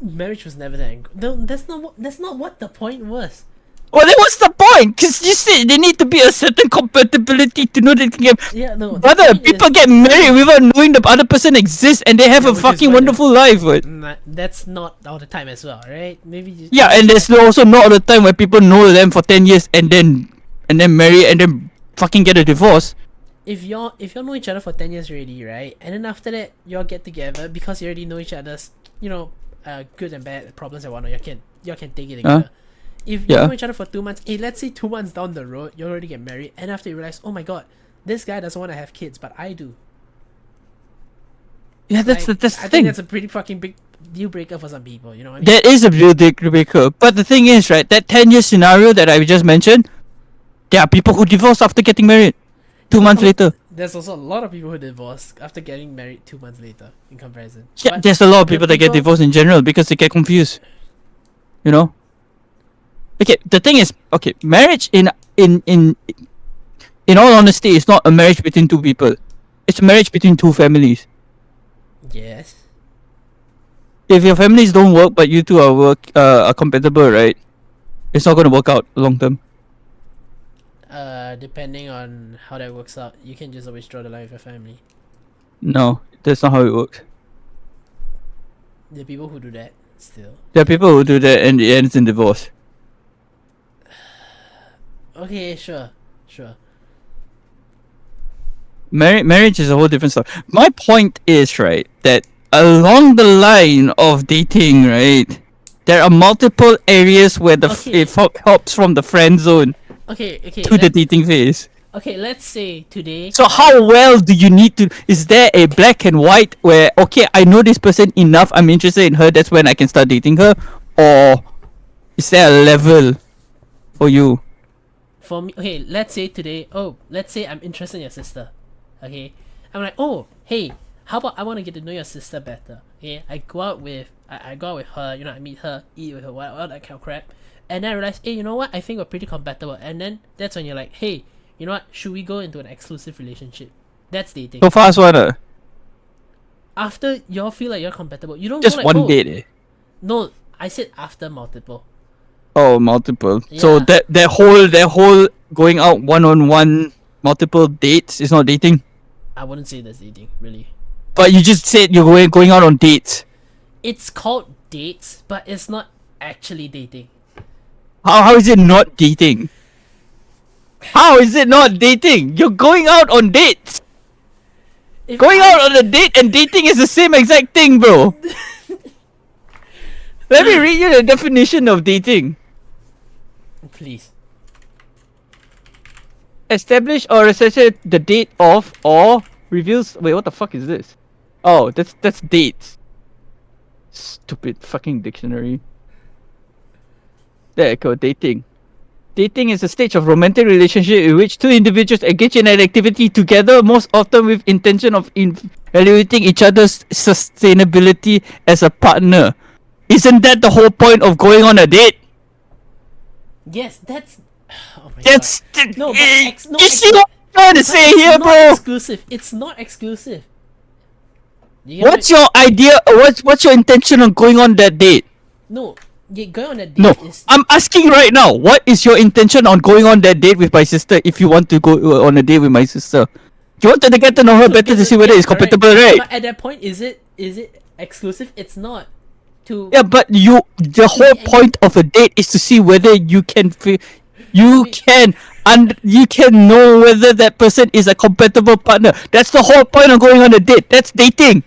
marriage was never the end. No, that's not what the point was. Well, then what's the point? Because you said they need to be a certain compatibility to know they can get. Yeah, no. the Brother, point is- people get married without knowing the other person exists and they have Yeah, a which is fucking why wonderful life, right? That's not all the time as well, right? Maybe just, Yeah, and there's also not all the time where people know them for 10 years and then marry and then fucking get a divorce. if you know each other for 10 years already, right? And then after that you all get together because you already know each other's, good and bad problems and whatnot. You can take it together. If you Yeah. know each other for 2 months, let's say 2 months down the road, you already get married, and after you realize, oh my god, this guy doesn't want to have kids, but I do. Yeah, that's Like, the I thing. think that's a pretty fucking big deal breaker for some people. You know what I mean? That is a real deal breaker. But the thing is, right, that 10-year scenario that I just mentioned, there are people who divorce after getting married 2 months later. There's also a lot of people who divorce after getting married 2 months later. In comparison, Yeah, But there's a lot of the people that get divorced in general because they get confused. You know? Okay, the thing is, okay, marriage in all honesty is not a marriage between two people. It's a marriage between two families. Yes. If your families don't work but you two are compatible, right? It's not gonna work out long term. Depending on how that works out, you can just always draw the line with your family. No, that's not how it works. There are people who do that still. There are people who do that and it ends in divorce. Okay, sure. Marriage is a whole different stuff. My point is, right, that along the line of dating, right, there are multiple areas where Okay. it hops from the friend zone Okay, to the dating phase. okay. Let's say today. So how well do you need to? Is there a black and white where, okay, I know this person enough, I'm interested in her, that's when I can start dating her, or is there a level for you? For me, okay, let's say today, let's say I'm interested in your sister. Okay, I'm like, oh, hey, How about I want to get to know your sister better? Okay, I go out with her. You know, I meet her, eat with her, all that kind of crap, and then I realize, hey, you know what? I think we're pretty compatible. And then that's when you're like, hey, you know what? Should we go into an exclusive relationship? That's dating. So fast one. After y'all feel like you're compatible, you don't Just go like, one oh, date. Eh? No, I said after multiple. Oh, multiple. So Yeah. that whole going out one-on-one multiple dates is not dating. I wouldn't say that's dating, really. But you just said you're going out on dates. It's called dates, but it's not actually dating. How is it not dating? How is it not dating? You're going out on dates. If Going I- out on a date and dating is the same exact thing, bro. Let me read you the definition of dating. Please. Establish or associate the date of or reveals. Wait, what the fuck is this? Oh, that's dates. Stupid fucking dictionary. There you go, dating. Dating is a stage of romantic relationship in which two individuals engage in an activity together, most often with intention of evaluating each other's sustainability as a partner. Isn't that the whole point of going on a date? Yes, that's. Oh my That's god. No, but you see what I'm trying to say here, it's not bro? exclusive. It's not exclusive. You get What's your idea? What's your intention on going on that date? No, going on a date No, is. I'm asking right now. What is your intention on going on that date with my sister? If you want to go on a date with my sister, you wanted to get to know her better to see whether it's correct. compatible, right? But at that point, is it exclusive? It's not. To Yeah, but the whole point of a date is to see whether you can you can know whether that person is a compatible partner. That's the whole point of going on a date. That's dating.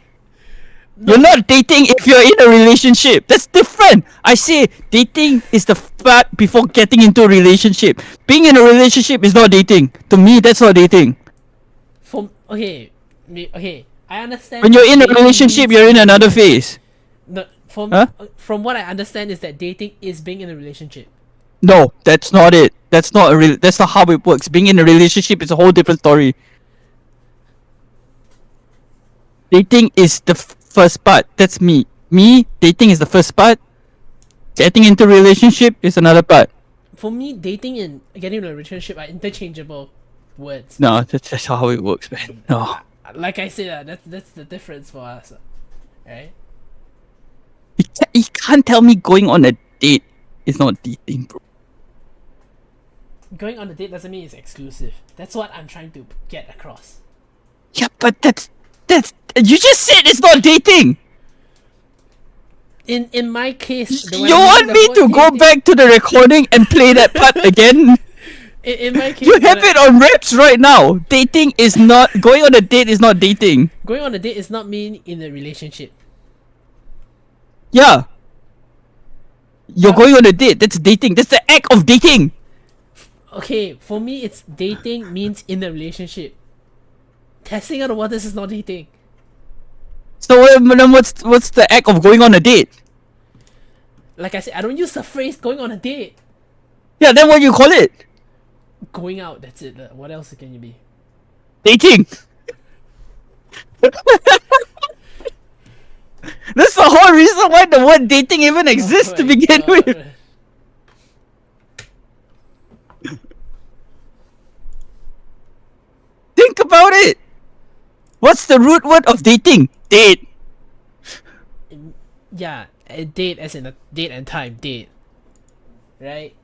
You're not dating if you're in a relationship. That's different. I say dating is the part before getting into a relationship. Being in a relationship is not dating. To me, that's not dating. Okay, I understand. When you're in a dating relationship, means- you're in another phase. No, Huh? from what I understand is that dating is being in a relationship. No, that's not it. That's not that's not how it works. Being in a relationship is a whole different story. Dating is the first part. That's me. Dating is the first part. Getting into a relationship is another part. For me, dating and getting into a relationship are interchangeable words. No, that's how it works, man. No. Like I said, that's the difference for us, right? You can't tell me going on a date is not dating, bro. Going on a date doesn't mean it's exclusive. That's what I'm trying to get across. Yeah, but that's you just said it's not dating. In my case, the way You I'm want using me the to word go dating- back to the recording and play that part again? In my case, You when have I- it on reps right now. Dating is not going on a date is not dating. Going on a date is not mean in a relationship. Yeah. You're going on a date. That's dating. That's the act of dating. Okay, for me, it's dating means in a relationship. Testing out the waters is not dating. So then what's the act of going on a date? Like I said, I don't use the phrase going on a date. Yeah, then what you call it? Going out, that's it. What else can you be? Dating. That's the whole reason why the word dating even exists to Oh my begin God. with. Think about it. What's the root word of dating? Date. Yeah, a date as in a date and time, date. Right?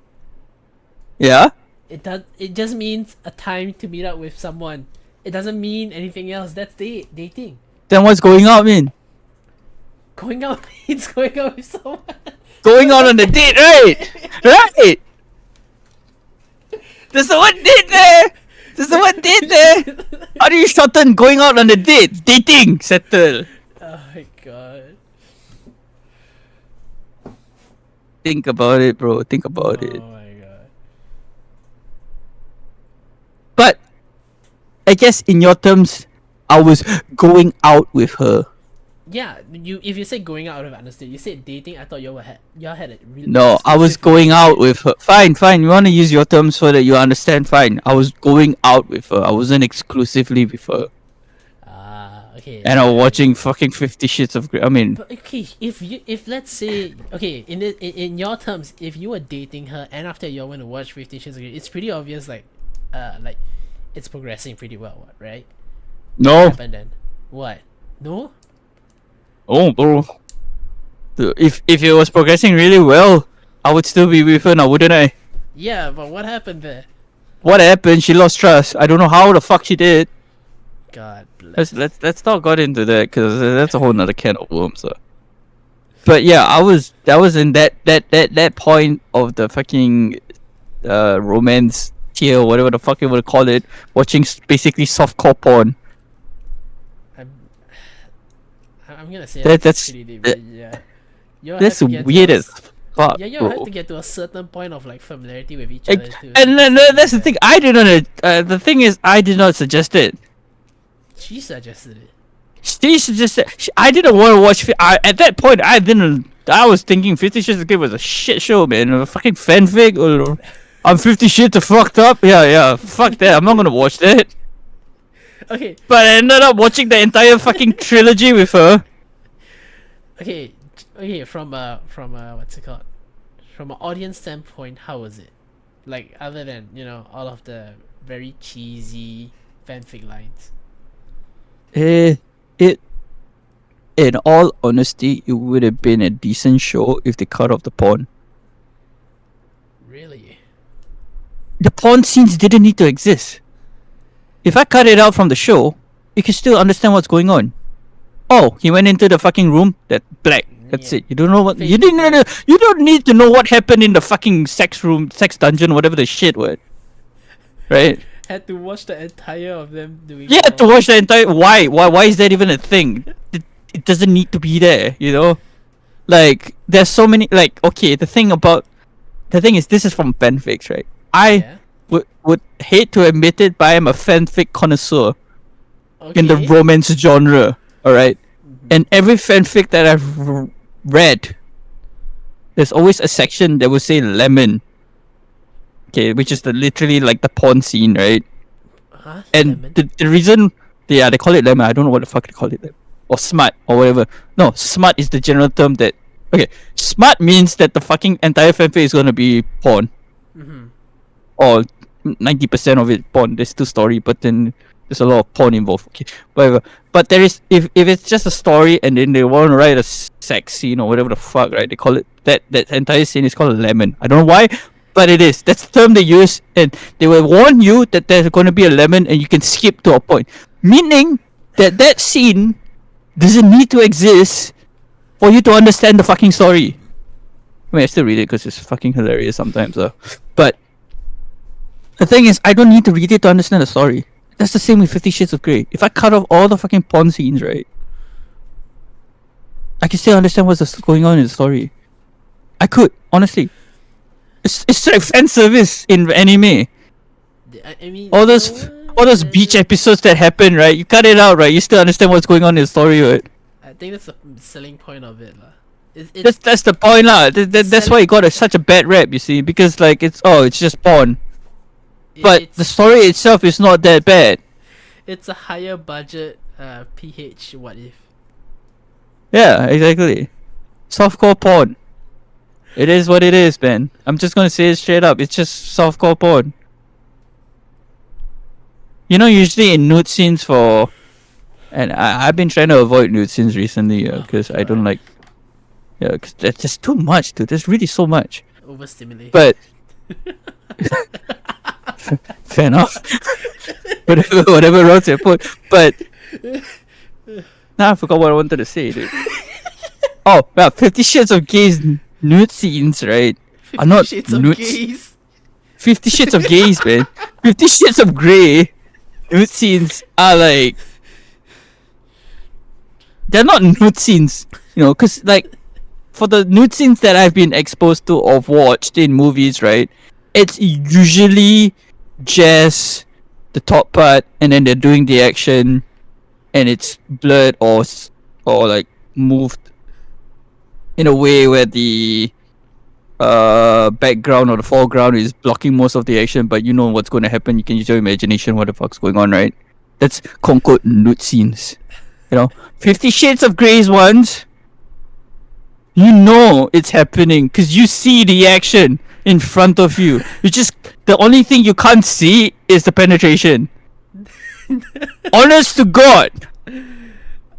Yeah? It just means a time to meet up with someone. It doesn't mean anything else. That's dating. Then what's going out mean? Going out means going out with someone. Going out on a date, right? Right! There's the word date there! There's the word date there! How do you shorten going out on a date? Dating! Settle. Oh my god. Think about it, bro. Think about it. Oh my god. But I guess in your terms, I was going out with her. Yeah, if you say going out, I would have understood. You said dating, I thought y'all had it really. No, I was going out with her. Fine. You want to use your terms so that you understand? Fine. I was going out with her. I wasn't exclusively with her. Okay. And I'm watching fucking 50 Shades of Grey. I mean, But okay, if let's say okay, in your terms, if you were dating her and after you went to watch 50 Shades of Grey, it's pretty obvious like it's progressing pretty well, right? no. What happened then? What? No? Oh, bro. If it was progressing really well, I would still be with her now, wouldn't I? Yeah, but what happened there? What happened? She lost trust. I don't know how the fuck she did. God bless. Let's not get into that because that's a whole nother can of worms. But yeah, that was in that point of the fucking romance tier, whatever the fuck you want to call it, watching basically softcore porn. I'm gonna say That's pretty deep, but yeah. You'll that's have to get to weird a as fuck, Yeah, you bro. have to get to a certain point of like familiarity with each other too. And then that's the thing. I didn't. The thing is, I did not suggest it. She suggested it. She suggested. I didn't want to watch. At that point, I didn't. I was thinking 50 Shades of Grey was a shit show, man. A fucking fanfic. Or I'm 50 Shades of fucked up. Yeah. Fuck that. I'm not gonna watch that. Okay. But I ended up watching the entire fucking trilogy with her. Okay. From what's it called? From an audience standpoint, how was it? Like other than all of the very cheesy fanfic lines. In all honesty, it would have been a decent show if they cut off the porn. Really? The porn scenes didn't need to exist. If I cut it out from the show, you can still understand what's going on. Oh, he went into the fucking room. That black. That's Yeah. it. You don't know what. Fake You didn't. Know, you don't need to know what happened in the fucking sex room, sex dungeon, whatever the shit was. Right? Had to watch the entire of them doing. Yeah, to watch the entire. Why is that even a thing? It doesn't need to be there. Like there's so many. Like okay, the thing is, this is from fanfics, right? I would hate to admit it, but I'm a fanfic connoisseur in the romance genre. All right, and every fanfic that I've read, there's always a section that will say lemon. Okay, which is literally like the porn scene, right? Huh? And Lemon? the reason, they call it lemon. I don't know what the fuck they call it, or smut or whatever. No, smut is the general term that. Okay, smut means that the fucking entire fanfic is gonna be porn. Or 90% of it porn. There's still story, but then there's a lot of porn involved. Okay, whatever. But there is, if it's just a story and then they want to write a sex scene or whatever the fuck, right? They call it that entire scene is called a lemon. I don't know why, but it is. That's the term they use, and they will warn you that there's going to be a lemon and you can skip to a point. Meaning that scene doesn't need to exist for you to understand the fucking story. I mean, I still read it because it's fucking hilarious sometimes, but the thing is, I don't need to read it to understand the story. That's the same with 50 Shades of Grey. If I cut off all the fucking porn scenes, right, I can still understand what's going on in the story. I could, honestly. It's like fan service in anime. I mean, All those beach episodes that happen, right? You cut it out, right? You still understand what's going on in the story, right? I think that's the selling point of it, lah. That's the point, lah. That's why it got such a bad rap, you see, because like it's just porn. But the story itself is not that bad. It's a higher budget PH what if. Yeah, exactly. Softcore porn. It is what it is, man. I'm just gonna say it straight up. It's just softcore porn. Usually in nude scenes and I've been trying to avoid nude scenes recently because I don't like. Yeah, because that's just too much, dude. There's really so much. Overstimulation. But fair enough. whatever routes you put. But now I forgot what I wanted to say, dude. Oh, yeah, 50 Shades of Grey's nude scenes, right? Are not Shades of nudes. gays. 50 Shades of Gays, man. 50 Shades of Grey nude scenes are like. They're not nude scenes, because like. For the nude scenes that I've been exposed to or watched in movies, right? It's usually just the top part, and then they're doing the action, and it's blurred or like moved in a way where the background or the foreground is blocking most of the action, but you know what's going to happen. You can use your imagination what the fuck's going on, right? That's quote unquote nude scenes. 50 Shades of Grey's ones, you know it's happening because you see the action in front of you. The only thing you can't see is the penetration. Honest to God,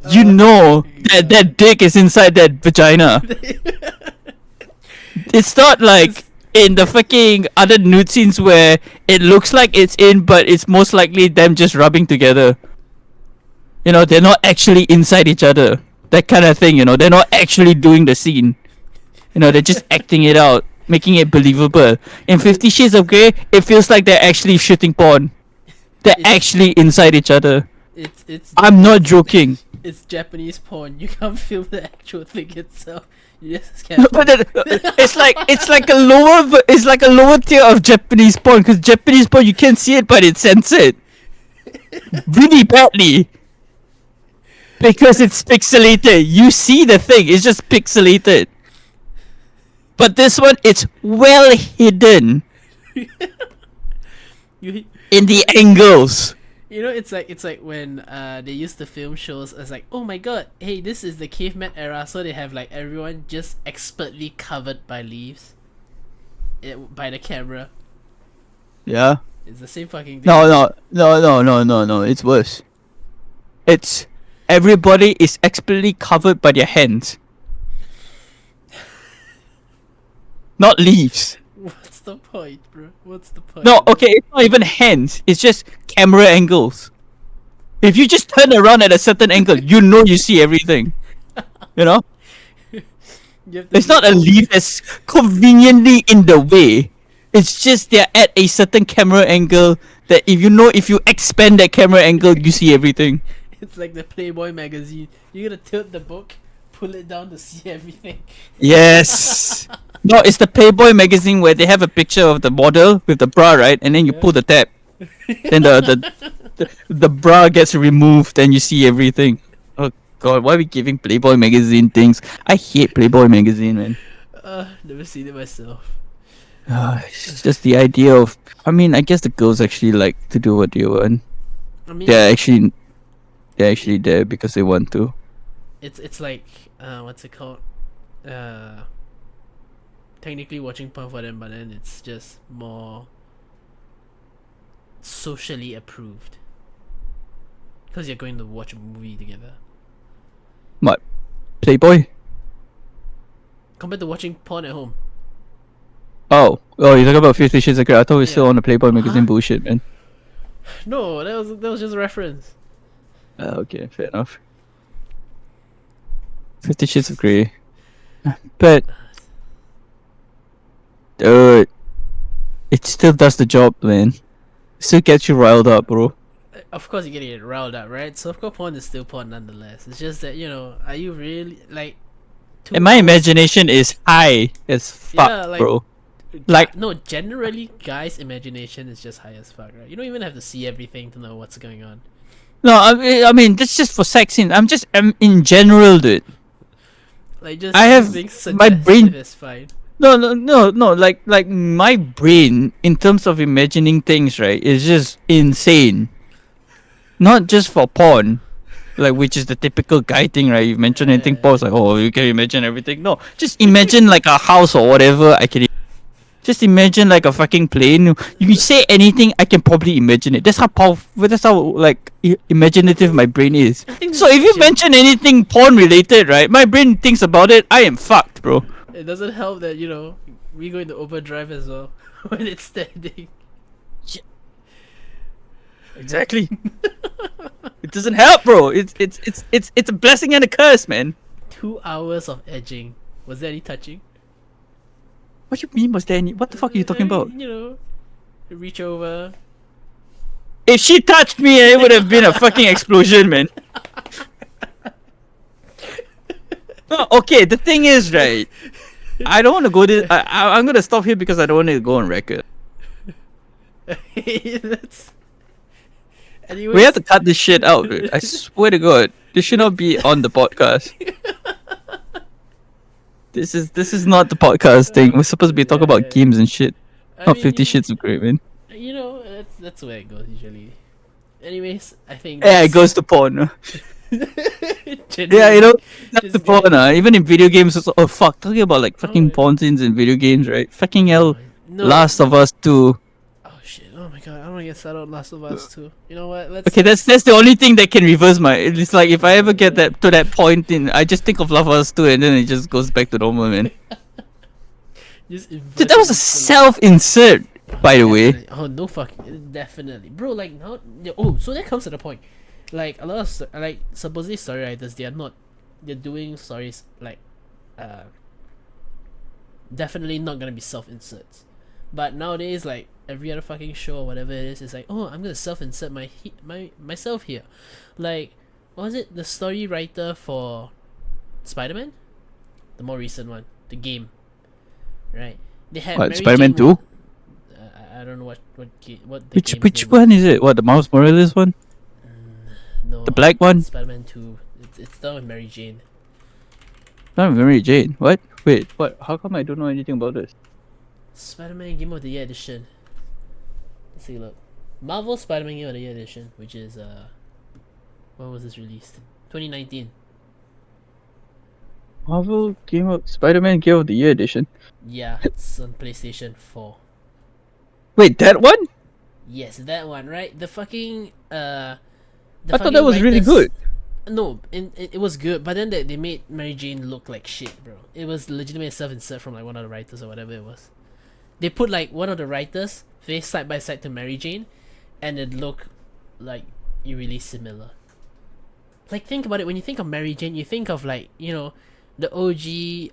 you know that dick is inside that vagina. It's not like in the fucking other nude scenes where it looks like it's in, but it's most likely them just rubbing together. They're not actually inside each other. That kind of thing, they're not actually doing the scene. They're just acting it out, making it believable. In 50 Shades of Grey, it feels like they're actually shooting porn. They're actually inside each other. I'm not joking. It's Japanese porn. You can't feel the actual thing itself. You just can't. But it's like a lower tier of Japanese porn, because Japanese porn you can see it, but it's censored really badly because it's pixelated. You see the thing, it's just pixelated. But this one, it's well hidden in the angles. It's like when they used to film shows as like, oh my god, hey, this is the caveman era, so they have like everyone just expertly covered by leaves, by the camera. Yeah. It's the same fucking thing. No. It's worse. It's everybody is expertly covered by their hands, not leaves. What's the point, bro? What's the point? No, okay, it's not even hands. It's just camera angles. If you just turn around at a certain angle, you see everything. It's not a leaf that's conveniently in the way. It's just they're at a certain camera angle that if you expand that camera angle, you see everything. It's like the Playboy magazine. You gotta tilt the book, pull it down to see everything. Yes. No, it's the Playboy magazine where they have a picture of the model with the bra, right? And then you pull the tab. Then the bra gets removed and you see everything. Oh god, why are we giving Playboy magazine things? I hate Playboy magazine, man. Never seen it myself. It's just the idea of, I guess the girls actually like to do what they want. They're actually there because they want to. It's like what's it called? Technically watching porn for them, but then it's just more socially approved because you're going to watch a movie together. What? Playboy? Compared to watching porn at home. Oh, you're talking about 50 Shades of Grey. I thought we were still on the Playboy magazine bullshit, man. No, that was just a reference. Okay, fair enough. 50 Shades of Grey. But dude, it still does the job, man. It still gets you riled up, bro. Of course you're getting riled up, right? Softcore porn is still porn nonetheless. It's just that, are you really, like... And my imagination is high as fuck, bro. No, generally, guys' imagination is just high as fuck, right? You don't even have to see everything to know what's going on. No, I mean, that's just for sex scenes. I'm just, in general, dude. Like, just I have my brain... is fine. No. Like my brain, in terms of imagining things, right, is just insane. Not just for porn, like, which is the typical guy thing, right? You mention anything porn, it's like, oh, you can imagine everything. No, just imagine like a house or whatever. Just imagine like a fucking plane. You can say anything, I can probably imagine it. That's how powerful. That's how like imaginative my brain is. So if you mention anything porn related, right, my brain thinks about it. I am fucked, bro. It doesn't help that we go into overdrive as well when it's standing. Yeah. Exactly. It doesn't help, bro. It's a blessing and a curse, man. 2 hours of edging. Was there any touching? What you mean? Was there any? What the fuck are you talking about? Reach over. If she touched me, it would have been a fucking explosion, man. No, okay, the thing is, right, I don't want to go this. I'm gonna stop here because I don't want to go on record. Anyways. We have to cut this shit out, dude. I swear to God, this should not be on the podcast. This is not the podcast thing. We're supposed to be talking about games and shit. Not 50 Shades of Grey, man. That's where it goes usually. Anyways, I think. Yeah, it goes to porn. Yeah, you know, that's Just the porn. Even in video games, it's, oh fuck, talking about like fucking Oh, porn scenes in video games, right? Fucking hell, no. Last of Us 2. Oh shit! Oh my god! I want to get started on Last of Us too. You know what? Okay, that's the only thing that can reverse my. It's like if I ever get that to that point in, I just think of Last of Us 2 and then it just goes back to normal, man. Just Dude, that was a self-insert, by the way. Definitely. Oh no, fucking definitely, bro. Like now, oh, so that comes to the point. Like a lot of like supposedly story writers, they're doing stories like, definitely not gonna be self-inserts. But nowadays, like every other fucking show or whatever it is, it's like, oh, I'm gonna self-insert myself here. Like, what was it? The story writer for Spider-Man, the more recent one, the game, right? They had What, Mary Spider-Man Jane 2? I don't know what the Which game's which name was. one is it? What, the Miles Morales one? No, The black one? Spider-Man 2. It's done with Mary Jane. Not Mary Jane. What? Wait, what? How come I don't know anything about this? Spider-Man Game of the Year edition. Let's take a look. Marvel Spider-Man Game of the Year edition, which is when was this released? 2019. Marvel Spider-Man Game of the Year edition. Yeah, it's on PlayStation 4. Wait, that one? Yes, that one, right? The fucking I thought that was really good. No, it was good, but then they made Mary Jane look like shit, bro. It was legitimate self-insert from like one of the writers or whatever it was. They put like one of the writers face side by side to Mary Jane, and it looked like eerily similar. Like, think about it. When you think of Mary Jane, you think of like, you know, the OG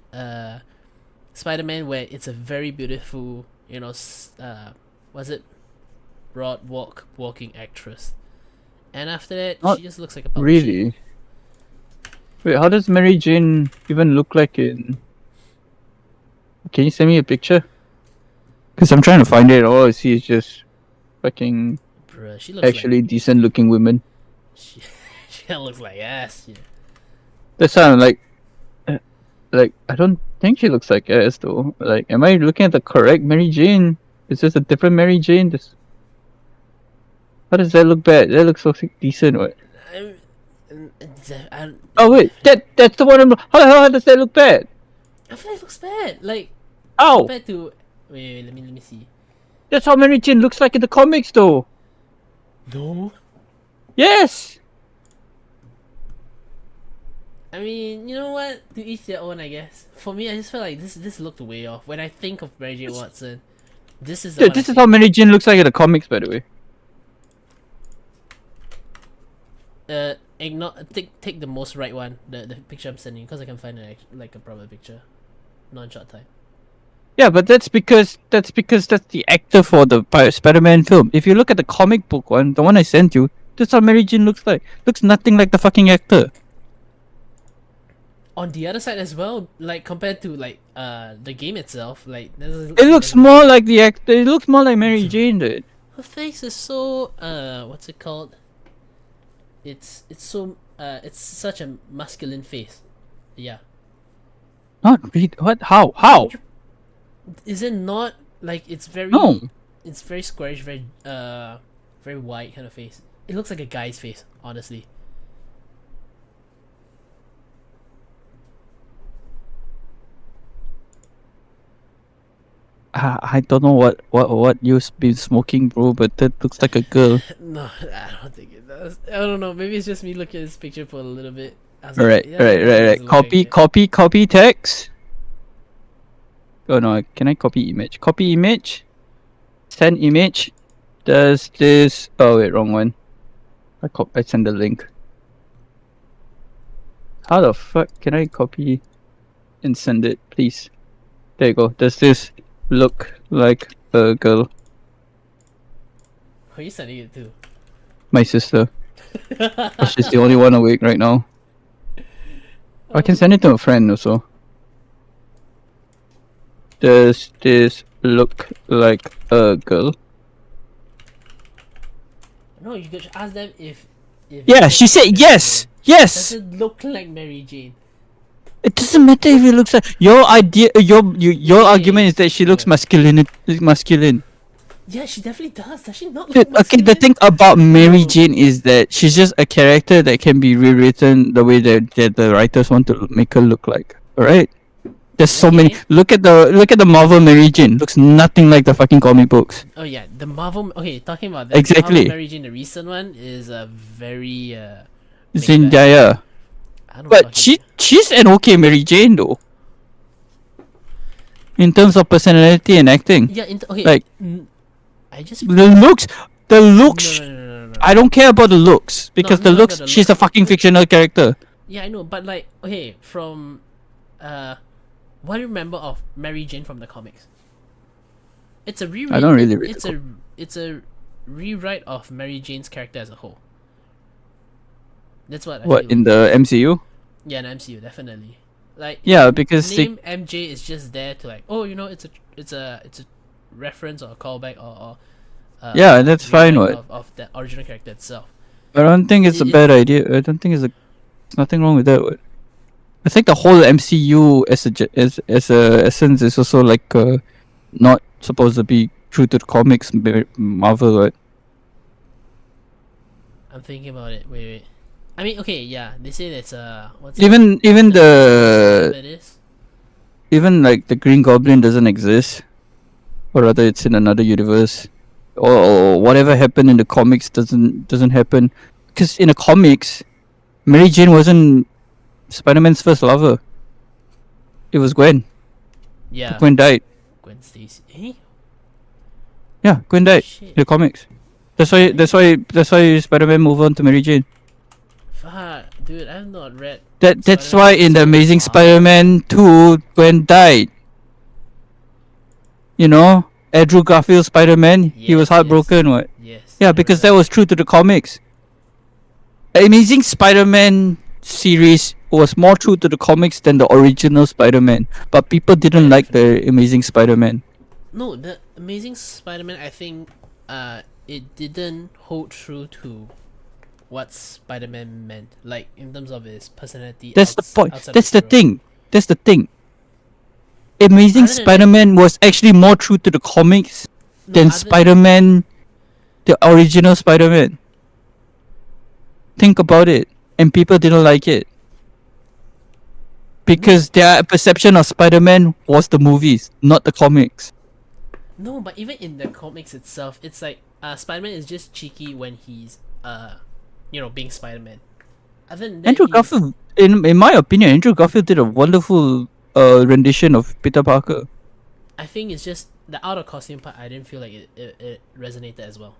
Spider-Man, where it's a very beautiful, you know, was it walking actress, and after that Not she just looks like a pile of Really? Wait, how does Mary Jane even look like in... Can you send me a picture? Because I'm trying to find it. All I see is just fucking shit. Bruh, she looks actually decent looking women. she kinda looks like ass. Yeah. That's why I'm like, I don't think she looks like ass though. Like, am I looking at the correct Mary Jane? Is this a different Mary Jane? How does that look bad? That looks so decent. What? Oh wait, that's the one. How the hell does that look bad? I feel like it looks bad. Like, Ow! compared to wait, let me see. That's how Mary Jane looks like in the comics, though. No. Yes. I mean, you know what? To each their own, I guess. For me, I just feel like this looked way off. When I think of Mary Jane Watson, this is the Yeah, one this I is how Mary Jane looks like in the comics, by the way. ignore take the most right one, the picture I'm sending, because I can find like a proper picture, non-shot time. Yeah, but that's because that's the actor for the Spider-Man film. If you look at the comic book one, the one I sent you, that's how Mary Jane looks like. Looks nothing like the fucking actor. On the other side as well, like compared to like the game itself, like It looks more like the actor. It looks more like Mary Jane did. her face is so what's it called? It's so it's such a masculine face. Yeah. Not read what? How? Is it not like it's very No. it's very squarish, very white kind of face. It looks like a guy's face, honestly. I don't know what you've been smoking, bro, but that looks like a girl. No, I don't think it does. I don't know. Maybe it's just me looking at this picture for a little bit. I was like, Right, yeah, right, it right, doesn't right. look Copy, like it. copy text. Oh no, can I copy image? Copy image. Send image. Does this? Oh wait, wrong one. I send the link. How the fuck can I copy and send it, please? There you go. Does this look like a girl? Who are you sending it to? My sister. She's the only one awake right now. I can send it to a friend also. Does this look like a girl? No, you could ask them if Yeah, she said yes. Yes. Does it look like Mary Jane? It doesn't matter if it looks like your idea. Your argument is that she looks masculine. Masculine. Yeah, she definitely does. Does she not Dude, look okay, the masculine? thing about Mary No. Jane is that she's just a character that can be rewritten the way that the writers want to make her look like. Alright? There's so many. Okay. Look at the Marvel Mary Jane. Looks nothing like the fucking comic books. Oh yeah, the Marvel. Okay, talking about that, the Marvel Exactly. Mary Jane, the recent one, is a very mixed bag. Zendaya. I don't But fucking. she's an okay Mary Jane though. In terms of personality and acting. Yeah. Okay. Like I just. the looks the No, looks no, no, no, no, no. I don't care about the looks because the not looks about the she's a looks. fucking fictional character. Yeah, I know, but like, okay, from, what do you remember of Mary Jane from the comics? It's a rewrite. I don't really read It's the a rewrite of Mary Jane's character as a whole. That's what I What feel. in the MCU? Yeah, in MCU definitely. Like Yeah, because they name MJ is just there to like, oh, it's a reference or a callback or Yeah, that's fine, rewrite what? of the original character itself. I don't think it's a It- bad idea. I don't think there's nothing wrong with that. What? I think the whole MCU as a essence is also like not supposed to be true to the comics. Marvel, right? I'm thinking about it. Wait. I mean, okay, yeah. They say that's what's Even whatever it is. even like the Green Goblin doesn't exist, or rather, it's in another universe, or whatever happened in the comics doesn't happen, because in the comics, Mary Jane wasn't Spider-Man's first lover. It was Gwen. Yeah, Gwen died. Gwen Stacy. Eh? Yeah, Gwen died in Shit. the comics. That's why Spider-Man moved on to Mary Jane. Fuck, dude. I have not read. That's Spider-Man why in the so Amazing far. Spider-Man 2, Gwen died. You know, Andrew Garfield Spider-Man, he was Yes, heartbroken. What? Yes. Yeah, I because remember that was true to the comics. Amazing Spider-Man series was more true to the comics than the original Spider-Man, but people didn't yeah, like the Amazing Spider-Man. No, the Amazing Spider-Man. I think it didn't hold true to what Spider-Man meant. Like in terms of his personality. That's the point. outside of That's the hero. thing. That's the thing. Amazing Other than that- Spider-Man was actually more true to the comics No, than other- Spider-Man, the original Spider-Man. Think about it, and people didn't like it because their perception of Spider-Man was the movies, not the comics. No, but even in the comics itself, it's like Spider-Man is just cheeky when he's being Spider-Man. Other than that, Andrew he's- Garfield, in my opinion, Andrew Garfield did a wonderful rendition of Peter Parker. I think it's just the out of costume part. I didn't feel like it resonated as well.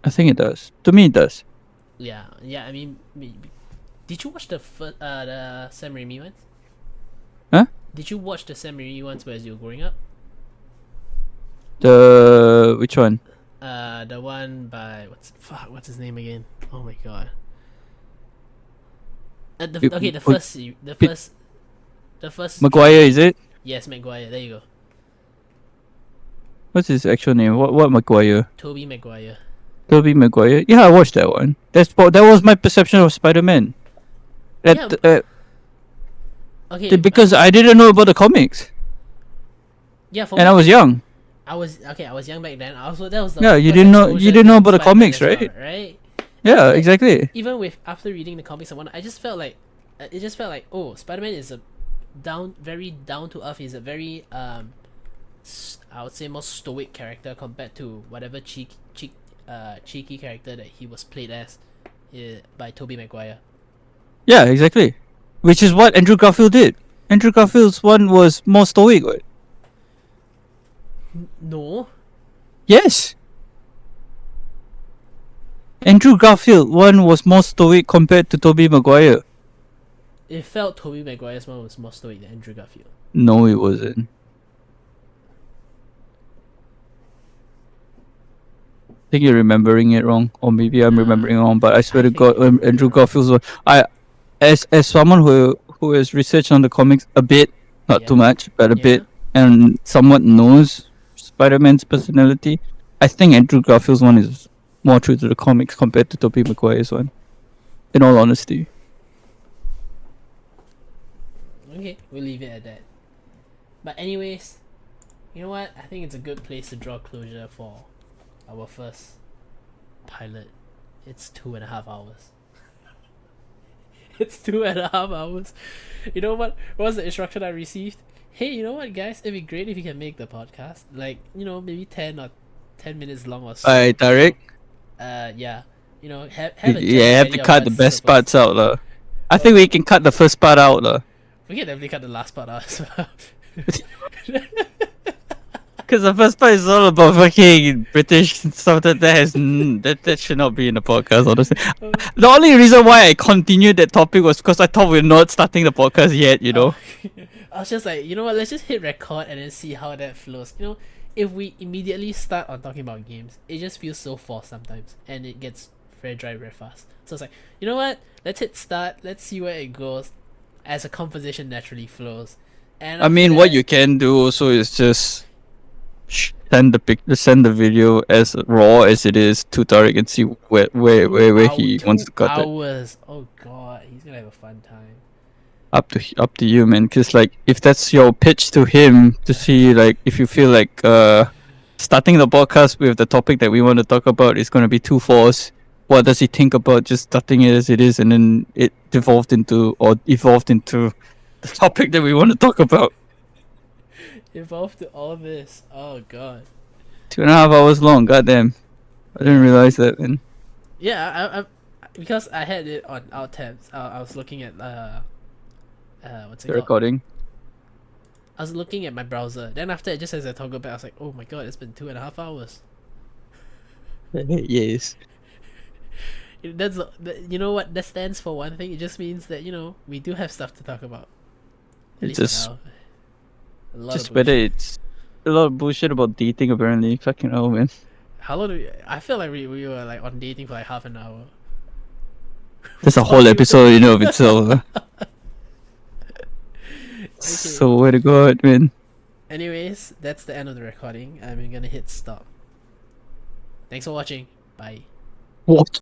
I think it does. To me, it does. Yeah. I mean, did you watch the Sam Raimi ones? Huh? Did you watch the Sam Raimi ones as you were growing up? The which one? The one by what's his name again? Oh my god. It- Okay, the wait, first, the first. Maguire, is it? Yes, Maguire. There you go. What's his actual name? What Maguire? Tobey Maguire. Tobey Maguire. Yeah, I watched that one. That was my perception of Spider-Man. Yeah, Okay. Because I didn't know about the comics, yeah, for and me, I was young. I was young back then. Also, that was the Yeah, you first didn't know- exposure you didn't know to about the Spider-Man comics, as well, right? Right. Yeah, like- exactly. Even with after reading the comics and whatnot, I just felt like it just felt like, oh, Spider-Man is a very down to earth. He's a very I would say more stoic character compared to whatever cheeky character that he was played as by Tobey Maguire. Yeah, exactly. Which is what Andrew Garfield did. Andrew Garfield's one was more stoic. Right? No, Yes. Andrew Garfield one was more stoic compared to Tobey Maguire. it felt Tobey Maguire's one was more stoic than Andrew Garfield. No, it wasn't. I think you're remembering it wrong, or maybe I'm remembering wrong. But I swear to think God, you're Andrew Garfield's one. As someone who has researched on the comics a bit, not too Yeah. much, but a Yeah. bit, and somewhat knows Spider-Man's personality, I think Andrew Garfield's one is more true to the comics compared to Tobey Maguire's one. In all honesty. Okay, we'll leave it at that. But anyways, You know what? I think it's a good place to draw closure for our first pilot. It's 2.5 hours. It's 2.5 hours. You know what? What was the instruction I received? Hey, you know what, guys? It'd be great if you can make the podcast like, maybe 10 minutes long or so. Alright, Tariq. Yeah. Have a Yeah, have to of cut the what's best supposed- parts out, lah. I think we can cut the first part out, lah. We can definitely cut the last part out as well. Because the first part is all about fucking British stuff that that should not be in the podcast, honestly. The only reason why I continued that topic was because I thought we're not starting the podcast yet, you know? I was just like, you know what, let's just hit record and then see how that flows. If we immediately start on talking about games, it just feels so forced sometimes and it gets very dry very fast. So it's like, you know what, let's hit start, let's see where it goes as a conversation naturally flows. And I mean, after what that- you can do also is just send the video as raw as it is to Tariq and see where he wants to cut it. 2 hours. Oh god, he's gonna have a fun time. Up to you, man. Cause like if that's your pitch to him to see like if you feel like starting the podcast with the topic that we want to talk about is gonna be too forced. What does he think about just starting it as it is and then it evolved into the topic that we want to talk about? Evolved to all this. Oh god. 2.5 hours long. Goddamn, I didn't realize that, man. Yeah, I because I had it on Alt tabs. I was looking at what's it The called? recording. I was looking at my browser. Then after it just as I toggle back, I was like, oh my god, it's been 2.5 hours. Yes. You know what that stands for? One thing, it just means that we do have stuff to talk about. At It's least just- for now. A lot Just of whether bullshit. it's a lot of bullshit about dating apparently. Fucking hell, man. How long do I feel like we were like on dating for like half an hour. That's a whole episode in of itself. So way to go, man. Anyways, that's the end of the recording. I'm gonna hit stop. Thanks for watching. Bye. What?